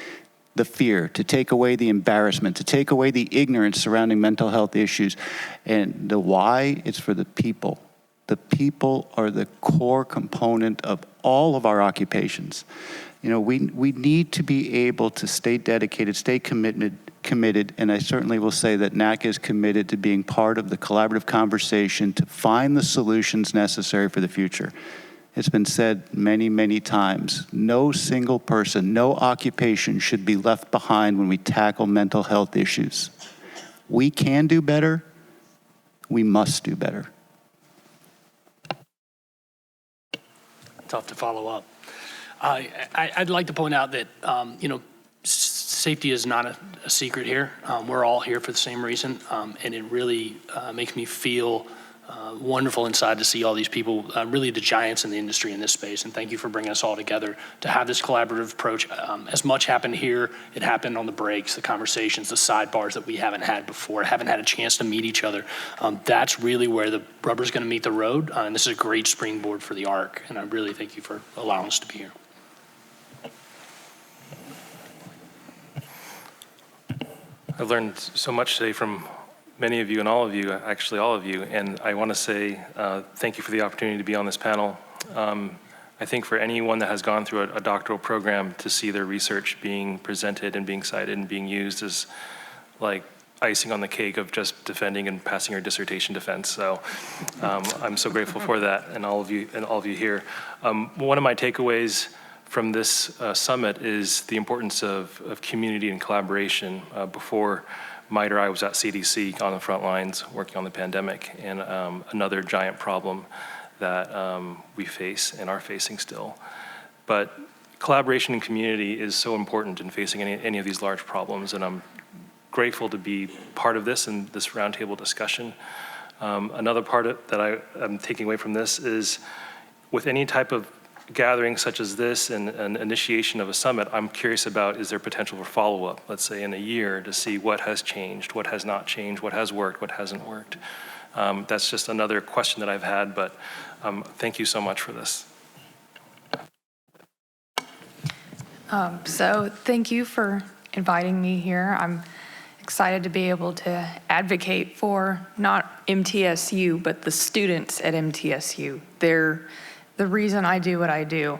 Speaker 3: the fear, to take away the embarrassment, to take away the ignorance surrounding mental health issues. And the why, it's for the people. The people are the core component of all of our occupations. We need to be able to stay dedicated, stay committed, and I certainly will say that NACA is committed to being part of the collaborative conversation to find the solutions necessary for the future. It's been said many, many times, no single person, no occupation should be left behind when we tackle mental health issues. We can do better. We must do better.
Speaker 20: Tough to follow up. I'd like to point out that, safety is not a secret here. We're all here for the same reason, and it really makes me feel wonderful inside to see all these people, really the giants in the industry in this space. And thank you for bringing us all together to have this collaborative approach. As much happened here, it happened on the breaks, the conversations, the sidebars that we haven't had before, haven't had a chance to meet each other. That's really where the rubber's going to meet the road. And this is a great springboard for the ARC. And I really thank you for allowing us to be here.
Speaker 10: I've learned so much today from many of you and all of you, actually all of you, and I want to say thank you for the opportunity to be on this panel. I think for anyone that has gone through a doctoral program, to see their research being presented and being cited and being used is like icing on the cake of just defending and passing your dissertation defense. So I'm so grateful for that, and all of you here. One of my takeaways from this summit is the importance of community and collaboration. Before MITRE, I was at CDC on the front lines working on the pandemic, and another giant problem that we face and are facing still. But collaboration and community is so important in facing any of these large problems, and I'm grateful to be part of this and this roundtable discussion. Another part that I'm taking away from this is with any type of gathering such as this and an initiation of a summit, I'm curious about, is there potential for follow-up, let's say in a year, to see what has changed, what has not changed, what has worked, what hasn't worked. That's just another question that I've had, but thank you so much for this.
Speaker 11: So thank you for inviting me here. I'm excited to be able to advocate for not MTSU, but the students at MTSU. They're the reason I do what I do,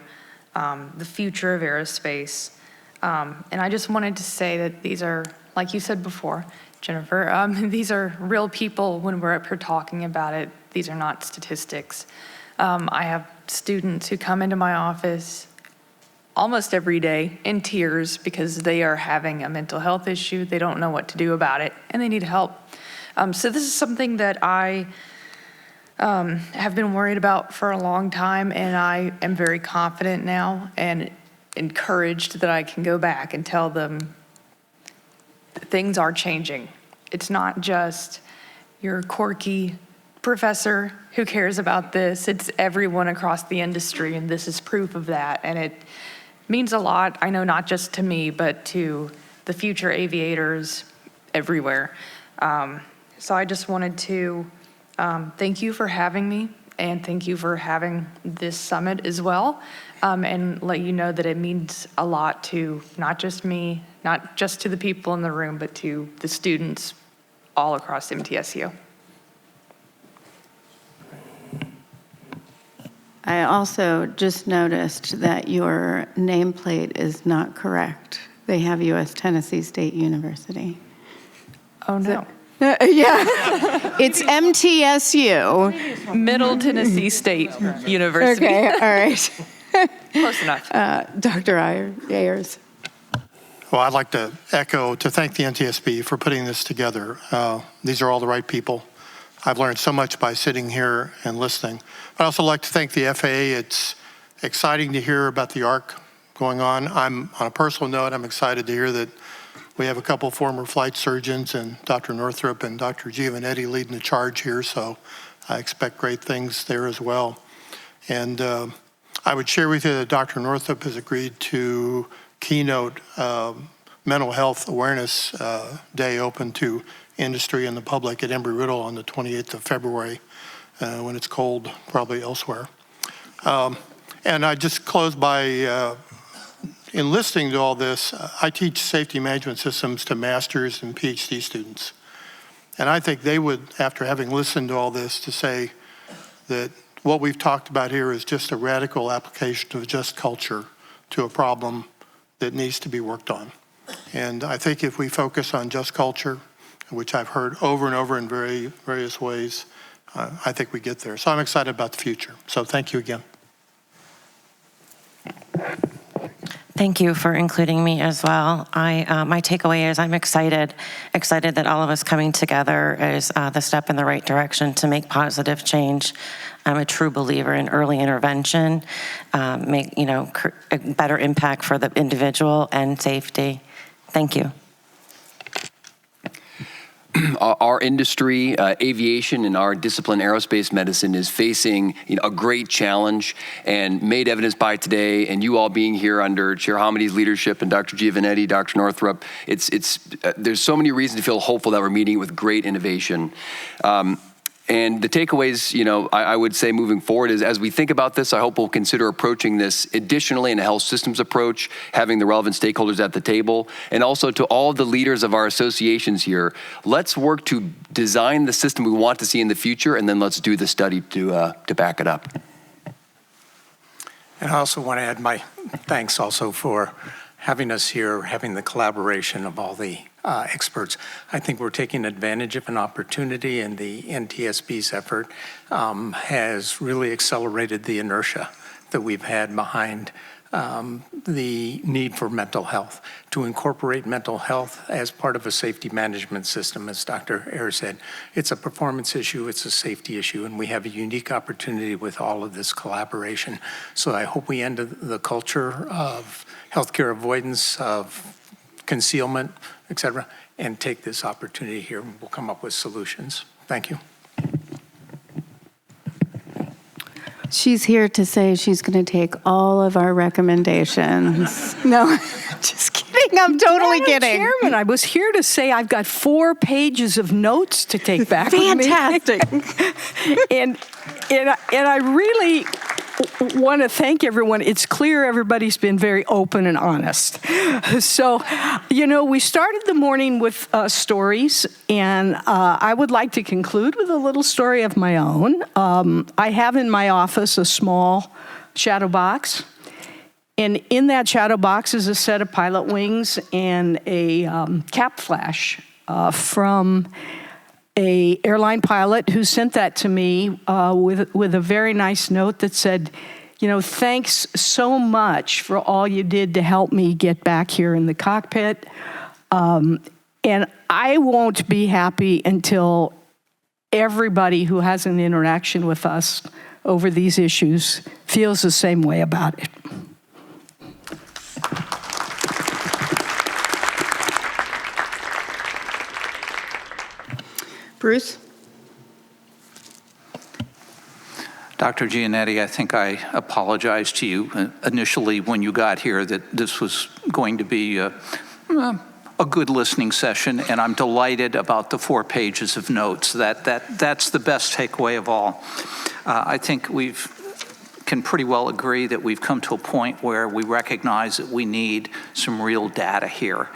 Speaker 11: the future of aerospace. And I just wanted to say that these are, like you said before, Jennifer, these are real people when we're up here talking about it. These are not statistics. I have students who come into my office almost every day in tears because they are having a mental health issue. They don't know what to do about it, and they need help. So this is something that I have been worried about for a long time, and I am very confident now and encouraged that I can go back and tell them things are changing. It's not just your quirky professor who cares about this. It's everyone across the industry, and this is proof of that. And it means a lot, I know, not just to me, but to the future aviators everywhere. So I just wanted to thank you for having me, and thank you for having this summit as well, and let you know that it means a lot to not just me, not just to the people in the room, but to the students all across MTSU.
Speaker 1: I also just noticed that your nameplate is not correct. They have U.S. Tennessee State University.
Speaker 11: Oh, no.
Speaker 1: Yeah, it's MTSU.
Speaker 11: Middle Tennessee State University.
Speaker 1: Okay, all right.
Speaker 11: Close enough.
Speaker 1: Dr. Ayers.
Speaker 22: Well, I'd like to thank the NTSB for putting this together. These are all the right people. I've learned so much by sitting here and listening. I'd also like to thank the FAA. It's exciting to hear about the ARC going on. On a personal note, I'm excited to hear that we have a couple former flight surgeons and Dr. Northrup and Dr. Giovanetti leading the charge here, so I expect great things there as well. And I would share with you that Dr. Northrup has agreed to keynote Mental Health Awareness Day open to industry and the public at Embry-Riddle on the 28th of February when it's cold, probably elsewhere. And I just close by, in listening to all this, I teach safety management systems to master's and PhD students. And I think they would, after having listened to all this, to say that what we've talked about here is just a radical application of just culture to a problem that needs to be worked on. And I think if we focus on just culture, which I've heard over and over in various ways, I think we get there. So I'm excited about the future. So thank you again.
Speaker 12: Thank you for including me as well. My takeaway is I'm excited that all of us coming together is the step in the right direction to make positive change. I'm a true believer in early intervention, make a better impact for the individual and safety. Thank you.
Speaker 16: Our industry, aviation, and our discipline, aerospace medicine, is facing a great challenge, and made evidence by today, and you all being here under Chair Homendy's leadership and Dr. Giovanetti, Dr. Northrup. There's so many reasons to feel hopeful that we're meeting with great innovation. And the takeaways, I would say moving forward is, as we think about this, I hope we'll consider approaching this additionally in a health systems approach, having the relevant stakeholders at the table, and also to all the leaders of our associations here. Let's work to design the system we want to see in the future, and then let's do the study to back it up.
Speaker 23: And I also want to add my thanks also for having us here, having the collaboration of all the experts. I think we're taking advantage of an opportunity, and the NTSB's effort has really accelerated the inertia that we've had behind the need for mental health, to incorporate mental health as part of a safety management system. As Dr. Ayers said, it's a performance issue, it's a safety issue, and we have a unique opportunity with all of this collaboration. So I hope we end the culture of healthcare avoidance, of concealment, et cetera, and take this opportunity here. We'll come up with solutions. Thank you.
Speaker 1: She's here to say she's going to take all of our recommendations. No, just kidding. I'm totally kidding.
Speaker 24: Chairman, I was here to say I've got 4 pages of notes to take back.
Speaker 1: Fantastic.
Speaker 24: and I really want to thank everyone. It's clear everybody's been very open and honest. So, we started the morning with stories, and I would like to conclude with a little story of my own. I have in my office a small shadow box, and in that shadow box is a set of pilot wings and a cap flash from a airline pilot who sent that to me with a very nice note that said, thanks so much for all you did to help me get back here in the cockpit. And I won't be happy until everybody who has an interaction with us over these issues feels the same way about it.
Speaker 1: Bruce?
Speaker 25: Dr. Giannetti, I think I apologized to you initially when you got here that this was going to be a good listening session, and I'm delighted about the 4 pages of notes. That's the best takeaway of all. I think we can pretty well agree that we've come to a point where we recognize that we need some real data here.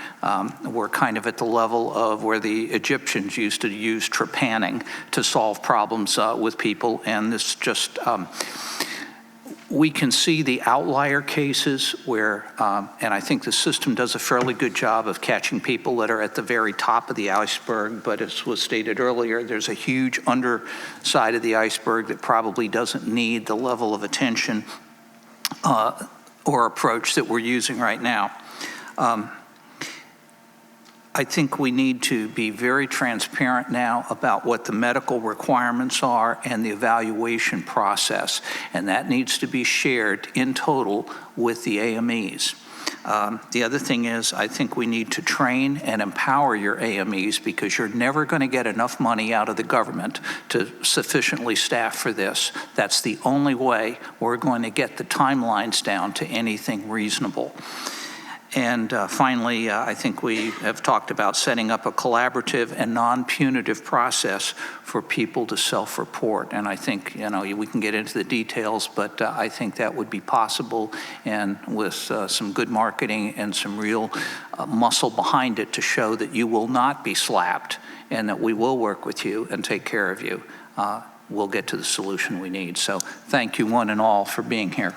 Speaker 25: We're kind of at the level of where the Egyptians used to use trepanning to solve problems with people, and this just, we can see the outlier cases where, and I think the system does a fairly good job of catching people that are at the very top of the iceberg, but as was stated earlier, there's a huge underside of the iceberg that probably doesn't need the level of attention or approach that we're using right now. I think we need to be very transparent now about what the medical requirements are and the evaluation process, and that needs to be shared in total with the AMEs. The other thing is, I think we need to train and empower your AMEs, because you're never going to get enough money out of the government to sufficiently staff for this. That's the only way we're going to get the timelines down to anything reasonable. And finally, I think we have talked about setting up a collaborative and non-punitive process for people to self-report. And I think, we can get into the details, but I think that would be possible, and with some good marketing and some real muscle behind it to show that you will not be slapped and that we will work with you and take care of you, we'll get to the solution we need. So thank you one and all for being here.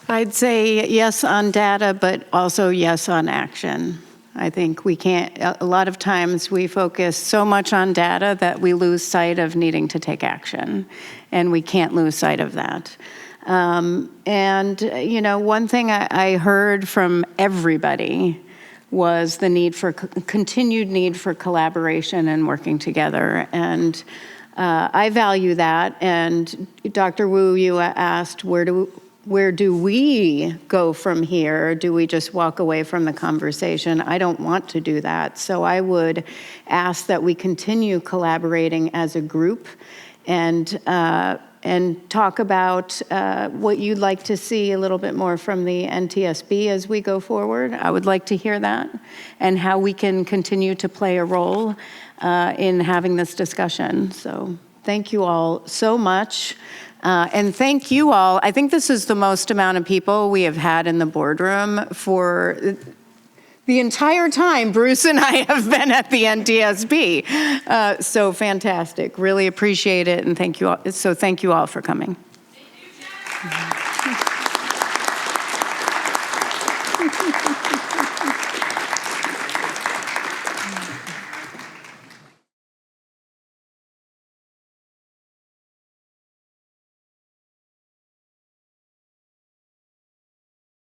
Speaker 1: I'd say yes on data, but also yes on action. I think we can't, a lot of times we focus so much on data that we lose sight of needing to take action, and we can't lose sight of that. One thing I heard from everybody was the need for, continued need for collaboration and working together. And I value that. And Dr. Wu, you asked, where do we go from here? Do we just walk away from the conversation? I don't want to do that. So I would ask that we continue collaborating as a group and talk about what you'd like to see a little bit more from the NTSB as we go forward. I would like to hear that, and how we can continue to play a role in having this discussion. So thank you all so much. And thank you all. I think this is the most amount of people we have had in the boardroom for the entire time Bruce and I have been at the NTSB. So fantastic. Really appreciate it, and thank you all. So thank you all for coming. Thank you,